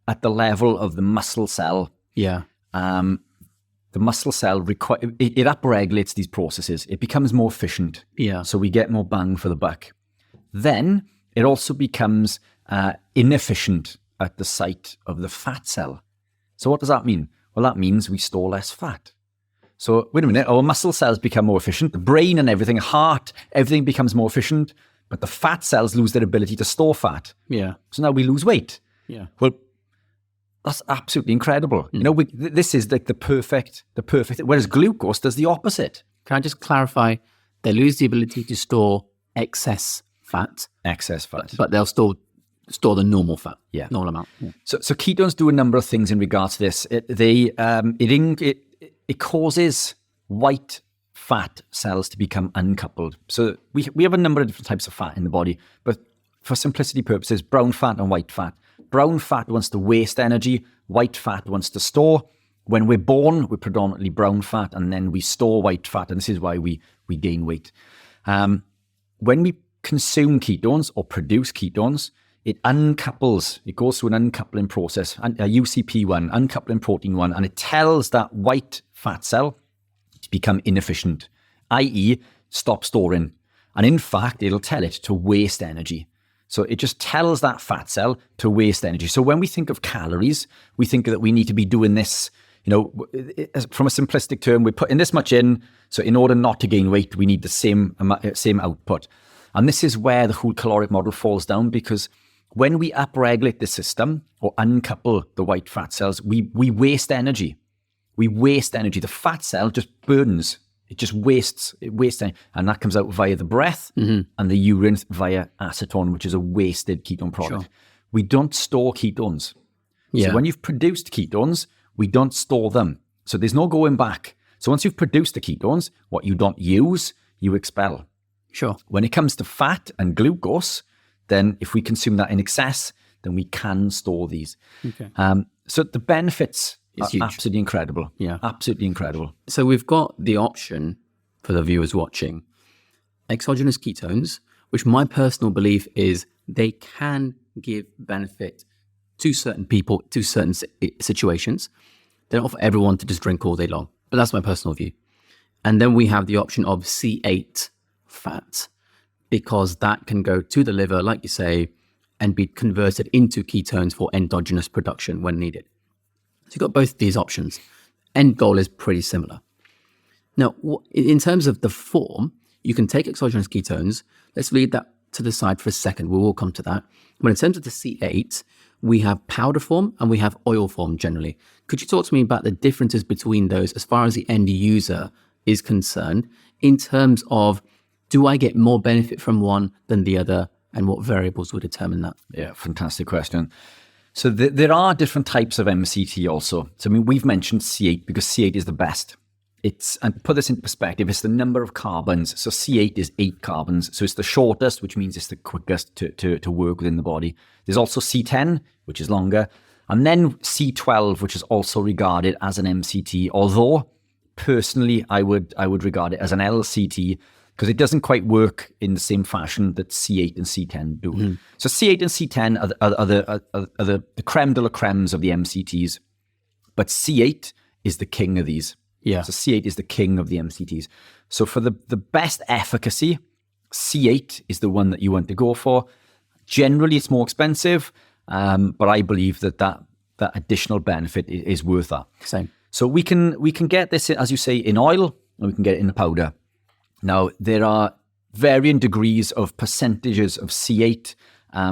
at the level of the muscle cell. Yeah. The muscle cell, it upregulates these processes. It becomes more efficient. Yeah. So we get more bang for the buck. Then it also becomes inefficient at the site of the fat cell. So what does that mean? Well, that means we store less fat. So wait a minute, our muscle cells become more efficient. The brain and everything, heart, everything becomes more efficient, but the fat cells lose their ability to store fat. Yeah. So now we lose weight. Yeah. Well, that's absolutely incredible. This is like the perfect, whereas glucose does the opposite. Can I just clarify? They lose the ability to store excess fat, Excess fat. but they'll still store the normal fat, Yeah. normal amount. Yeah. So ketones do a number of things in regards to this. It causes white fat cells to become uncoupled. So we have a number of different types of fat in the body, but for simplicity purposes, brown fat and white fat. Brown fat wants to waste energy. White fat wants to store. When we're born, we're predominantly brown fat, and then we store white fat, and this is why we gain weight. When we consume ketones or produce ketones, it uncouples. It goes through an uncoupling process, a UCP1, uncoupling protein 1, and it tells that white fat cell to become inefficient, i.e. stop storing. And in fact, it'll tell it to waste energy. So it just tells that fat cell to waste energy. So when we think of calories, we think that we need to be doing this, from a simplistic term, we're putting this much in. So in order not to gain weight, we need the same output. And this is where the whole caloric model falls down, because when we upregulate the system or uncouple the white fat cells, we waste energy. We waste energy. The fat cell just burns. It just wastes. It wastes energy. And that comes out via the breath and the urine via acetone, which is a wasted ketone product. Sure. We don't store ketones. Yeah. So when you've produced ketones, we don't store them. So there's no going back. So once you've produced the ketones, what you don't use, you expel. Sure. When it comes to fat and glucose, then if we consume that in excess, then we can store these. Okay. So the benefits are huge. absolutely incredible. Yeah. Absolutely incredible. So we've got the option for the viewers watching, exogenous ketones, which my personal belief is they can give benefit to certain people, to certain situations. They don't offer everyone to just drink all day long, but that's my personal view. And then we have the option of C8 fat, because that can go to the liver, like you say, and be converted into ketones for endogenous production when needed. So you've got both these options. End goal is pretty similar. Now, in terms of the form, you can take exogenous ketones. Let's leave that to the side for a second. We will come to that. But in terms of the C8, we have powder form and we have oil form generally. Could you talk to me about the differences between those as far as the end user is concerned, in terms of, do I get more benefit from one than the other, and what variables would determine that? Yeah, fantastic question. So there are different types of MCT also. So I mean, we've mentioned C8 because C8 is the best. And to put this into perspective, it's the number of carbons. So C8 is 8 carbons. So it's the shortest, which means it's the quickest to work within the body. There's also C10, which is longer. And then C12, which is also regarded as an MCT, although personally I would regard it as an LCT, because it doesn't quite work in the same fashion that C8 and C10 do. Mm-hmm. So C8 and C10 are the creme de la cremes of the MCTs, but C8 is the king of these. Yeah. So C8 is the king of the MCTs. So for the best efficacy, C8 is the one that you want to go for. Generally, it's more expensive, but I believe that additional benefit is worth that. Same. So we can get this, as you say, in oil, and we can get it in the powder. Now, there are varying degrees of percentages of C8.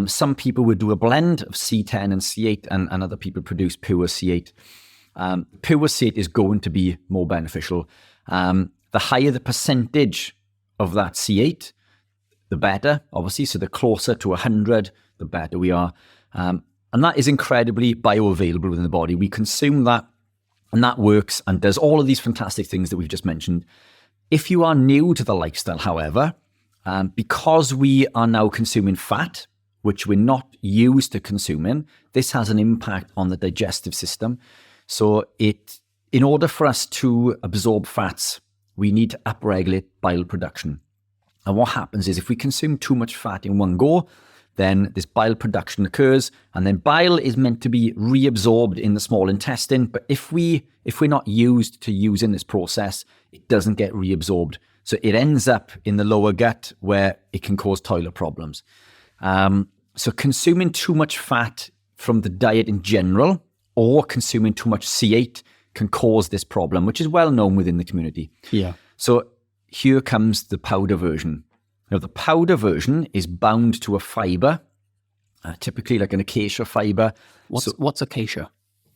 Some people would do a blend of C10 and C8, and other people produce pure C8. Pure C8 is going to be more beneficial. The higher the percentage of that C8, the better, obviously. So the closer to 100, the better we are. And that is incredibly bioavailable within the body. We consume that, and that works and does all of these fantastic things that we've just mentioned. If you are new to the lifestyle, however, because we are now consuming fat, which we're not used to consuming, this has an impact on the digestive system. So in order for us to absorb fats, we need to upregulate bile production. And what happens is if we consume too much fat in one go, then this bile production occurs, and then bile is meant to be reabsorbed in the small intestine. But if we're not used to using this process, it doesn't get reabsorbed. So it ends up in the lower gut, where it can cause toilet problems. So consuming too much fat from the diet in general, or consuming too much C8, can cause this problem, which is well known within the community. Yeah. So here comes the powder version. Now, the powder version is bound to a fiber, typically like an acacia fiber. What's acacia?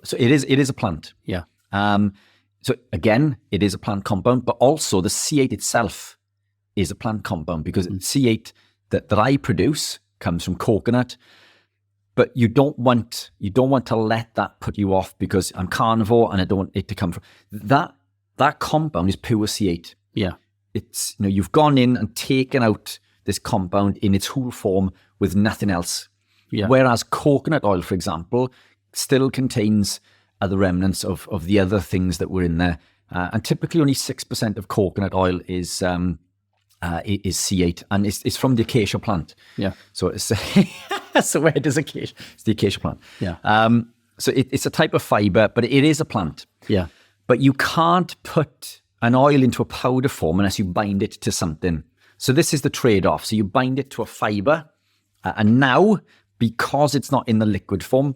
So it is a plant. Yeah. So again, it is a plant compound, but also the C8 itself is a plant compound, because C8 that I produce comes from coconut, but you don't want to let that put you off because I'm carnivore and I don't want it to come from that compound is pure C8. Yeah. It's, you've gone in and taken out this compound in its whole form with nothing else. Yeah. Whereas coconut oil, for example, still contains other remnants of the other things that were in there. And typically only 6% of coconut oil is C8, and it's from the acacia plant. Yeah. So it's so where does acacia? It's the acacia plant. Yeah. So it's a type of fiber, but it is a plant. Yeah. But you can't put an oil into a powder form unless you bind it to something. So this is the trade-off. So you bind it to a fiber, and now because it's not in the liquid form,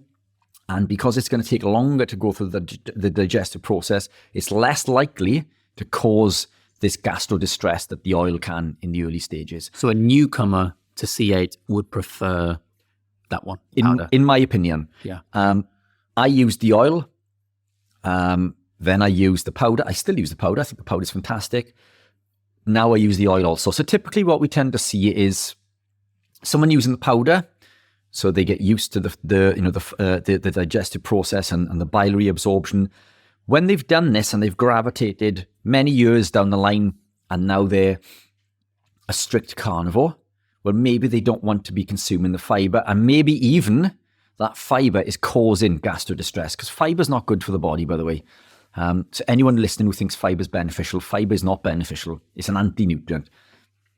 and because it's going to take longer to go through the digestive process, it's less likely to cause this gastro distress that the oil can in the early stages. So a newcomer to C8 would prefer that one, powder. In my opinion. Yeah. I used the oil, then I used the powder. I still use the powder. I think the powder is fantastic. Now I use the oil also. So typically what we tend to see is someone using the powder, so they get used to the digestive process and the biliary absorption. When they've done this and they've gravitated many years down the line and now they're a strict carnivore, well, maybe they don't want to be consuming the fiber, and maybe even that fiber is causing gastro distress, because fiber is not good for the body, by the way. So anyone listening who thinks fiber is beneficial, fiber is not beneficial. It's an anti-nutrient.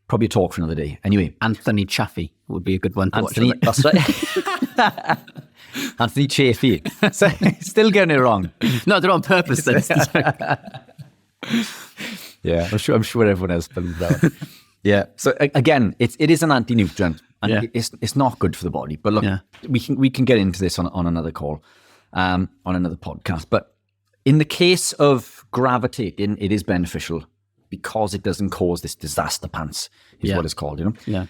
Probably a talk for another day. Anyway. Anthony Chaffee would be a good one to Anthony, watch. that's right. Anthony Chaffee. So, still getting it wrong. No, they're on purpose then. Yeah, I'm sure everyone else believes that. Yeah. So again, it is an anti-nutrient, and it's not good for the body. But look, we can get into this on another call, on another podcast. But in the case of gravitating, it is beneficial because it doesn't cause this disaster pants, is what it's called, Yeah.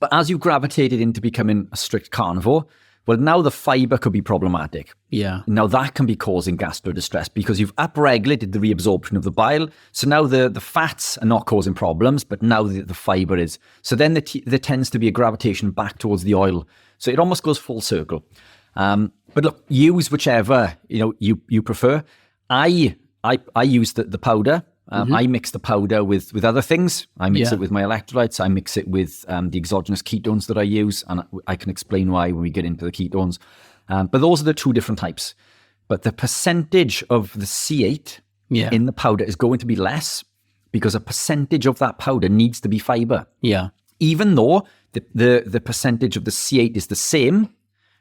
But as you've gravitated into becoming a strict carnivore, well, now the fiber could be problematic. Yeah. Now that can be causing gastro distress because you've upregulated the reabsorption of the bile. So now the fats are not causing problems, but now the fiber is. So then there tends to be a gravitation back towards the oil. So it almost goes full circle. But look, use whichever you prefer. I use the powder. I mix the powder with other things. I mix it with my electrolytes. I mix it with the exogenous ketones that I use, and I can explain why when we get into the ketones. But those are the two different types. But the percentage of the C8 in the powder is going to be less because a percentage of that powder needs to be fiber. Yeah. Even though the percentage of the C8 is the same,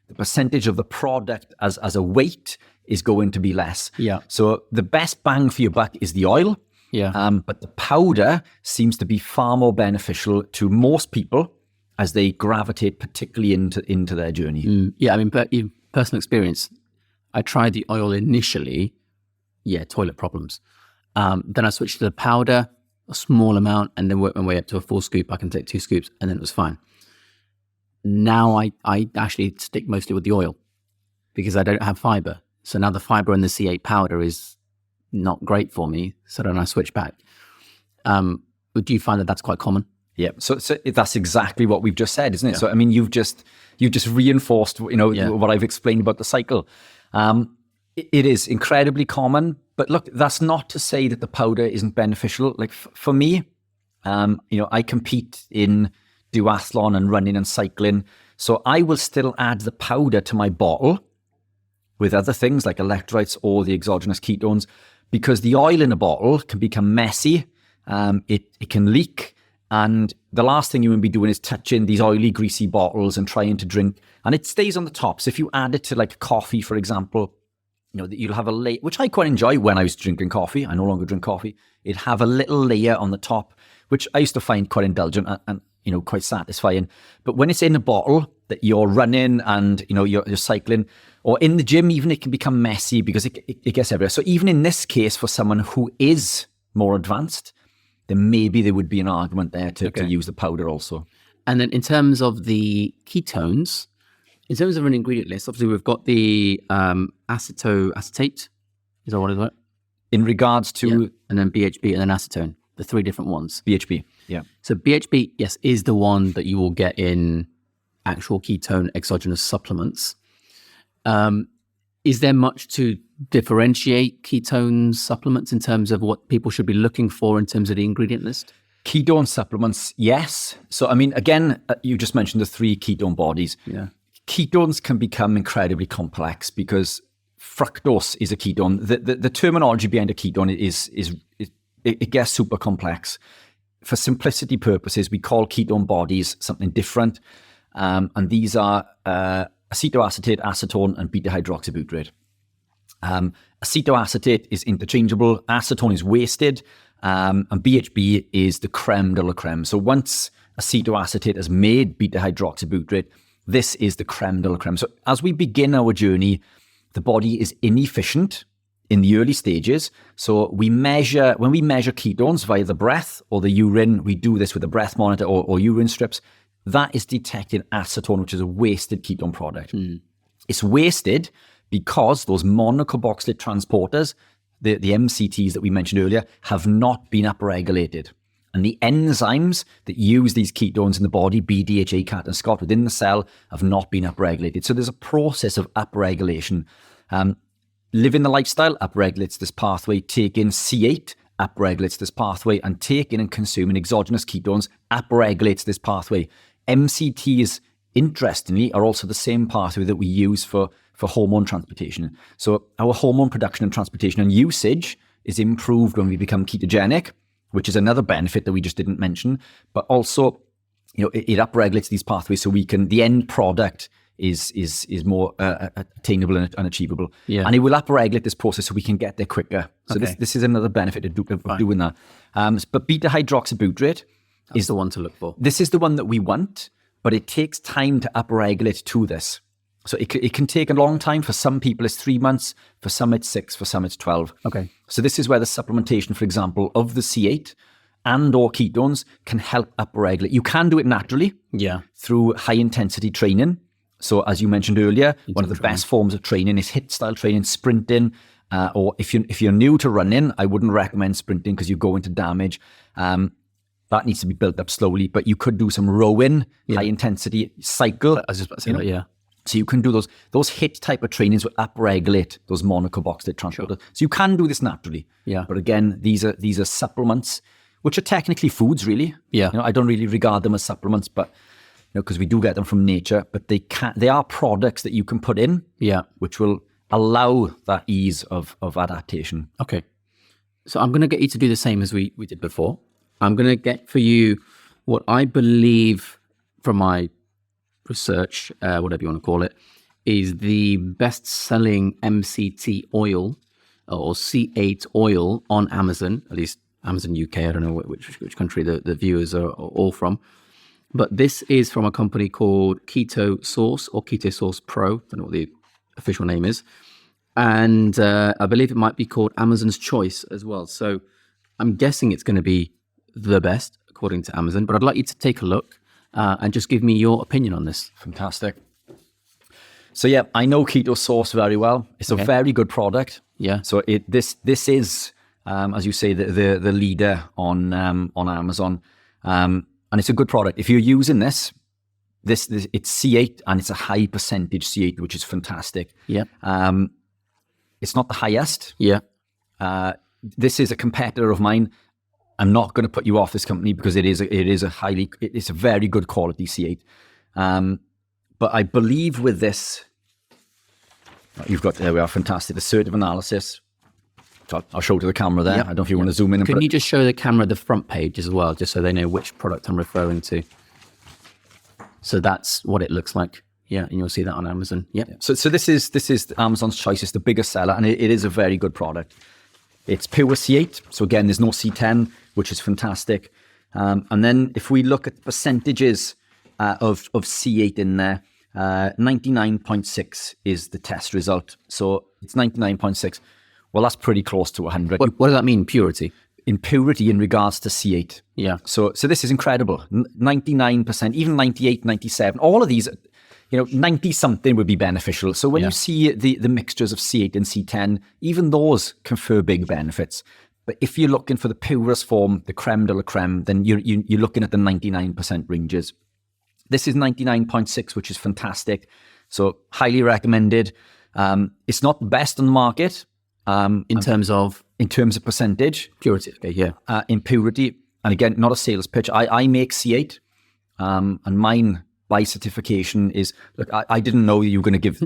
the percentage of the product as a weight is going to be less. Yeah. So the best bang for your buck is the oil. Yeah. But the powder seems to be far more beneficial to most people as they gravitate particularly into their journey. Yeah, I mean, but in personal experience, I tried the oil initially. Yeah, toilet problems. Then I switched to the powder, a small amount, and then worked my way up to a full scoop. I can take 2 scoops, and then it was fine. Now I actually stick mostly with the oil because I don't have fiber. So now the fiber in the C8 powder is not great for me. So then I switch back. Do you find that that's quite common? Yeah. So that's exactly what we've just said, isn't it? Yeah. So I mean, you've just reinforced what I've explained about the cycle. It is incredibly common, but look, that's not to say that the powder isn't beneficial. Like for me, I compete in duathlon and running and cycling. So I will still add the powder to my bottle with other things like electrolytes or the exogenous ketones, because the oil in a bottle can become messy. It can leak. And the last thing you want to be doing is touching these oily, greasy bottles and trying to drink. And it stays on the top. So if you add it to like coffee, for example, you'll have a layer, which I quite enjoy when I was drinking coffee. I no longer drink coffee. It'd have a little layer on the top, which I used to find quite indulgent and quite satisfying. But when it's in a bottle that you're running and, you're cycling, or in the gym, even it can become messy because it gets everywhere. So even in this case, for someone who is more advanced, then maybe there would be an argument there to use the powder also. And then in terms of the ketones, in terms of an ingredient list, obviously we've got the acetate. Is that what it is? In regards to... And then BHB and then acetone, the 3 different ones. BHB. Yeah. So BHB, yes, is the one that you will get in actual ketone exogenous supplements. Is there much to differentiate ketone supplements in terms of what people should be looking for in terms of the ingredient list? Ketone supplements, yes. So, I mean, again, you just mentioned the 3 ketone bodies. Yeah. Ketones can become incredibly complex because fructose is a ketone. The terminology behind a ketone it gets super complex. For simplicity purposes, we call ketone bodies something different. And these are acetoacetate, acetone, and beta-hydroxybutyrate. Acetoacetate is interchangeable, acetone is wasted, and BHB is the creme de la creme. So once acetoacetate has made beta-hydroxybutyrate, this is the creme de la creme. So as we begin our journey, the body is inefficient in the early stages. So when we measure ketones via the breath or the urine, we do this with a breath monitor or urine strips, that is detecting acetone, which is a wasted ketone product. It's wasted because those monocarboxylate transporters, the MCTs that we mentioned earlier, have not been upregulated. And the enzymes that use these ketones in the body, BDHA, CAT, and SCOT within the cell, have not been upregulated. So there's a process of upregulation. Living the lifestyle upregulates this pathway. Taking C8 upregulates this pathway. And taking and consuming exogenous ketones upregulates this pathway. MCTs, interestingly, are also the same pathway that we use for hormone transportation. So our hormone production and transportation and usage is improved when we become ketogenic, which is another benefit that we just didn't mention. But also, it upregulates these pathways so the end product is more attainable and achievable. Yeah. And it will upregulate this process so we can get there quicker. So this is another benefit of doing that. But beta-hydroxybutyrate is the one to look for. This is the one that we want, but it takes time to upregulate to this. So it can take a long time. For some people, it's 3 months. For some, it's 6. For some, it's 12. Okay. So this is where the supplementation, for example, of the C8 and or ketones can help upregulate. You can do it naturally through high-intensity training. So as you mentioned earlier, one of the best forms of training is HIIT-style training, sprinting. Or if you're new to running, I wouldn't recommend sprinting because you go into damage. That needs to be built up slowly. But you could do some rowing, high-intensity cycle. I was just about to say that, yeah. So you can do those HIIT type of trainings will upregulate those monocarboxylate transporters. So you can do this naturally. Yeah. But again, these are supplements, which are technically foods, really. Yeah. I don't really regard them as supplements, but because we do get them from nature. But they are products that you can put in, which will allow that ease of adaptation. Okay. So I'm going to get you to do the same as we did before. I'm going to get for you what I believe from my research, whatever you want to call it, is the best-selling MCT oil or C8 oil on Amazon, at least Amazon UK. I don't know which country the viewers are all from. But this is from a company called Keto Source or Keto Source Pro. I don't know what the official name is. And I believe it might be called Amazon's Choice as well. So I'm guessing it's going to be the best, according to Amazon. But I'd like you to take a look and just give me your opinion on this. Fantastic. So yeah, I know Keto Source very well. It's a very good product. Yeah. So this is, as you say, the leader on Amazon. And it's a good product. If you're using this it's C8 and it's a high percentage C8, which is fantastic. Yeah. It's not the highest. Yeah. This is a competitor of mine. I'm not going to put you off this company because it's a very good quality C8. But I believe with this, there we are, fantastic. Assertive analysis. So I'll show to the camera there. I don't know if you want to zoom in. Can you just show the camera the front page as well, just so they know which product I'm referring to? So that's what it looks like. Yeah, and you'll see that on Amazon. Yep. So this is Amazon's Choice. It's the biggest seller, and it is a very good product. It's pure C8. So again, there's no C10, which is fantastic. And then if we look at the percentages of C8 in there, 99.6 is the test result. So it's 99.6. Well, that's pretty close to 100. What does that mean, purity? In purity in regards to C8. Yeah. So this is incredible. 99%, even 98, 97, all of these, 90 something would be beneficial. So when you see the mixtures of C8 and C10, even those confer big benefits. But if you're looking for the purest form, the creme de la creme, then you're looking at the 99% ranges. This is 99.6, which is fantastic. So highly recommended. It's not the best on the market. In terms of percentage. purity. Okay, yeah. In purity. And again, not a sales pitch. I make C8, and mine by certification is, look, I didn't know you were going to give,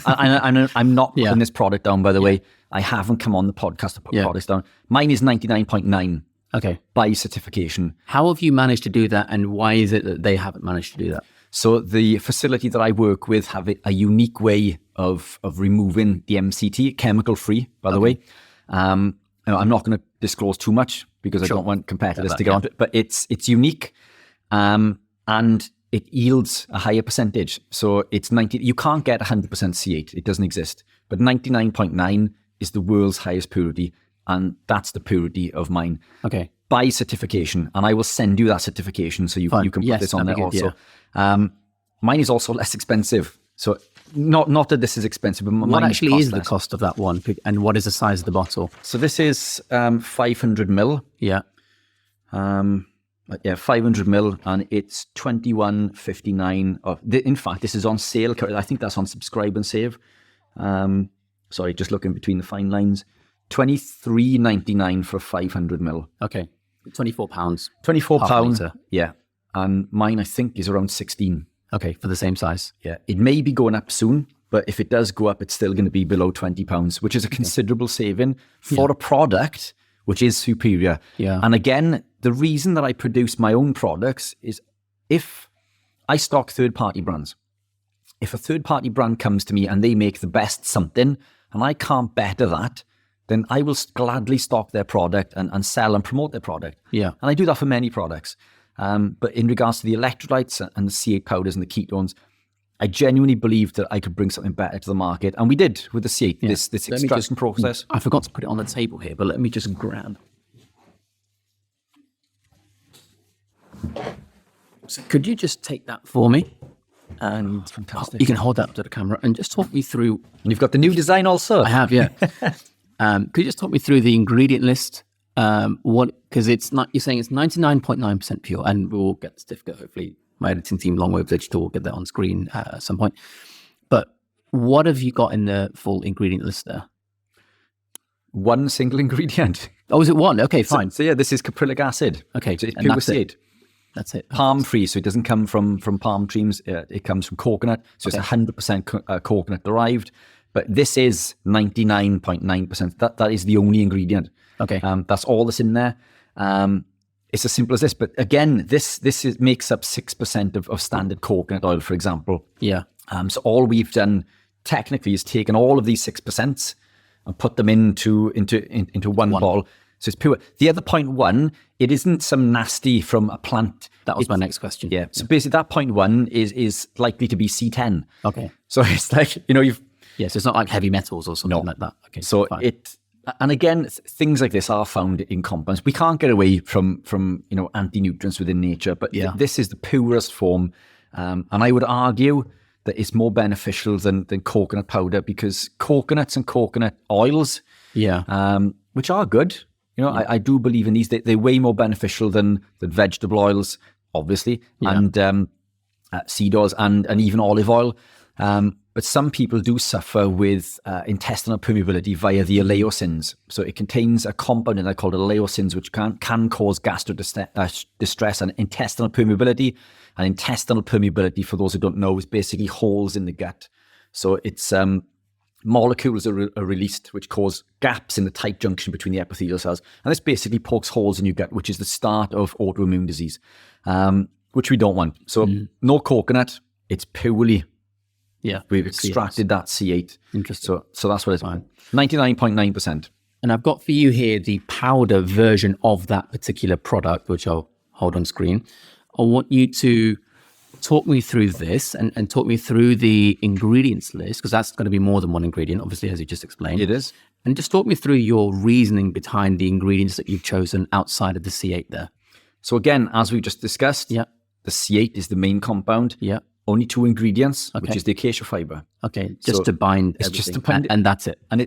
I'm not putting this product down, by the way. I haven't come on the podcast to put products down. Mine is 99.9. Okay. By certification. How have you managed to do that, and why is it that they haven't managed to do that? So the facility that I work with have a unique way of removing the MCT, chemical free, by the way. I'm not going to disclose too much because I don't want competitors to get onto it, but it's unique, and it yields a higher percentage. So it's 90. You can't get 100% C8; it doesn't exist. But 99.9 is the world's highest purity, and that's the purity of mine. Okay. By certification, and I will send you that certification so you can put this on there also. Mine is also less expensive. So not that this is expensive, but what actually is the cost of that one, and what is the size of the bottle? So this is 500 ml. Yeah. 500 ml, and it's $21.59. In fact, this is on sale. I think that's on Subscribe and Save. Sorry, just looking between the fine lines. $23.99 for 500 ml. Okay. £24. £24. Yeah. And mine, I think, is around 16. Okay, for the same size. Yeah. It may be going up soon, but if it does go up, it's still going to be below £20, which is a considerable saving for a product which is superior. Yeah. And again, the reason that I produce my own products is if I stock third-party brands. If a third-party brand comes to me and they make the best something, and I can't better that, then I will gladly stock their product and sell and promote their product. Yeah. And I do that for many products. But in regards to the electrolytes and the C8 powders and the ketones, I genuinely believed that I could bring something better to the market. And we did with the C8, this extraction process. I forgot to put it on the table here, but let me just grab. So could you just take that for me? And fantastic. You can hold that up to the camera and just talk me through. And you've got the new design also. I have, yeah. Could you just talk me through the ingredient list? Because it's not, you're saying it's 99.9% pure, and we'll get the certificate. Hopefully, my editing team, Longwave Digital, will get that on screen at some point. But what have you got in the full ingredient list there? One single ingredient. Oh, is it one? Okay, fine. So yeah, this is caprylic acid. Okay, so it's pure C8. That's it. Palm free, so it doesn't come from palm trees. It comes from coconut, so it's 100% coconut derived. But this is 99.9%. That is the only ingredient. Okay. That's all that's in there. It's as simple as this. But again, this makes up 6% of standard coconut oil, for example. Yeah. So all we've done technically is taken all of these 6% and put them into one bottle. So it's pure. The other 0.1, it isn't some nasty from a plant. That was my next question. Yeah. So basically that 0.1 is likely to be C10. Okay. So it's like, you've... Yes, it's not like heavy metals or something like that. Okay. So fine. And again, things like this are found in compounds. We can't get away from anti-nutrients within nature, but this is the purest form. And I would argue that it's more beneficial than coconut powder, because coconuts and coconut oils, which are good, I do believe in these. They're way more beneficial than vegetable oils, obviously, and seed oils and even olive oil. But some people do suffer with intestinal permeability via the oleosins. So it contains a compound in there called oleosins, which can cause distress and intestinal permeability. And intestinal permeability, for those who don't know, is basically holes in the gut. So it's molecules are released which cause gaps in the tight junction between the epithelial cells. And this basically pokes holes in your gut, which is the start of autoimmune disease, which we don't want. So no coconut, it's purely... Yeah, we've extracted that C8. Interesting. So that's what it's fine. 99.9%. And I've got for you here the powder version of that particular product, which I'll hold on screen. I want you to talk me through this and talk me through the ingredients list, because that's going to be more than one ingredient, obviously, as you just explained. It is. And just talk me through your reasoning behind the ingredients that you've chosen outside of the C8 there. So again, as we just discussed, the C8 is the main compound. Yeah. Only two ingredients, which is the acacia fiber. Okay, just to bind everything. Just to bind and that's it. And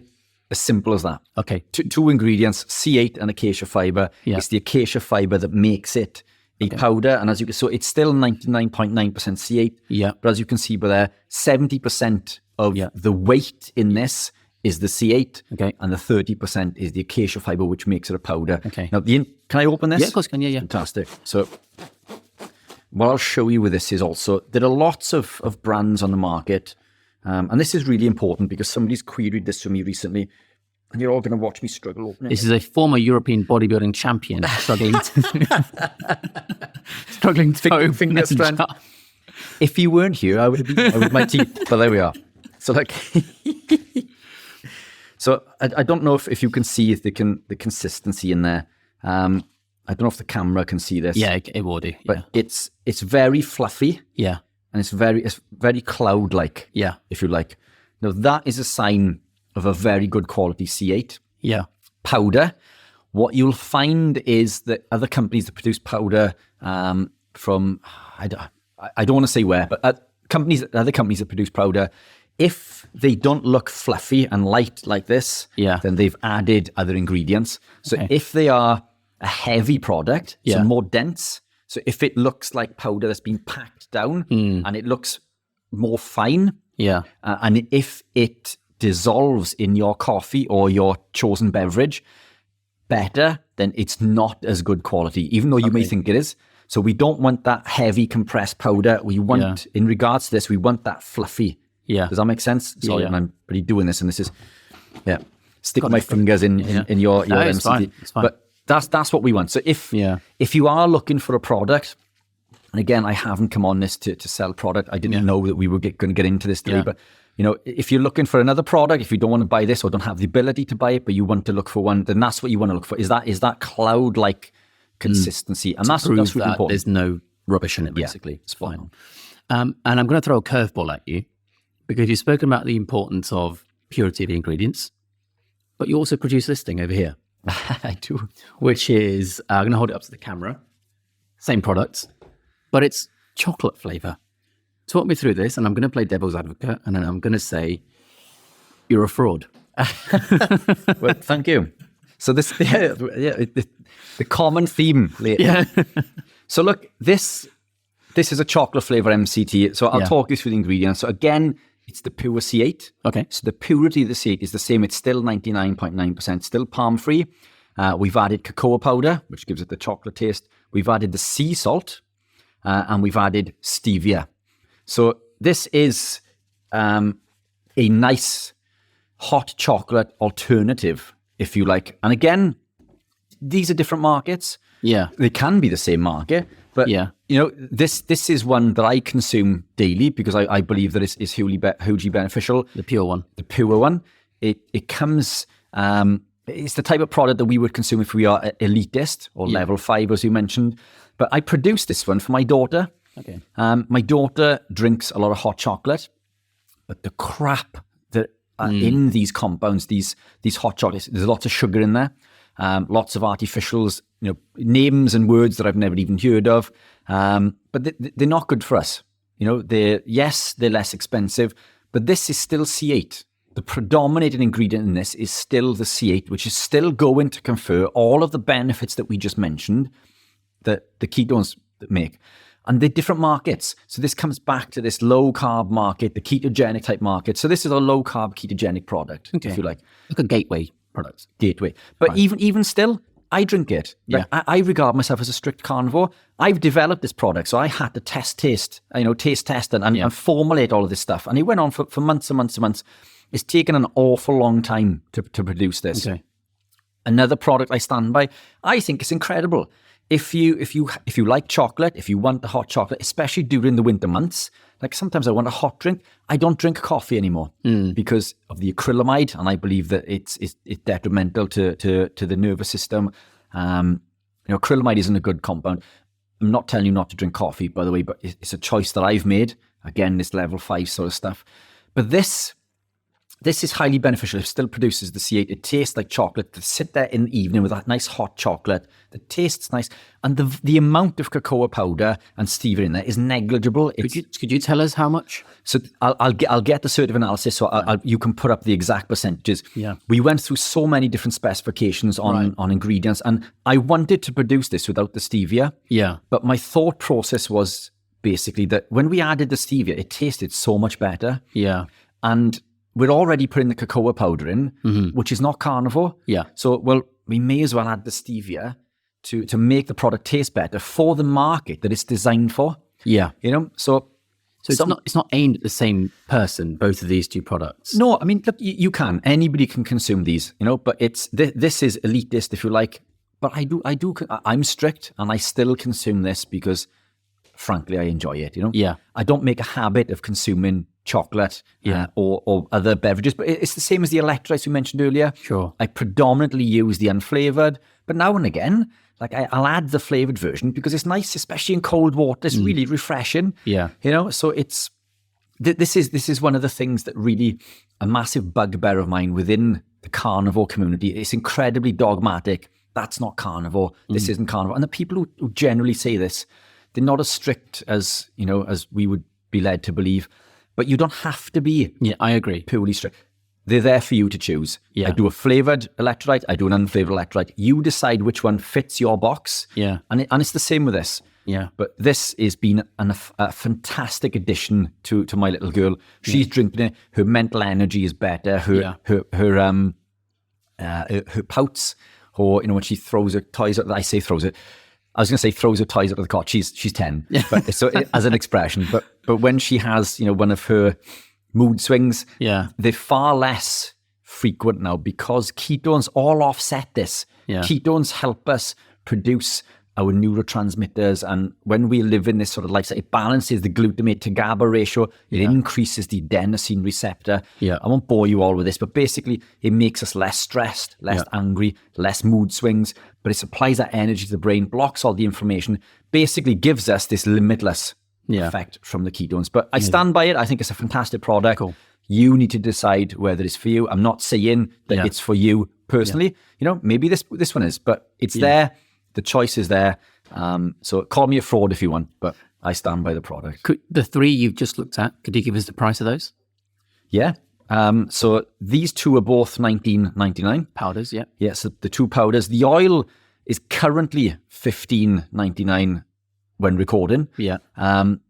As simple as that. Okay. Two ingredients, C8 and acacia fiber. Yeah. It's the acacia fiber that makes it a powder. And as you can, so it's still 99.9% C8. Yeah. But as you can see by there, 70% of the weight in this is the C8. Okay. And the 30% is the acacia fiber, which makes it a powder. Okay. Now, can I open this? Yeah, of course you can. Yeah. Fantastic. So what I'll show you with this is also, there are lots of brands on the market. And this is really important because somebody's queried this for me recently. And you're all going to watch me struggle opening This is a former European bodybuilding champion struggling to open finger this strength. jar. If you weren't here, I would have been with my teeth. But there we are. So like, so I don't know if you can see the consistency in there. I don't know if the camera can see this. Yeah, it will do. But it's very fluffy. Yeah. And it's very cloud-like. Yeah. If you like. Now that is a sign of a very good quality C8 Yeah. powder. What you'll find is that other companies that produce powder from, I don't want to say where, but other companies that produce powder, if they don't look fluffy and light like this, then they've added other ingredients. So if they are a heavy product, so more dense, so if it looks like powder that's been packed down and it looks more fine, and if it dissolves in your coffee or your chosen beverage better, then it's not as good quality, even though you may think it is. So we don't want that heavy compressed powder. We want, in regards to this, we want that fluffy. Yeah. Does that make sense? Sorry, and I'm really doing this, and this is, stick my fingers in your MCT. It's fine. But that's what we want. So if you are looking for a product, and again, I haven't come on this to sell product. I didn't know that we were going to get into this today, but if you're looking for another product, if you don't want to buy this or don't have the ability to buy it, but you want to look for one, then that's what you want to look for. Is that cloud-like consistency, and that's really important. There's no rubbish in it, basically. It's fine. And I'm going to throw a curveball at you because you've spoken about the importance of purity of the ingredients, but you also produce this thing over here. I do. Which is, I'm going to hold it up to the camera. Same products, but it's chocolate flavor. Talk me through this, and I'm going to play devil's advocate, and then I'm going to say, you're a fraud. Well, thank you. So this, the common theme lately. Yeah. So look, this is a chocolate flavor MCT. So I'll talk you through the ingredients. So again, it's the pure C8. Okay. So the purity of the C8 is the same. It's still 99.9%, still palm-free. We've added cocoa powder, which gives it the chocolate taste. We've added the sea salt, and we've added stevia. So this is a nice hot chocolate alternative, if you like. And again, these are different markets. Yeah. They can be the same market, but this is one that I consume daily because I believe that it's hugely beneficial. The pure one. The pure one. It comes, it's the type of product that we would consume if we are elitist or level 5, as you mentioned. But I produce this one for my daughter. Okay. My daughter drinks a lot of hot chocolate, but the crap that are in these compounds, these hot chocolates, there's lots of sugar in there, lots of artificials, names and words that I've never even heard of, but they're not good for us. They're less expensive, but this is still C8. The predominating ingredient in this is still the C8, which is still going to confer all of the benefits that we just mentioned that the ketones make. And they're different markets. So this comes back to this low-carb market, the ketogenic type market. So this is a low-carb ketogenic product, if you like. Like a gateway product. Gateway. But even still, I drink it. Like, I regard myself as a strict carnivore. I've developed this product, so I had to taste test and formulate all of this stuff. And it went on for months and months and months. It's taken an awful long time to produce this. Okay. Another product I stand by, I think it's incredible. If you like chocolate, if you want the hot chocolate, especially during the winter months, like sometimes I want a hot drink. I don't drink coffee anymore because of the acrylamide, and I believe that it's detrimental to the nervous system. Acrylamide isn't a good compound. I'm not telling you not to drink coffee, by the way, but it's a choice that I've made. Again, this level 5 sort of stuff. But this this is highly beneficial. It still produces the C8. It tastes like chocolate. To sit there in the evening with that nice hot chocolate that tastes nice. And the amount of cocoa powder and stevia in there is negligible. Could you tell us how much? So I'll get the sort of analysis, so you can put up the exact percentages. Yeah. We went through so many different specifications on ingredients, and I wanted to produce this without the stevia. Yeah. But my thought process was basically that when we added the stevia, it tasted so much better. Yeah. And we're already putting the cocoa powder in, which is not carnivore. Yeah. So, well, we may as well add the stevia to make the product taste better for the market that it's designed for. Yeah. So it's not aimed at the same person, both of these two products. No, I mean, look, you can. Anybody can consume these, but it's this is elitist, if you like. But I'm strict, and I still consume this because, frankly, I enjoy it. Yeah. I don't make a habit of consuming chocolate or other beverages, but it's the same as the electrolytes we mentioned earlier. Sure. I predominantly use the unflavored, but now and again, like I'll add the flavored version because it's nice, especially in cold water. It's really refreshing. Yeah. So it's this is one of the things that really a massive bugbear of mine within the carnivore community. It's incredibly dogmatic. That's not carnivore. This isn't carnivore. And the people who generally say this, they're not as strict as as we would be led to believe. But you don't have to be. Yeah, I agree. Purely strict. They're there for you to choose. Yeah. I do a flavored electrolyte. I do an unflavored electrolyte. You decide which one fits your box. Yeah. And it's the same with this. Yeah. But this has been a fantastic addition to my little girl. She's drinking it. Her mental energy is better. Her pouts, or when she throws her toys out. I say throws it. I was going to say throws her toys out of the cot. She's 10, but so as an expression. But when she has one of her mood swings, they're far less frequent now because ketones all offset this. Yeah. Ketones help us produce our neurotransmitters, and when we live in this sort of lifestyle, it balances the glutamate to GABA ratio. It increases the adenosine receptor. Yeah. I won't bore you all with this, but basically it makes us less stressed, less angry, less mood swings, but it supplies that energy to the brain, blocks all the inflammation, basically gives us this limitless effect from the ketones. But I stand by it. I think it's a fantastic product. Cool. You need to decide whether it's for you. I'm not saying that it's for you personally. Maybe this one is, but it's there. The choice is there. So call me a fraud if you want, but I stand by the product. The three you've just looked at, could you give us the price of those? Yeah. So these two are both $19.99. Powders, yeah. Yeah, so the two powders. The oil is currently $15.99 when recording. Yeah.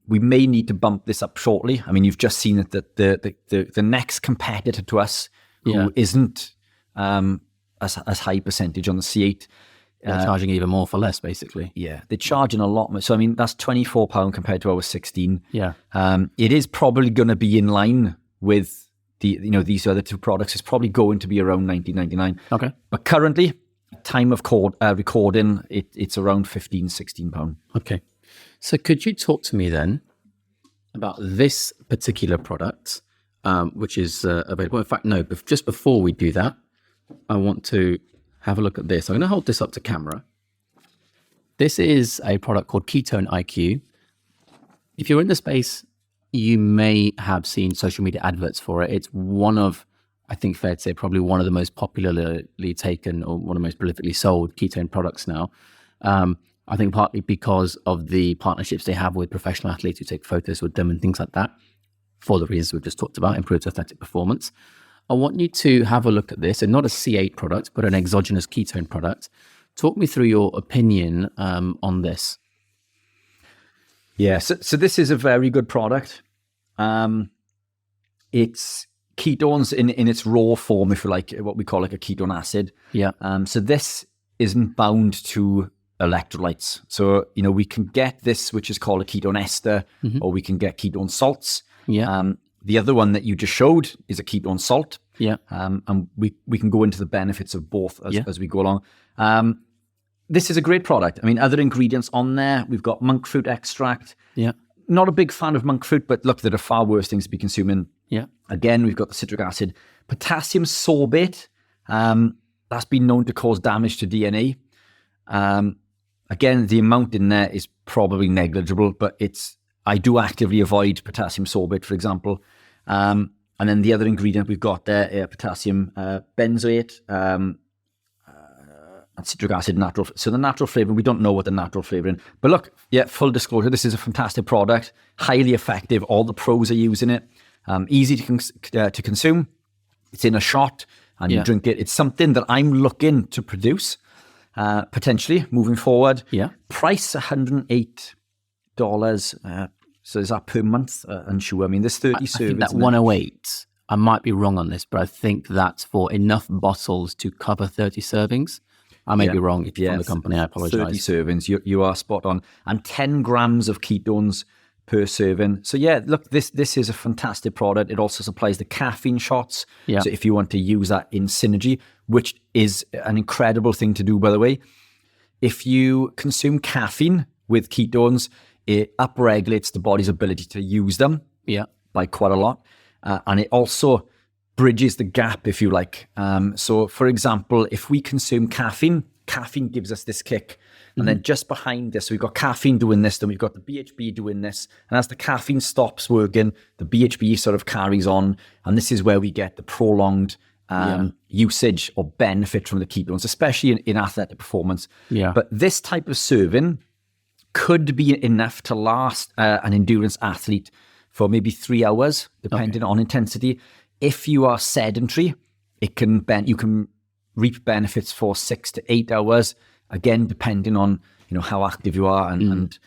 We may need to bump this up shortly. I mean, you've just seen it that the next competitor to us who isn't as high percentage on the C8, they're charging even more for less, basically. Yeah, they're charging a lot more. So, I mean, that's £24 compared to our 16. Yeah. It is probably going to be in line with these other two products. It's probably going to be around $19.99. Okay. But currently, time of recording, it's around £16. Okay. So could you talk to me then about this particular product, which is available? In fact, no, just before we do that, I want to have a look at this. I'm going to hold this up to camera. This is a product called Ketone IQ. If you're in the space, you may have seen social media adverts for it. It's one of, I think fair to say, probably one of the most popularly taken or one of the most prolifically sold ketone products now. I think partly because of the partnerships they have with professional athletes who take photos with them and things like that, for the reasons we've just talked about, improved athletic performance. I want you to have a look at this, and not a C8 product, but an exogenous ketone product. Talk me through your opinion on this. Yeah, so this is a very good product. It's ketones in its raw form, if you like, what we call like a ketone acid. Yeah. So this isn't bound to electrolytes. So, we can get this, which is called a ketone ester, or we can get ketone salts. Yeah. The other one that you just showed is a ketone salt. Yeah. And we can go into the benefits of both as we go along. This is a great product. I mean, other ingredients on there, we've got monk fruit extract. Yeah. Not a big fan of monk fruit, but look, there are far worse things to be consuming. Yeah. Again, we've got the citric acid. Potassium sorbate, that's been known to cause damage to DNA. Again, the amount in there is probably negligible, but I do actively avoid potassium sorbate, for example. And then the other ingredient we've got there, potassium benzoate, and citric acid, natural. So the natural flavoring, we don't know what the natural flavoring. But look, yeah, full disclosure, this is a fantastic product, highly effective. All the pros are using it. Easy to consume. It's in a shot and you drink it. It's something that I'm looking to produce potentially moving forward. Yeah. Price $108. So is that per month? Unsure. I mean, there's 30 servings. I think that 108, I might be wrong on this, but I think that's for enough bottles to cover 30 servings. I may be wrong. If you're from the company, I apologize. 30 servings, you are spot on. And 10 grams of ketones per serving. So yeah, look, this is a fantastic product. It also supplies the caffeine shots. Yeah. So if you want to use that in synergy, which is an incredible thing to do, by the way, if you consume caffeine with ketones, it upregulates the body's ability to use them by quite a lot. And it also bridges the gap, if you like. So for example, if we consume caffeine gives us this kick. And then just behind this, we've got caffeine doing this, then we've got the BHB doing this. And as the caffeine stops working, the BHB sort of carries on. And this is where we get the prolonged usage or benefit from the ketones, especially in athletic performance. Yeah. But this type of serving could be enough to last an endurance athlete for maybe 3 hours, depending on intensity. If you are sedentary, you can reap benefits for 6 to 8 hours. Again, depending on how active you are and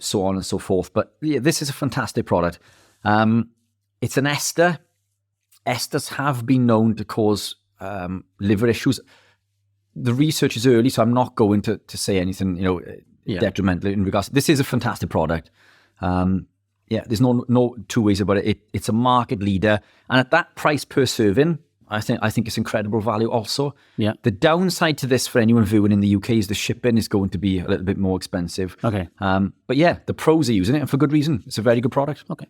so on and so forth. But yeah, this is a fantastic product. It's an ester. Esters have been known to cause liver issues. The research is early, so I'm not going to say anything detrimental in regards. This is a fantastic product. There's no two ways about it. It's a market leader, and at that price per serving, I think it's incredible value also. Yeah. The downside to this for anyone viewing in the UK is the shipping is going to be a little bit more expensive. Okay. But yeah, the pros are using it, and for good reason. It's a very good product. Okay.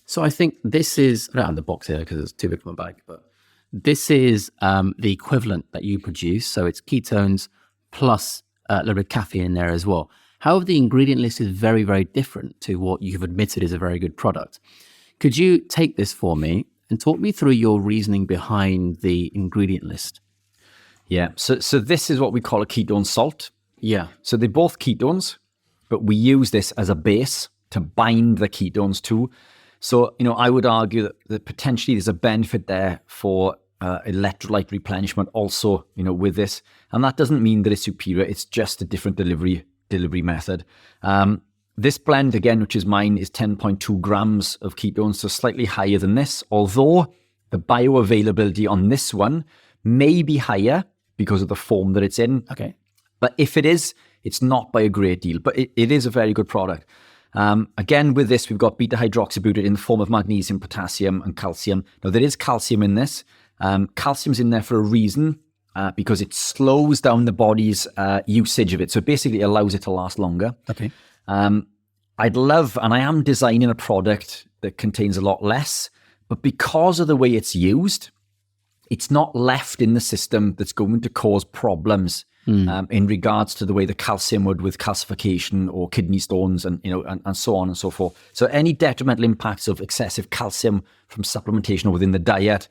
So I think this is, I don't have the box here because it's too big for my bag, but this is the equivalent that you produce. So it's ketones plus a little bit of caffeine in there as well. However, the ingredient list is very, very different to what you've admitted is a very good product. Could you take this for me and talk me through your reasoning behind the ingredient list? Yeah, so this is what we call a ketone salt. Yeah. So they're both ketones, but we use this as a base to bind the ketones to. So, I would argue that potentially there's a benefit there for electrolyte replenishment also, with this. And that doesn't mean that it's superior. It's just a different delivery method. This blend, again, which is mine, is 10.2 grams of ketones, so slightly higher than this, although the bioavailability on this one may be higher because of the form that it's in. Okay. But if it is, it's not by a great deal, but it is a very good product. Again, with this, we've got beta-hydroxybutyrate in the form of magnesium, potassium, and calcium. Now, there is calcium in this. Calcium's in there for a reason, because it slows down the body's usage of it. So it basically allows it to last longer. Okay. I'd love, and I am designing a product that contains a lot less, but because of the way it's used, it's not left in the system that's going to cause problems in regards to the way the calcium would with calcification or kidney stones and so on and so forth. So any detrimental impacts of excessive calcium from supplementation or within the diet,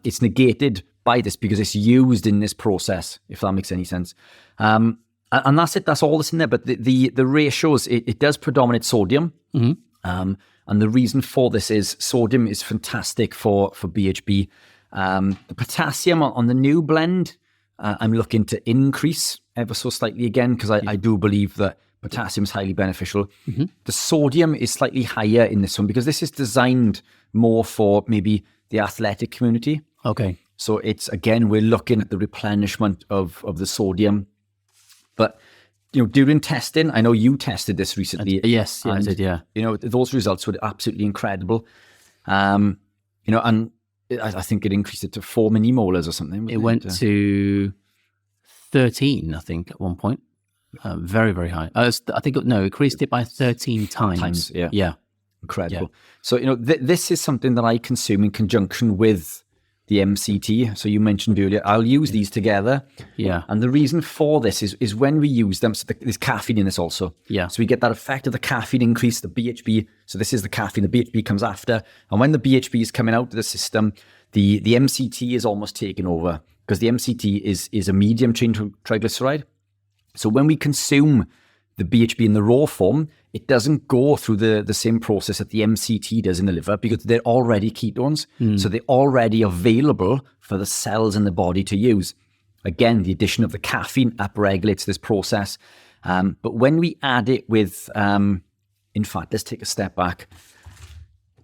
it's negated by this because it's used in this process, if that makes any sense. And that's it. That's all that's in there. But the ratios, it does predominate sodium. And the reason for this is sodium is fantastic for BHB. The potassium on the new blend, I'm looking to increase ever so slightly again because I do believe that potassium is highly beneficial. The sodium is slightly higher in this one because this is designed more for maybe the athletic community. Okay. So it's, again, we're looking at the replenishment of the sodium. But, during testing, I know you tested this recently. Yes, I did, yeah. Those results were absolutely incredible. And I think it increased it to 4 millimolars or something. It went to 13, I think, at one point. Very, very high. It increased it by 13 times. Yeah. Incredible. Yeah. So, this is something that I consume in conjunction with the MCT. So you mentioned earlier, I'll use these together. Yeah. And the reason for this is when we use them, so there's caffeine in this also. Yeah. So we get that effect of the caffeine increase, the BHB. So this is the caffeine, the BHB comes after. And when the BHB is coming out of the system, the MCT is almost taking over, because the MCT is a medium chain triglyceride. So when we consume the BHB in the raw form, it doesn't go through the same process that the MCT does in the liver, because they're already ketones. So they're already available for the cells in the body to use. Again, the addition of the caffeine upregulates this process. But when we add it with, in fact, let's take a step back.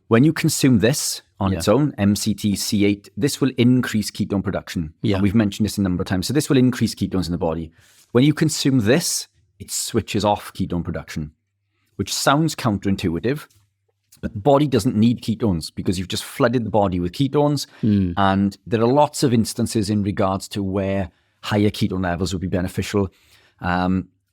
When you consume this on its own, MCT C8, this will increase ketone production. Yeah. And we've mentioned this a number of times. So this will increase ketones in the body. When you consume this, it switches off ketone production, which sounds counterintuitive, but the body doesn't need ketones because you've just flooded the body with ketones. And there are lots of instances in regards to where higher ketone levels would be beneficial.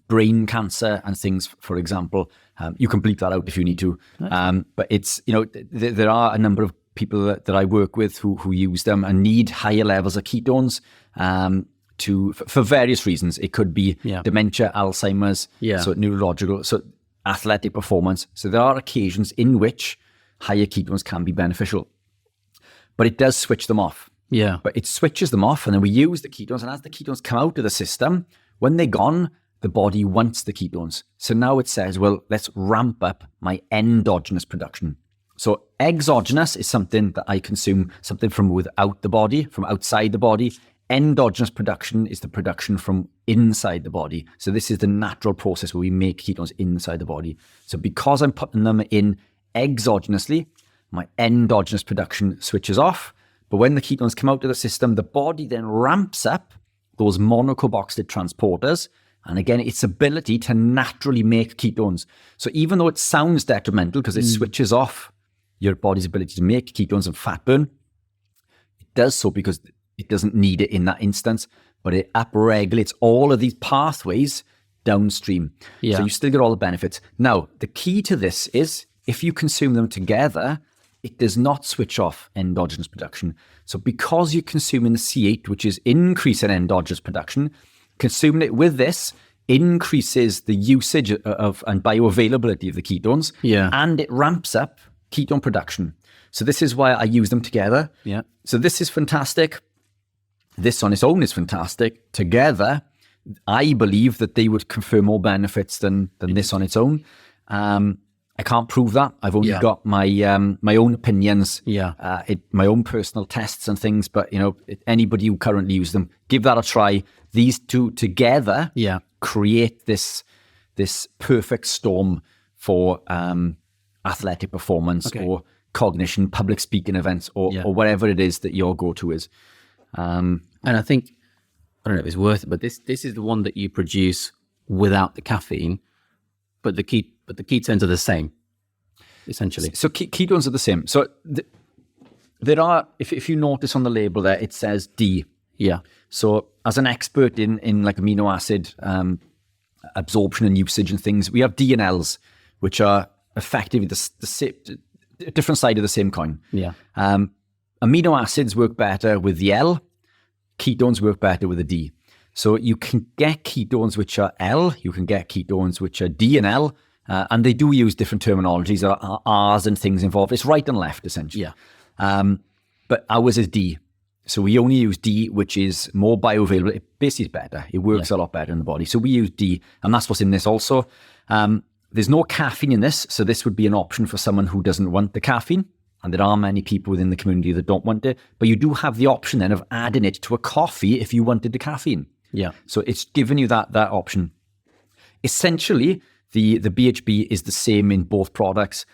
Brain cancer and things, for example. You can bleep that out if you need to. But it's, there are a number of people that I work with who use them and need higher levels of ketones for various reasons. It could be dementia, Alzheimer's, so neurological, so athletic performance. So there are occasions in which higher ketones can be beneficial, but it does switch them off. Yeah. But it switches them off, and then we use the ketones, and as the ketones come out of the system, when they're gone, the body wants the ketones. So now it says, well, let's ramp up my endogenous production. So exogenous is something that I consume, something from without the body, from outside the body. Endogenous production is the production from inside the body. So this is the natural process where we make ketones inside the body. So because I'm putting them in exogenously, my endogenous production switches off. But when the ketones come out of the system, the body then ramps up those monocarboxylate transporters. And again, its ability to naturally make ketones. So even though it sounds detrimental because it switches off your body's ability to make ketones and fat burn, it does so because it doesn't need it in that instance, but it upregulates all of these pathways downstream. Yeah. So you still get all the benefits. Now, the key to this is if you consume them together, it does not switch off endogenous production. So because you're consuming the C8, which is increasing endogenous production, consuming it with this increases the usage of and bioavailability of the ketones, and it ramps up ketone production. So this is why I use them together. Yeah. So this is fantastic. This on its own is fantastic. Together, I believe that they would confer more benefits than this on its own. I can't prove that. I've only got my my own opinions, my own personal tests and things. But anybody who currently uses them, give that a try. These two together, create this perfect storm for athletic performance or cognition, public speaking events, or whatever it is that your go-to is. And I think, I don't know if it's worth it, but this is the one that you produce without the caffeine, but the ketones are the same, essentially. So ketones are the same. So there are, if you notice on the label there, it says D. Yeah. So as an expert in like amino acid absorption and usage and things, we have D and Ls, which are effectively the different side of the same coin. Yeah. Amino acids work better with the L. Ketones work better with the D. So you can get ketones which are L. You can get ketones which are D and L. And they do use different terminologies. There are R's and things involved. It's right and left, essentially. Yeah. But ours is D. So we only use D, which is more bioavailable. It basically is better. It works a lot better in the body. So we use D, and that's what's in this also. There's no caffeine in this, so this would be an option for someone who doesn't want the caffeine. And there are many people within the community that don't want it. But you do have the option then of adding it to a coffee if you wanted the caffeine. Yeah. So it's giving you that option. Essentially, the BHB is the same in both products.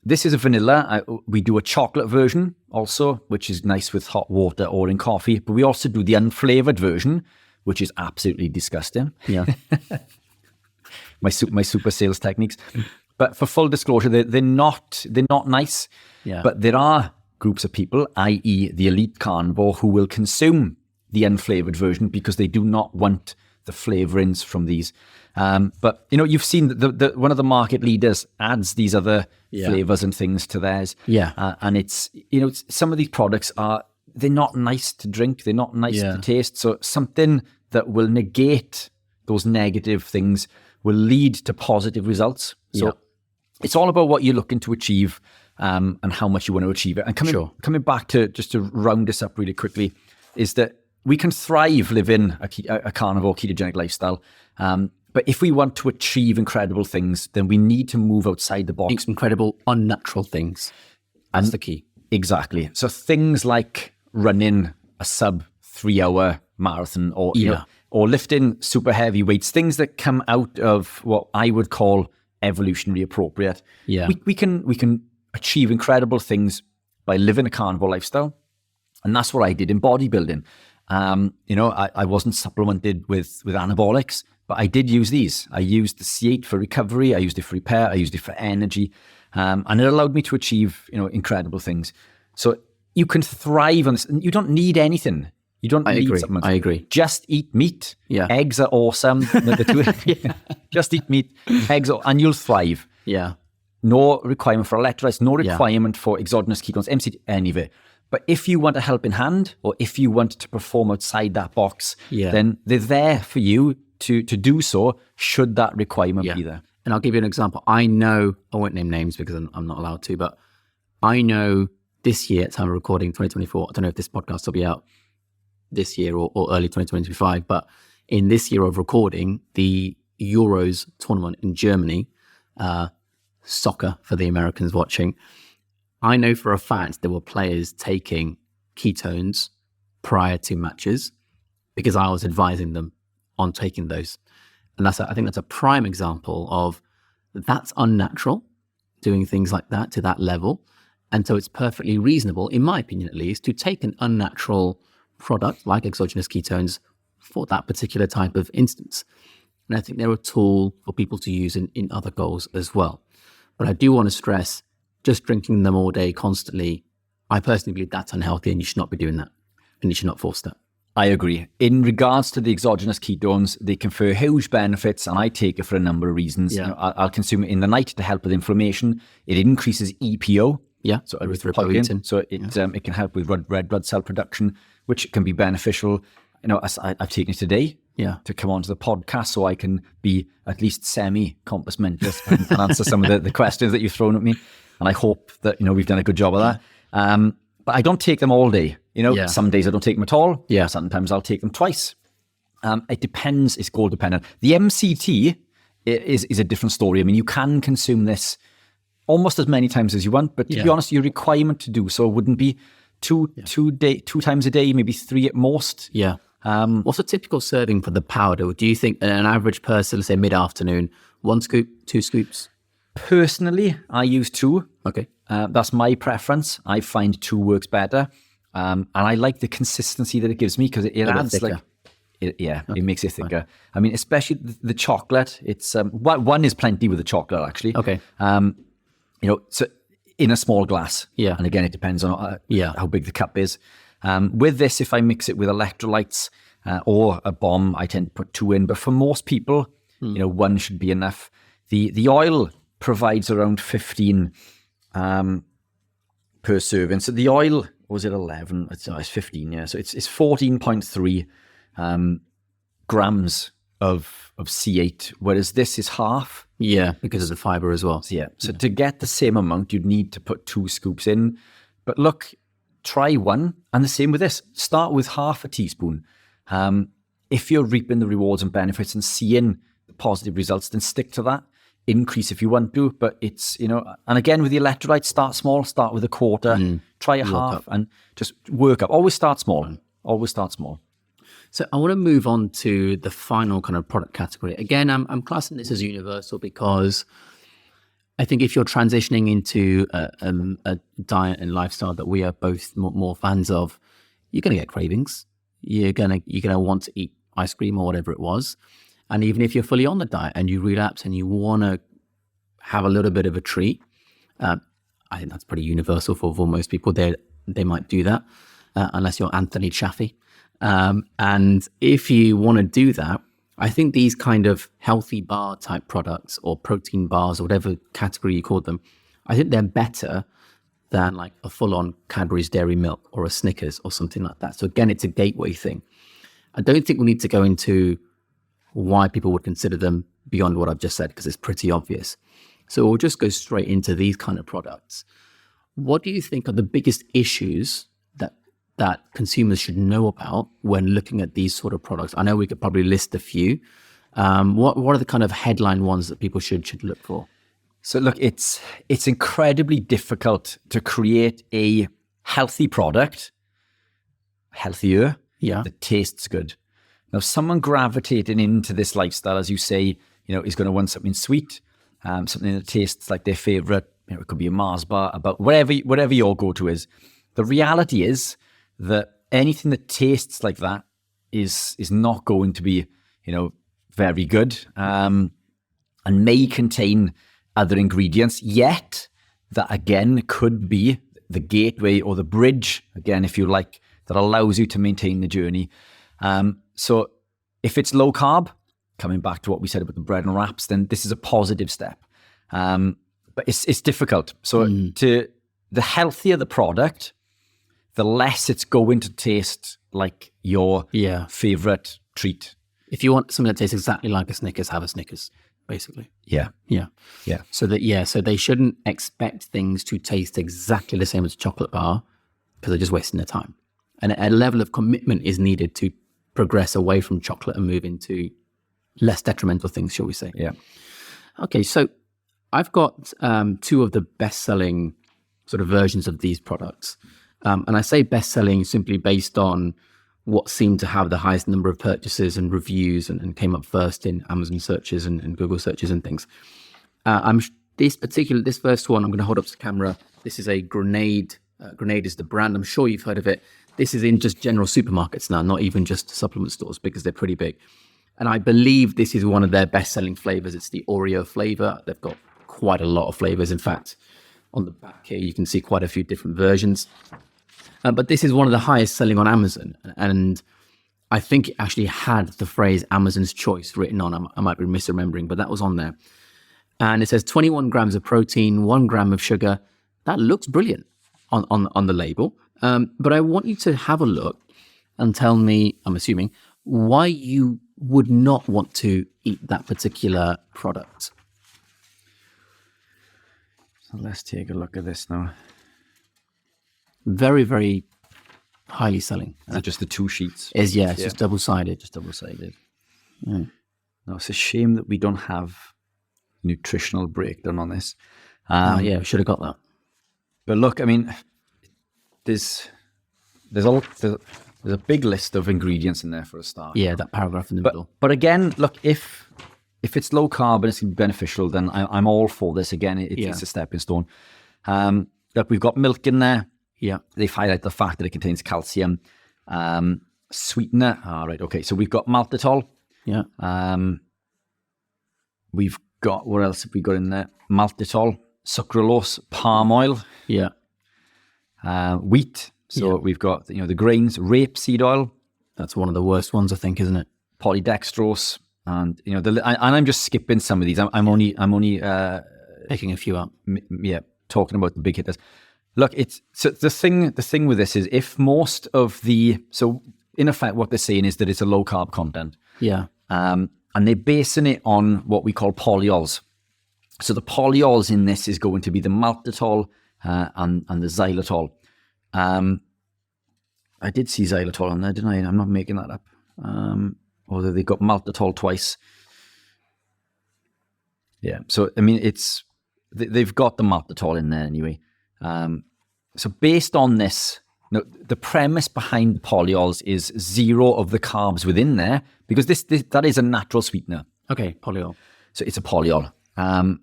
This is a vanilla. We do a chocolate version also, which is nice with hot water or in coffee. But we also do the unflavored version, which is absolutely disgusting. Yeah. my super sales techniques. But for full disclosure, they're not nice. Yeah. But there are groups of people, i.e. the elite carnivore, who will consume the unflavored version because they do not want the flavorings from these. But you've seen the one of the market leaders adds these other flavors and things to theirs. Yeah. And it's some of these products are they're not nice to drink. They're not nice Yeah. to taste. So something that will negate those negative things will lead to positive results. So Yeah. it's all about what you're looking to achieve and how much you want to achieve it. And coming back to just to round this up really quickly, is that we can thrive living a carnivore ketogenic lifestyle. But if we want to achieve incredible things, then we need to move outside the box. Incredible, unnatural things. That's the key. Exactly. So things like running a sub 3 hour marathon or, or lifting super heavy weights, things that come out of what I would call evolutionary appropriate. Yeah. We can achieve incredible things by living a carnivore lifestyle. And that's what I did in bodybuilding. I wasn't supplemented with anabolics, but I did use these. I used the C8 for recovery. I used it for repair. I used it for energy. And it allowed me to achieve, incredible things. So you can thrive on this. You don't need anything. You don't need supplements. I agree. Just eat meat. Yeah. Eggs are awesome. Just eat meat. Eggs, and you'll thrive. Yeah. No requirement for electrolytes, no requirement for exogenous ketones, MCT, any of it. But if you want a helping hand, or if you want to perform outside that box, then they're there for you to do so, should that requirement be there. And I'll give you an example. I know, I won't name names because I'm not allowed to, but I know this year, at time of recording, 2024, I don't know if this podcast will be out this year or early 2025, but in this year of recording, the Euros tournament in Germany, soccer for the Americans watching, I know for a fact there were players taking ketones prior to matches because I was advising them on taking those. And I think that's a prime example of that's unnatural, doing things like that to that level. And so it's perfectly reasonable, in my opinion at least, to take an unnatural product like exogenous ketones for that particular type of instance. And I think they're a tool for people to use in other goals as well. But I do want to stress, just drinking them all day constantly, I personally believe that's unhealthy and you should not be doing that. And you should not force that. I agree. In regards to the exogenous ketones, they confer huge benefits, and I take it for a number of reasons. Yeah. I'll consume it in the night to help with inflammation. It increases EPO. Yeah, so erythropoietin. So it can help with red blood cell production, which can be beneficial. I've taken it today to come onto the podcast, so I can be at least semi-compass mentis and answer some of the questions that you've thrown at me. And I hope that we've done a good job of that. But I don't take them all day. Some days I don't take them at all. Yeah. Sometimes I'll take them twice. It depends. It's goal dependent. The MCT is a different story. I mean, you can consume this almost as many times as you want, but to be honest, your requirement to do so wouldn't be two times a day, maybe 3 at most. Yeah. What's a typical serving for the powder? Do you think an average person, let's say mid-afternoon, 1 scoop, 2 scoops? Personally, I use 2. Okay. That's my preference. I find 2 works better. And I like the consistency that it gives me because it adds it makes it thicker. Right. I mean, especially the chocolate. It's 1 is plenty with the chocolate actually. Okay. So in a small glass. Yeah. And again, it depends on how big the cup is. With this, if I mix it with electrolytes or a bomb, I tend to put 2 in. But for most people, 1 should be enough. The oil provides around 15 per serving. So the oil, was it 11? It's 15, yeah. So it's 14.3 grams of C8, whereas this is half. Yeah, because of the fiber as well. So to get the same amount, you'd need to put 2 scoops in. But look, try 1, and the same with this. Start with half a teaspoon. If you're reaping the rewards and benefits and seeing the positive results, then stick to that. Increase if you want to, but it's, and again with the electrolytes, start small, start with a quarter, try a half and just work up. Always start small. So I want to move on to the final kind of product category. Again, I'm classing this as universal because I think if you're transitioning into a diet and lifestyle that we are both more fans of, you're going to get cravings. You're going to want to eat ice cream or whatever it was. And even if you're fully on the diet and you relapse and you want to have a little bit of a treat, I think that's pretty universal for most people. They might do that, unless you're Anthony Chaffee. And if you want to do that, I think these kind of healthy bar type products or protein bars or whatever category you call them, I think they're better than like a full-on Cadbury's Dairy Milk or a Snickers or something like that. So again, it's a gateway thing. I don't think we need to go into why people would consider them beyond what I've just said, because it's pretty obvious. So we'll just go straight into these kind of products. What do you think are the biggest issues that consumers should know about when looking at these sort of products? I know we could probably list a few. What are the kind of headline ones that people should look for? So look, it's incredibly difficult to create a healthy product, healthier, that tastes good. Now, someone gravitating into this lifestyle, as you say, is going to want something sweet, something that tastes like their favorite. It could be a Mars bar, about whatever your go-to is. The reality is that anything that tastes like that is not going to be, very good, and may contain other ingredients. Yet that again could be the gateway or the bridge, again, if you like, that allows you to maintain the journey. So if it's low carb, coming back to what we said about the bread and wraps, then this is a positive step. But it's difficult. So the healthier the product, the less it's going to taste like your favorite treat. If you want something that tastes exactly like a Snickers, have a Snickers, basically. Yeah. So they shouldn't expect things to taste exactly the same as a chocolate bar, because they're just wasting their time. And a level of commitment is needed to progress away from chocolate and move into less detrimental things, shall we say. Yeah. Okay, so I've got two of the best-selling sort of versions of these products. And I say best-selling simply based on what seemed to have the highest number of purchases and reviews and came up first in Amazon searches and Google searches and things. This first one, I'm going to hold up to the camera. This is a Grenade. Grenade is the brand. I'm sure you've heard of it. This is in just general supermarkets now, not even just supplement stores, because they're pretty big. And I believe this is one of their best-selling flavors. It's the Oreo flavor. They've got quite a lot of flavors. In fact, on the back here, you can see quite a few different versions. But this is one of the highest selling on Amazon. And I think it actually had the phrase Amazon's Choice written on. I might be misremembering, but that was on there. And it says 21 grams of protein, 1 gram of sugar. That looks brilliant on the label. But I want you to have a look and tell me, I'm assuming, why you would not want to eat that particular product. So let's take a look at this now. Very, very highly selling. Is it just the two sheets? It's just double-sided. No, it's a shame that we don't have nutritional breakdown on this. We should have got that. But look, I mean, there's a big list of ingredients in there for a start. Yeah, that paragraph in the middle. But again, look, if it's low carb and it's beneficial, then I'm all for this. Again, it's a stepping stone. Look, we've got milk in there. Yeah. They've highlighted the fact that it contains calcium. Sweetener. All right, okay. So we've got maltitol. Yeah. We've got, what else have we got in there? Maltitol, sucralose, palm oil. Yeah. Wheat. So we've got, the grains, rapeseed oil. That's one of the worst ones, I think, isn't it? Polydextrose. And, and I'm just skipping some of these. I'm only picking a few up. Talking about the big hitters. Look, so the thing with this is if most of so in effect what they're saying is that it's a low carb content. Yeah. And they're basing it on what we call polyols. So the polyols in this is going to be the maltitol and the xylitol. I did see xylitol on there, didn't I? I'm not making that up. Although they got maltitol twice. Yeah. So I mean, they've got the maltitol in there anyway. So based on this, the premise behind the polyols is zero of the carbs within there, because that is a natural sweetener. Okay, polyol. So it's a polyol. And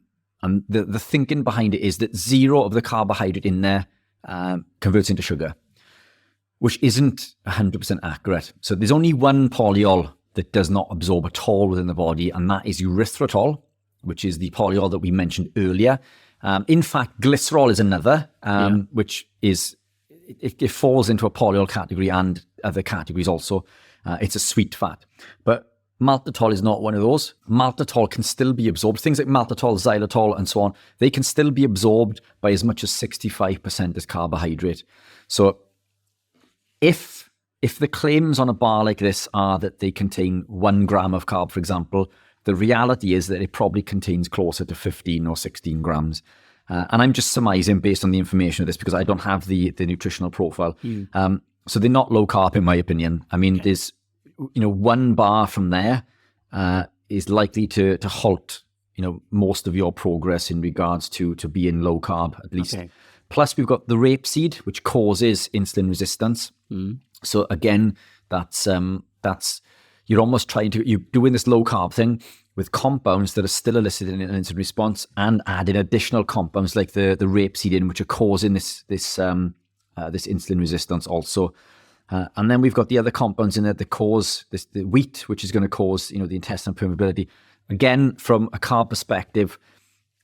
the thinking behind it is that zero of the carbohydrate in there converts into sugar, which isn't 100% accurate. So there's only one polyol that does not absorb at all within the body, and that is erythritol, which is the polyol that we mentioned earlier. In fact, glycerol is another, which is, it falls into a polyol category and other categories also. It's a sweet fat. But maltitol is not one of those. Maltitol can still be absorbed. Things like maltitol, xylitol, and so on, they can still be absorbed by as much as 65% as carbohydrate. So if the claims on a bar like this are that they contain 1 gram of carb, for example, the reality is that it probably contains closer to 15 or 16 grams. And I'm just surmising based on the information of this because I don't have the nutritional profile. So they're not low carb in my opinion. I mean, there's, 1 bar from there is likely to halt, most of your progress in regards to being low carb, at least. Okay. Plus, we've got the rapeseed, which causes insulin resistance. So again, that's you're almost you're doing this low carb thing with compounds that are still eliciting an insulin response and adding additional compounds like the rapeseed in, which are causing this insulin resistance also. And then we've got the other compounds in there that cause the wheat, which is going to cause, the intestinal permeability. Again, from a carb perspective,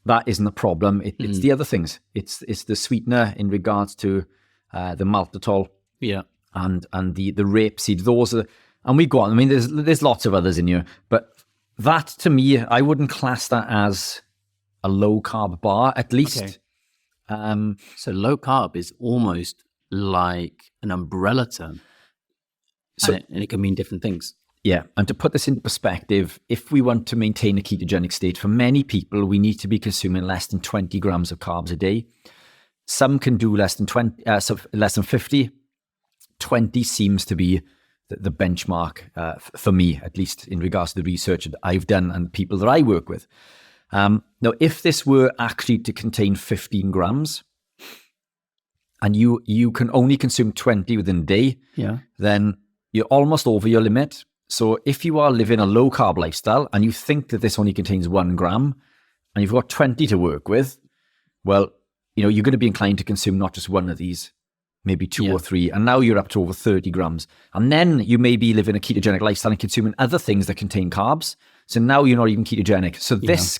that isn't the problem. It's the other things. It's the sweetener in regards to the maltitol. Yeah. And the rapeseed. Those are, and we go on. I mean, there's lots of others in here, but that to me, I wouldn't class that as a low carb bar, at least. Okay. So low carb is almost like an umbrella term, and it can mean different things. Yeah, and to put this into perspective, if we want to maintain a ketogenic state, for many people, we need to be consuming less than 20 grams of carbs a day. Some can do less than 50. 20 seems to be the benchmark for me, at least in regards to the research that I've done and the people that I work with. Now, if this were actually to contain 15 grams, and you can only consume 20 within a day, then you're almost over your limit. So if you are living a low carb lifestyle and you think that this only contains 1 gram and you've got 20 to work with, well, you're going to be inclined to consume not just one of these, maybe 2 or 3, and now you're up to over 30 grams. And then you may be living a ketogenic lifestyle and consuming other things that contain carbs. So now you're not even ketogenic. So this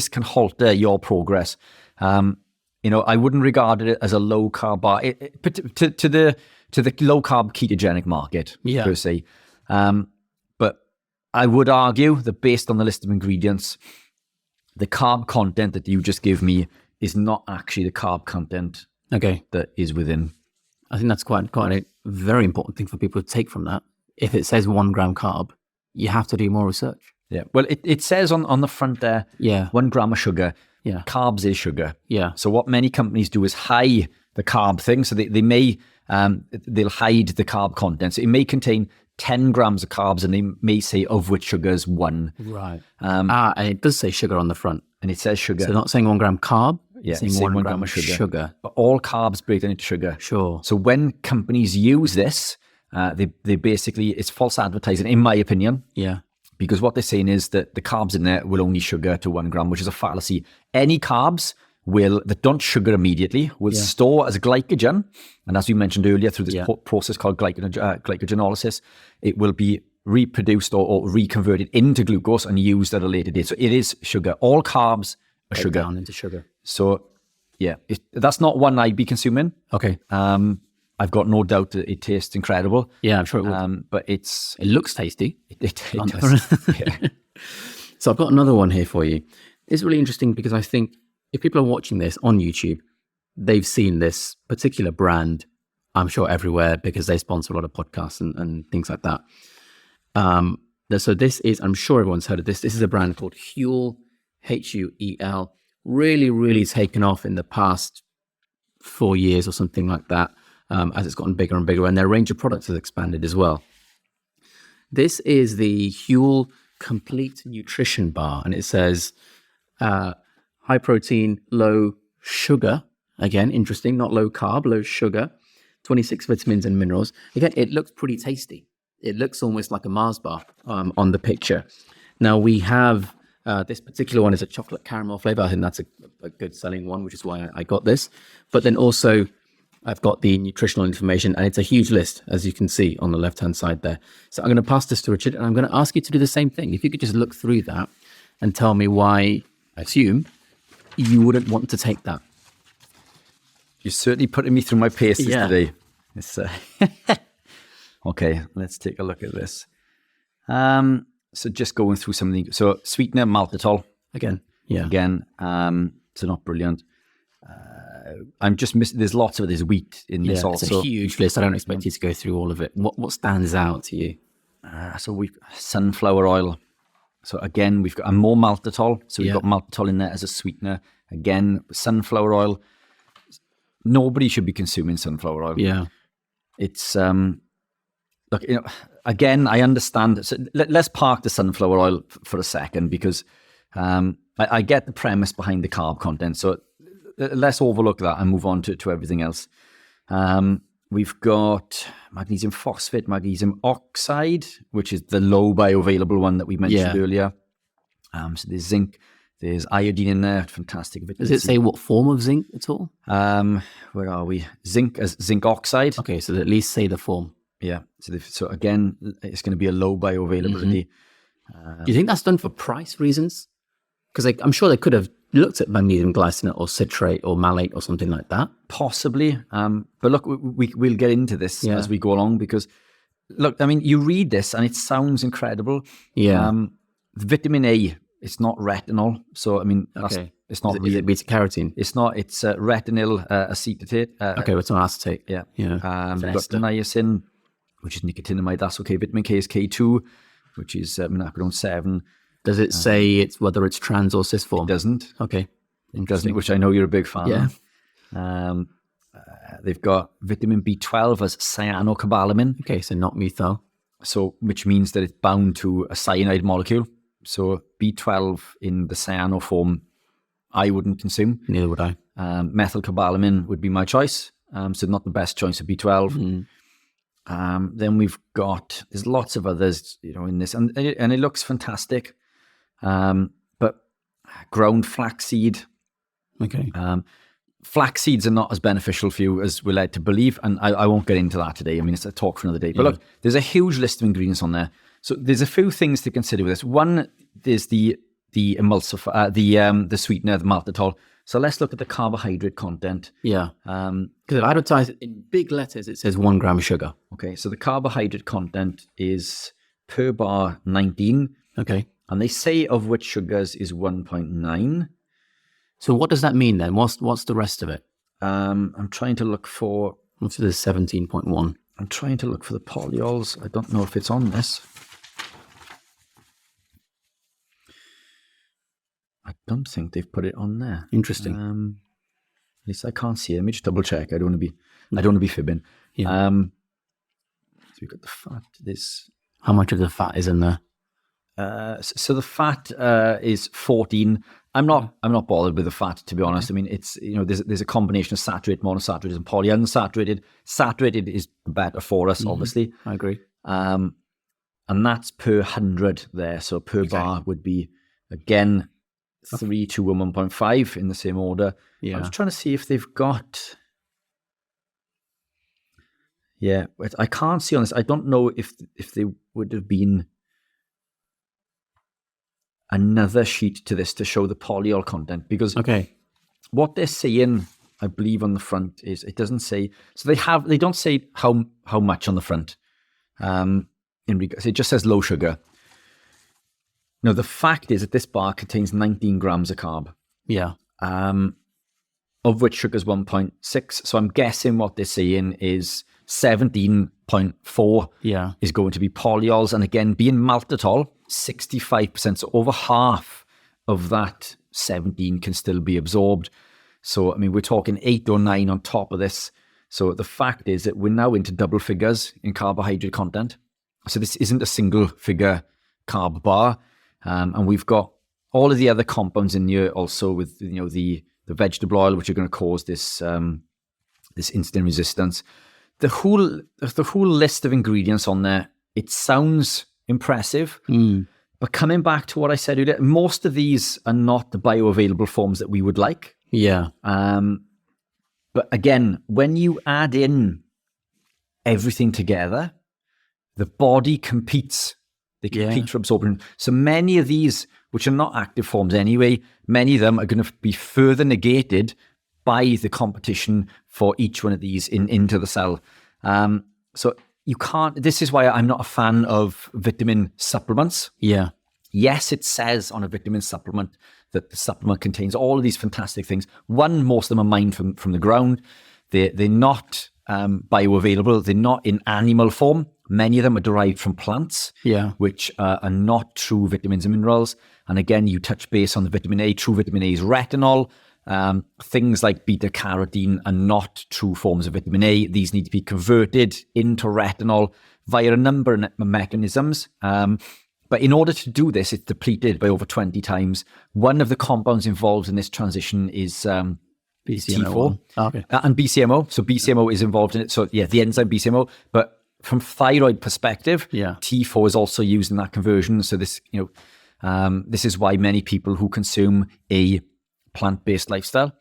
can halter your progress. I wouldn't regard it as a low carb bar to the low carb ketogenic market per se. But I would argue that based on the list of ingredients, the carb content that you just give me is not actually the carb content that is within. I think that's quite a very important thing for people to take from that. If it says 1 gram carb, you have to do more research. Yeah. Well, it says on the front there, 1 gram of sugar. Yeah. Carbs is sugar. Yeah. So what many companies do is hide the carb thing. So they may, they'll hide the carb content. So it may contain 10 grams of carbs and they may say of which sugar is 1. Right. And it does say sugar on the front. And it says sugar. So they're not saying 1 gram carb. Yeah, it's saying 1 gram of sugar. But all carbs break down into sugar. Sure. So when companies use this, they basically, it's false advertising, in my opinion. Yeah. Because what they're saying is that the carbs in there will only sugar to 1 gram, which is a fallacy. Any carbs that don't sugar immediately will store as glycogen. And as we mentioned earlier, through this process called glycogenolysis, it will be reproduced or reconverted into glucose and used at a later date. So it is sugar. All carbs are sugar. Down into sugar. So that's not one I'd be consuming. Okay. I've got no doubt that it tastes incredible. Yeah, I'm sure it would. But it looks tasty. It does. Yeah. So I've got another one here for you. It's really interesting because I think if people are watching this on YouTube, they've seen this particular brand, I'm sure everywhere, because they sponsor a lot of podcasts and things like that. So this is, I'm sure everyone's heard of this. This is a brand called Huel, Huel. Really, really taken off in the past 4 years or something like that. As it's gotten bigger and bigger, and their range of products has expanded as well. This is the Huel Complete Nutrition Bar, and it says high protein, low sugar. Again, interesting, not low carb, low sugar, 26 vitamins and minerals. Again, it looks pretty tasty. It looks almost like a Mars bar on the picture. Now we have this particular one is a chocolate caramel flavor. I think that's a good selling one, which is why I got this. But then also, I've got the nutritional information, and it's a huge list, as you can see on the left-hand side there. So I'm going to pass this to Richard, and I'm going to ask you to do the same thing. If you could just look through that and tell me why, I assume, you wouldn't want to take that. You're certainly putting me through my paces today. It's, okay, let's take a look at this. So just going through something. So sweetener, maltitol. Again, yeah. Again, so not brilliant. I'm just missing. There's lots of it. There's wheat in this It's also. a huge list. I don't expect you to go through all of it. What stands out to you? So we've sunflower oil. So again, we've got more maltitol. So we've got maltitol in there as a sweetener. Again, sunflower oil. Nobody should be consuming sunflower oil. Yeah. It's look, again, I understand. So let's park the sunflower oil for a second, because I get the premise behind the carb content. So let's overlook that and move on to everything else. We've got magnesium phosphate, magnesium oxide, which is the low bioavailable one that we mentioned earlier. So there's zinc, there's iodine in there, fantastic. Does it say what form of zinc at all? Where are we? Zinc as zinc oxide. Okay, so at least say the form. Yeah. So again, it's going to be a low bioavailability. Do you think that's done for price reasons? Because I'm sure they could have looked at magnesium glycinate or citrate or malate or something like that. Possibly. But look, we'll get into this as we go along, because look, I mean, you read this and it sounds incredible. Yeah. Vitamin A, it's not retinol. So, I mean, it's not Is it beta carotene? It's not, it's retinol acetate. Okay, it's not acetate. Yeah. Yeah. We've got niacin, which is nicotinamide. That's okay. Vitamin K is K2, which is quinacridone 7. Does it say whether it's trans or cis form? It doesn't. Okay. It doesn't, which I know you're a big fan of. They've got vitamin B12 as cyanocobalamin. Okay, so not methyl. So, which means that it's bound to a cyanide molecule. So B12 in the cyano form, I wouldn't consume. Neither would I. Methylcobalamin would be my choice. So not the best choice of B12. Then we've got, there's lots of others, in this, and it looks fantastic. But ground flaxseed. Okay. Flax seeds are not as beneficial for you as we're led to believe, and I won't get into that today. I mean, it's a talk for another day. But look, there's a huge list of ingredients on there. So there's a few things to consider with this. One is the emulsifier, the sweetener, the maltitol. So let's look at the carbohydrate content. Yeah. Because if advertised in big letters, it says 1 gram of sugar. Okay, so the carbohydrate content is per bar 19. Okay. And they say of which sugars is 1.9. So what does that mean then? What's the rest of it? I'm trying to look for... What's the 17.1? I'm trying to look for the polyols. I don't know if it's on this. I don't think they've put it on there. Interesting. At least I can't see it. Let me just double check. I don't want to be fibbing. Yeah. So we've got the fat. How much of the fat is in there? So the fat is 14. I'm not bothered with the fat, to be honest. I mean, it's there's a combination of saturated, monosaturated, and polyunsaturated. Saturated is better for us, obviously. I agree. And that's per 100 there. So per bar would be again 3, 2, and 1.5 in the same order. Yeah. I'm just trying to see if they've got. Yeah, I can't see on this. I don't know if they would have been another sheet to this to show the polyol content, because what they're saying, I believe, on the front is it doesn't say. So they don't say how much on the front. It just says low sugar. No, the fact is that this bar contains 19 grams of carb. Yeah. Of which sugar is 1.6. So I'm guessing what they're saying is 17.4 is going to be polyols. And again, being maltitol, 65%. So over half of that 17 can still be absorbed. So, I mean, we're talking 8 or 9 on top of this. So the fact is that we're now into double figures in carbohydrate content. So this isn't a single figure carb bar. And we've got all of the other compounds in here also with, the vegetable oil, which are going to cause this insulin resistance. The whole list of ingredients on there, it sounds impressive. But coming back to what I said earlier, most of these are not the bioavailable forms that we would like. Yeah. But again, when you add in everything together, the body competes. They compete for absorption. So many of these, which are not active forms anyway, many of them are going to be further negated by the competition for each one of these into the cell. So you can't, this is why I'm not a fan of vitamin supplements. Yeah. Yes, it says on a vitamin supplement that the supplement contains all of these fantastic things. One, most of them are mined from the ground. They're not bioavailable. They're not in animal form. Many of them are derived from plants, which are not true vitamins and minerals. And again, you touch base on the vitamin A. True vitamin A is retinol. Things like beta carotene are not true forms of vitamin A. These need to be converted into retinol via a number of mechanisms. But in order to do this, it's depleted by over 20 times. One of the compounds involved in this transition is T4 and BCMO. So BCMO is involved in it. So yeah, the enzyme BCMO. But from thyroid perspective, T4 is also used in that conversion. So this, this is why many people who consume a plant-based lifestyle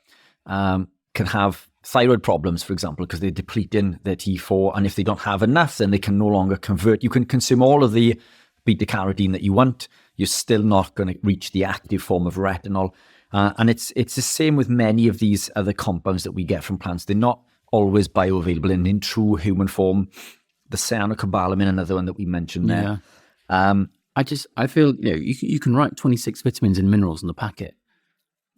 can have thyroid problems, for example, because they're depleting their T4. And if they don't have enough, then they can no longer convert. You can consume all of the beta carotene that you want. You're still not going to reach the active form of retinol. And it's the same with many of these other compounds that we get from plants. They're not always bioavailable and in true human form. The cyanocobalamin, another one that we mentioned there. I feel you can write 26 vitamins and minerals on the packet.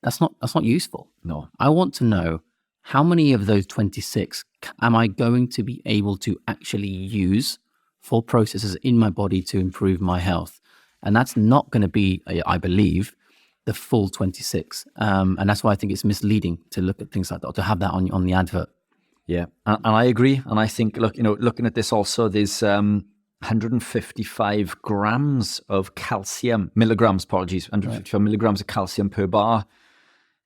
That's not useful. No. I want to know how many of those 26 am I going to be able to actually use for processes in my body to improve my health? And that's not going to be, I believe, the full 26. And that's why I think it's misleading to look at things like that, or to have that on the advert. Yeah, and I agree. And I think, looking at this also, there's 155 grams of calcium, milligrams, 155 milligrams of calcium per bar.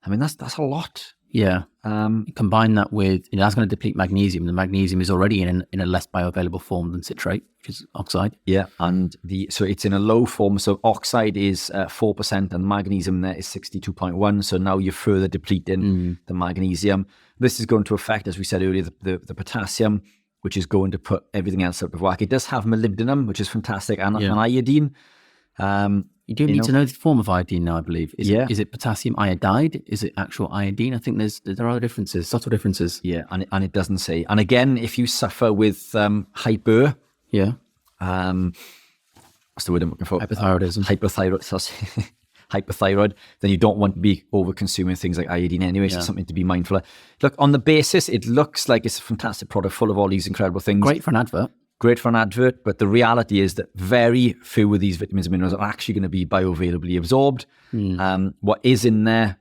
I mean, that's a lot. Yeah. Combine that with, that's going to deplete magnesium. The magnesium is already in a less bioavailable form than citrate, which is oxide. Yeah, and so it's in a low form. So oxide is 4%, and magnesium there is 62.1. So now you're further depleting the magnesium. This is going to affect, as we said earlier, the potassium, which is going to put everything else out of whack. It does have molybdenum, which is fantastic, and iodine. You do need to know the form of iodine now, I believe. Is it potassium iodide? Is it actual iodine? I think there are differences, subtle differences. Yeah, and it doesn't say. And again, if you suffer with hyper, what's the word I'm looking for? Hypothyroidism. Hypothyroid, then you don't want to be over consuming things like iodine anyway. So something to be mindful of. Look, on the basis, it looks like it's a fantastic product full of all these incredible things. Great for an advert. But the reality is that very few of these vitamins and minerals are actually going to be bioavailably absorbed. What is in there,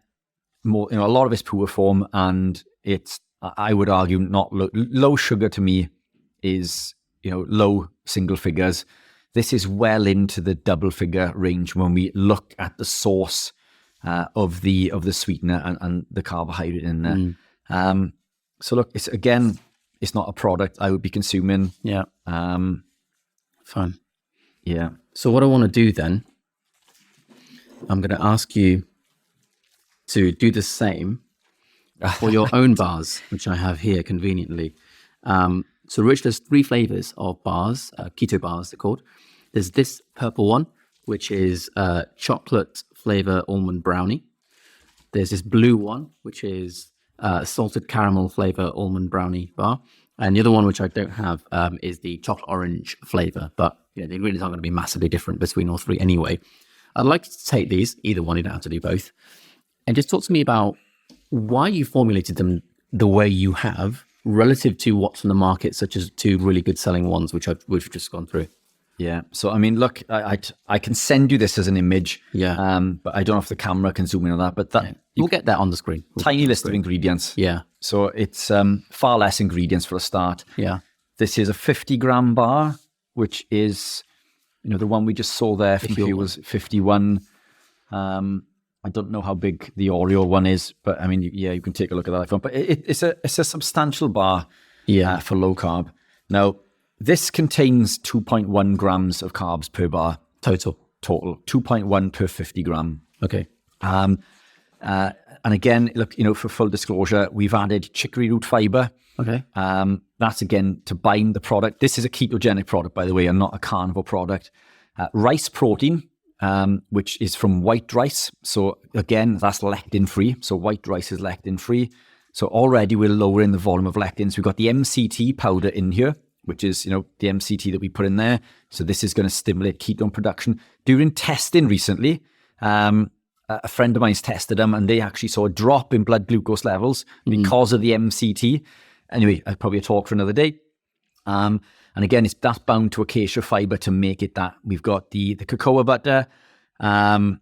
more, a lot of it's poor form, and it's, I would argue, not low sugar to me is, low single figures. This is well into the double figure range when we look at the source of the sweetener and the carbohydrate in there. So look, it's not a product I would be consuming. Yeah. Fine. Yeah. So what I want to do then, I'm going to ask you to do the same for your own bars, which I have here conveniently. So Rich, there's 3 flavors of bars, keto bars they're called. There's this purple one, which is chocolate flavor almond brownie. There's this blue one, which is salted caramel flavor almond brownie bar. And the other one, which I don't have, is the chocolate orange flavor. But the ingredients aren't going to be massively different between all 3 anyway. I'd like to take these, either one, you don't have to do both, and just talk to me about why you formulated them the way you have relative to what's on the market, such as 2 really good selling ones, which we've just gone through. Yeah. So, I mean, look, I can send you this as an image. Yeah. But I don't know if the camera can zoom in on that. But we'll get that on the screen. Tiny list of ingredients. Yeah. So it's far less ingredients for a start. Yeah. This is a 50-gram bar, which is, the one we just saw there from here was 51. I don't know how big the Oreo one is, but I mean, you can take a look at that if you want. But it's a substantial bar for low carb. Now, this contains 2.1 grams of carbs per bar. Total. 2.1 per 50 gram. Okay. And again, look, for full disclosure, we've added chicory root fiber. Okay. That's again to bind the product. This is a ketogenic product, by the way, and not a carnivore product. Rice protein, which is from white rice. So again, that's lectin free. So white rice is lectin free. So already we're lowering the volume of lectins. We've got the MCT powder in here. which is, the MCT that we put in there. So this is going to stimulate ketone production. During testing recently, a friend of mine's tested them and they actually saw a drop in blood glucose levels because of the MCT. Anyway, that's probably a talk for another day. And again, that's bound to acacia fiber to make it that. We've got the cocoa butter, and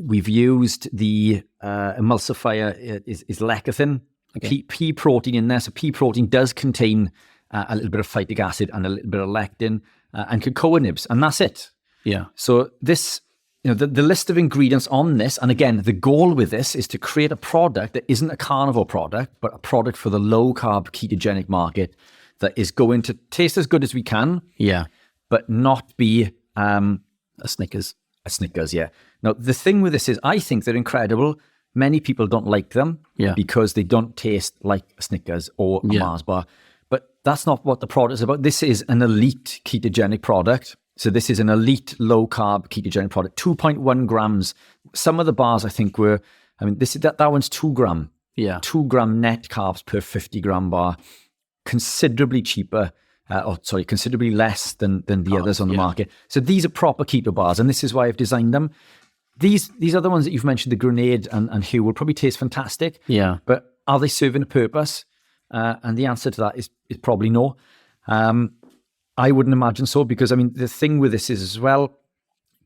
we've used the emulsifier is lecithin, pea protein in there. So pea protein does contain a little bit of phytic acid and a little bit of lectin and cocoa nibs, and that's it. Yeah. So this, the list of ingredients on this, and again, the goal with this is to create a product that isn't a carnivore product, but a product for the low-carb ketogenic market that is going to taste as good as we can, but not be a Snickers. A Snickers, yeah. Now, the thing with this is I think they're incredible. Many people don't like them because they don't taste like a Snickers or a Mars bar. But that's not what the product is about. This is an elite ketogenic product. So this is an elite low-carb ketogenic product, 2.1 grams. Some of the bars I think were, that one's 2 gram. Yeah. 2 gram net carbs per 50 gram bar. Considerably cheaper, considerably less than the others on the market. So these are proper keto bars, and this is why I've designed them. These other ones that you've mentioned, the Grenade and Hue, will probably taste fantastic. Yeah. But are they serving a purpose? And the answer to that is probably no. I wouldn't imagine so, because the thing with this is as well,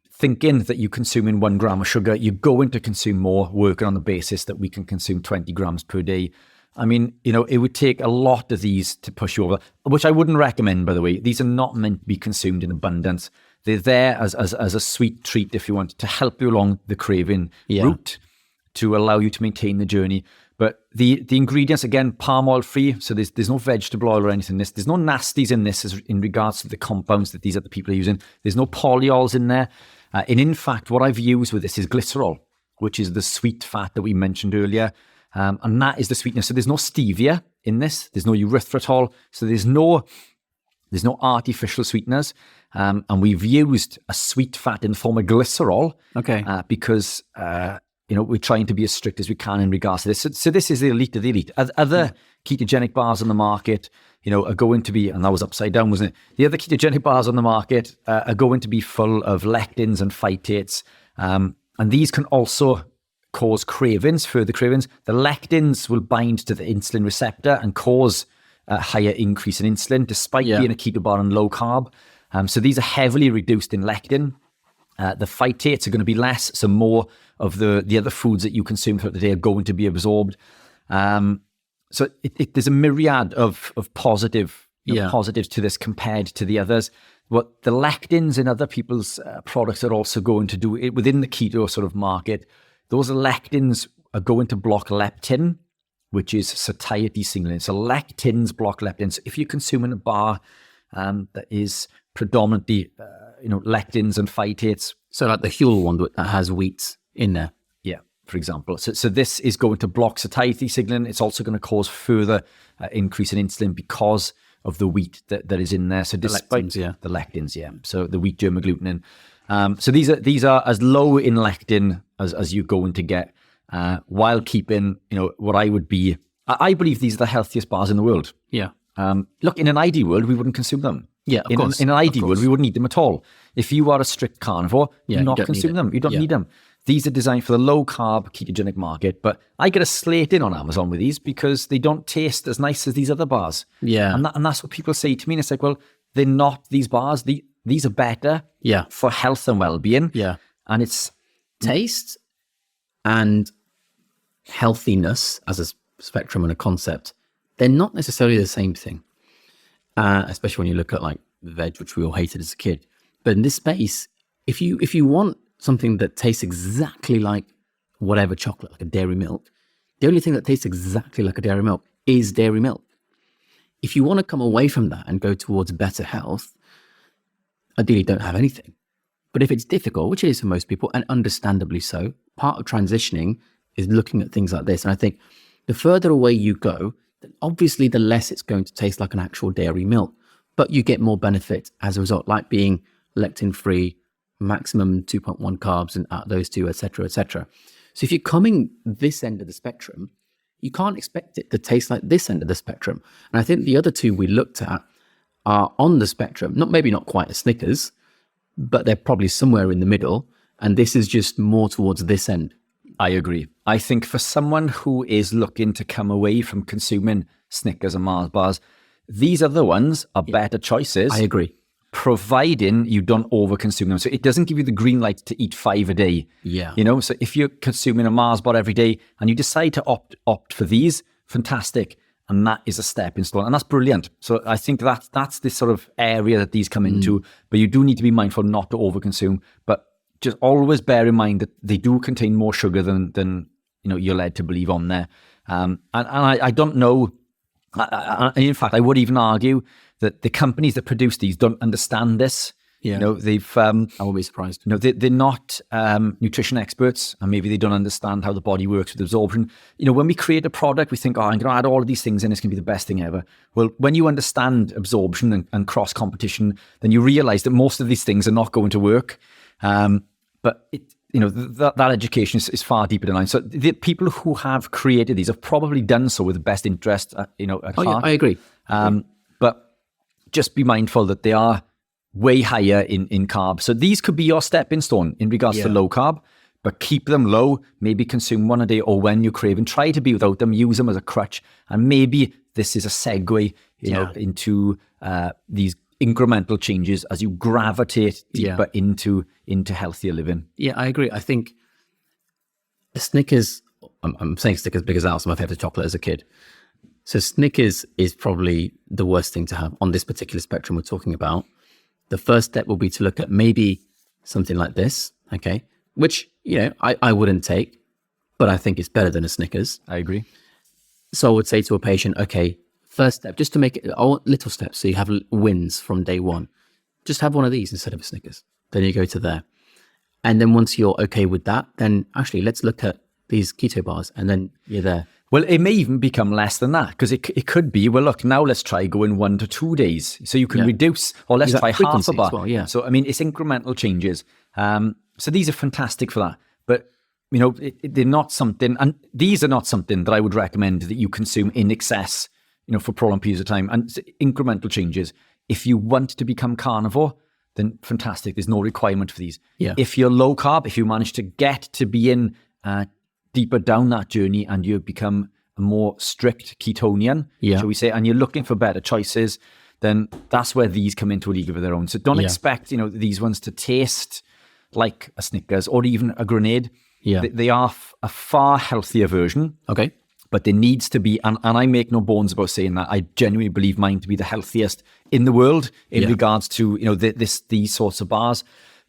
thinking that you're consuming 1 gram of sugar, you're going to consume more, working on the basis that we can consume 20 grams per day. It would take a lot of these to push you over, which I wouldn't recommend, by the way. These are not meant to be consumed in abundance. They're there as a sweet treat, if you want, to help you along the craving route, to allow you to maintain the journey. But the ingredients, again, palm oil free, so there's no vegetable oil or anything in this. There's no nasties in this in regards to the compounds that these other people are using. There's no polyols in there. And in fact, what I've used with this is glycerol, which is the sweet fat that we mentioned earlier. And that is the sweetness. So there's no stevia in this. There's no erythritol. So there's no artificial sweeteners. And we've used a sweet fat in the form of glycerol. Because we're trying to be as strict as we can in regards to this. So this is the elite of the elite. Other ketogenic bars on the market, are going to be, and that was upside down, wasn't it? The other ketogenic bars on the market are going to be full of lectins and phytates. And these can also cause further cravings. The lectins will bind to the insulin receptor and cause a higher increase in insulin, despite being a keto bar and low carb. So these are heavily reduced in lectin. The phytates are going to be less, so more of the other foods that you consume throughout the day are going to be absorbed. So there's a myriad of positives to this compared to the others. What the lectins in other people's products are also going to do within the keto sort of market, those lectins are going to block leptin, which is satiety signaling. So lectins block leptin. So if you're consuming a bar that is predominantly, lectins and phytates. So like the Huel one that has wheat in there. Yeah, for example. So this is going to block satiety signaling. It's also going to cause further increase in insulin because of the wheat that is in there. So despite the lectins, So the wheat germ agglutinin. So these are as low in lectin as you're going to get, while keeping, what I believe these are the healthiest bars in the world. Yeah. Look, in an ideal world, we wouldn't consume them. Yeah, of course. In an ideal world, we wouldn't eat them at all. If you are a strict carnivore, you not consume them. You don't need them. These are designed for the low-carb ketogenic market, but I get a slate in on Amazon with these because they don't taste as nice as these other bars. Yeah. And that's what people say to me. And it's like, well, they're not these bars. These are better for health and well-being. Yeah. And it's taste and healthiness as a spectrum and a concept. They're not necessarily the same thing. Especially when you look at like veg, which we all hated as a kid. But in this space, if you want something that tastes exactly like whatever chocolate, like a dairy milk, the only thing that tastes exactly like a dairy milk is dairy milk. If you want to come away from that and go towards better health, ideally don't have anything. But if it's difficult, which it is for most people, and understandably so, part of transitioning is looking at things like this. And I think the further away you go, obviously the less it's going to taste like an actual dairy milk, but you get more benefit as a result, like being lectin free, maximum 2.1 carbs and out those two, etc., etc. So if you're coming this end of the spectrum, you can't expect it to taste like this end of the spectrum. And I think the other two we looked at are on the spectrum, maybe not quite a Snickers, but they're probably somewhere in the middle. And this is just more towards this end. I agree. I think for someone who is looking to come away from consuming Snickers and Mars bars, these other ones are better choices. I agree. Providing you don't overconsume them. So it doesn't give you the green light to eat 5 a day. Yeah. So if you're consuming a Mars bar every day and you decide to opt for these, fantastic. And that is a stepping stone. And that's brilliant. So I think that's the sort of area that these come into. But you do need to be mindful not to overconsume. But just always bear in mind that they do contain more sugar than you're led to believe on there. And I don't know. In fact, I would even argue that the companies that produce these don't understand this. Yeah. They've. I won't be surprised. They're not nutrition experts, and maybe they don't understand how the body works with absorption. When we create a product, we think, I'm going to add all of these things in, it's going to be the best thing ever. Well, when you understand absorption and cross competition, then you realize that most of these things are not going to work. But that education is far deeper than mine. So the people who have created these have probably done so with the best interest, at heart. Yeah, I agree. But just be mindful that they are way higher in carb. So these could be your stepping stone in regards to low carb, but keep them low. Maybe consume one a day, or when you're craving, try to be without them. Use them as a crutch, and maybe this is a segue, into these incremental changes as you gravitate deeper into healthier living. Yeah, I agree. I think the Snickers, I'm saying Snickers because that was my favorite chocolate as a kid. So Snickers is probably the worst thing to have on this particular spectrum we're talking about. The first step will be to look at maybe something like this, okay, which, I wouldn't take, but I think it's better than a Snickers. I agree. So I would say to a patient, okay, first step, just to make it little steps so you have wins from day one, just have one of these instead of a Snickers. Then you go to there. And then once you're okay with that, then actually let's look at these keto bars, and then you're there. Well, it may even become less than that, because it could be, well, look, now let's try going 1 to 2 days. So you can reduce, or let's try half a bar. Well, yeah. So, it's incremental changes. So these are fantastic for that. But, they're not something, and these are not something that I would recommend that you consume in excess, for prolonged periods of time. And incremental changes. If you want to become carnivore, then fantastic. There's no requirement for these. Yeah. If you're low carb, if you manage to get to be in deeper down that journey and you become a more strict ketonian, shall we say, and you're looking for better choices, then that's where these come into a league of their own. So don't expect, these ones to taste like a Snickers or even a grenade. Yeah. They are a far healthier version. Okay. But there needs to be, and I make no bones about saying that, I genuinely believe mine to be the healthiest in the world in regards to, these sorts of bars.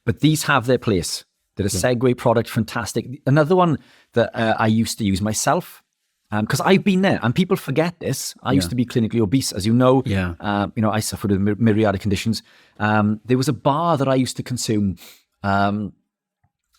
But these have their place. They're a segue product, fantastic. Another one that I used to use myself, because I've been there, and people forget this. I used to be clinically obese, as you know. Yeah. I suffered with myriad conditions. There was a bar that I used to consume. What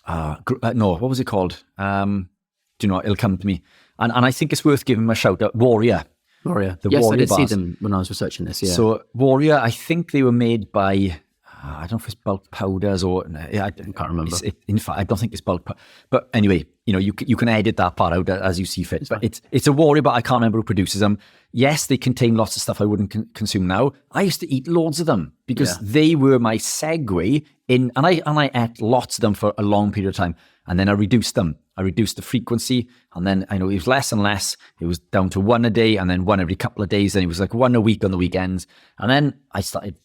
was it called? It'll come to me. And I think it's worth giving them a shout out. Warrior. Yes, Warrior I did bars. see them when I was researching this. Yeah. So Warrior, I think they were made by, I don't know if it's bulk powders or, I can't remember. In fact, I don't think it's bulk powder. But anyway, you can edit that part out as you see fit. But it's a Warrior, but I can't remember who produces them. Yes, they contain lots of stuff I wouldn't consume now. I used to eat loads of them because they were my segue in, and I ate lots of them for a long period of time. And then I reduced them. I reduced the frequency, and then I know it was less and less. It was down to 1 a day, and then 1 every couple of days. Then it was like 1 a week on the weekends. And then I started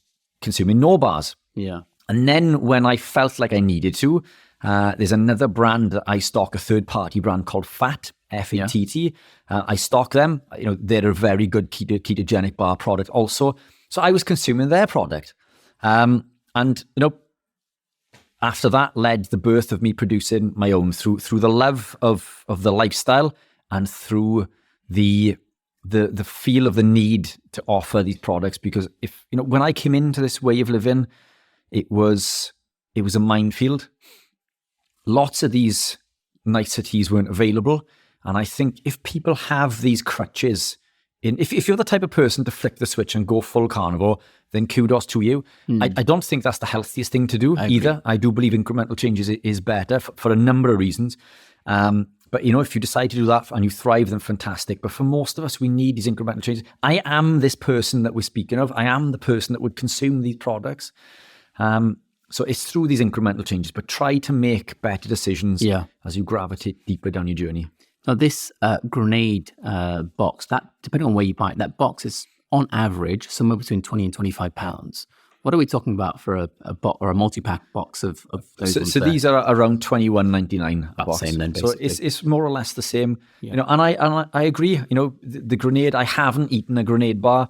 consuming no bars. Yeah. And then when I felt like I needed to, there's another brand that I stock, a third-party brand called FATT, F-A-T-T. I stock them. They're a very good ketogenic bar product also. So I was consuming their product. After that led the birth of me producing my own through the love of the lifestyle and through the feel of the need to offer these products. Because when I came into this way of living, it was a minefield. Lots of these niceties weren't available. And I think if people have these crutches, if you're the type of person to flick the switch and go full carnivore, then kudos to you. I don't think that's the healthiest thing to do either. I do believe incremental changes is better for a number of reasons. But, if you decide to do that and you thrive, then fantastic. But for most of us, we need these incremental changes. I am this person that we're speaking of. I am the person that would consume these products. So it's through these incremental changes, but try to make better decisions as you gravitate deeper down your journey. Now, this grenade box, that depending on where you buy it, that box is on average somewhere between 20 and 25 pounds. What are we talking about for a box or a multi-pack box of those? So these are around $21.99 a box. Same then, so it's more or less the same. And I agree. The grenade. I haven't eaten a grenade bar.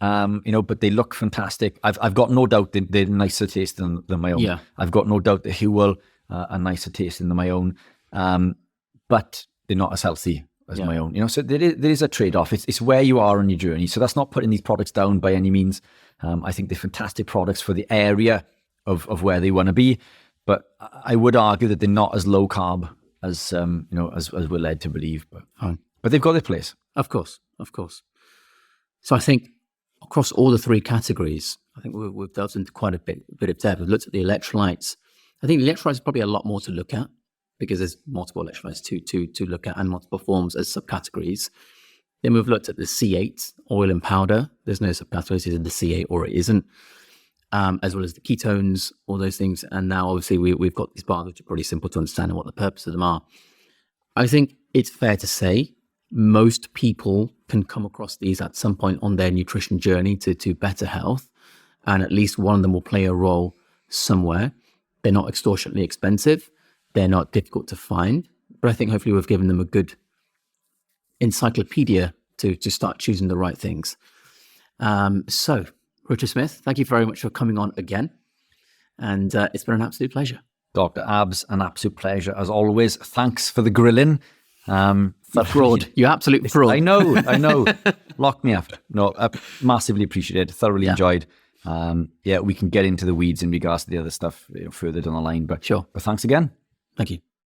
But they look fantastic. I've got no doubt they're nicer tasting than my own. Yeah. I've got no doubt that Huel are nicer tasting than my own. But they're not as healthy as my own. So there is a trade-off. It's where you are on your journey. So that's not putting these products down by any means. I think they're fantastic products for the area of where they want to be. But I would argue that they're not as low carb as we're led to believe. But they've got their place. Of course. So I think across all the three categories, I think we've delved into quite a bit of depth. We've looked at the electrolytes. I think the electrolytes is probably a lot more to look at because there's multiple electrolytes to look at and multiple forms as subcategories. Then we've looked at the C8, oil and powder. There's no subcategories, either the C8 or it isn't, as well as the ketones, all those things. And now obviously we've got these bars, which are pretty simple to understand and what the purpose of them are. I think it's fair to say most people can come across these at some point on their nutrition journey to better health, and at least one of them will play a role somewhere. They're not extortionately expensive. They're not difficult to find, but I think hopefully we've given them a good encyclopedia to start choosing the right things. So, Richard Smith, thank you very much for coming on again, and it's been an absolute pleasure. Dr. Abs, an absolute pleasure as always. Thanks for the grilling. Fraud. You absolute fraud. I know. Lock me up. No, I massively appreciate it. Thoroughly enjoyed. We can get into the weeds in regards to the other stuff further down the line. But sure. But thanks again. Thank you.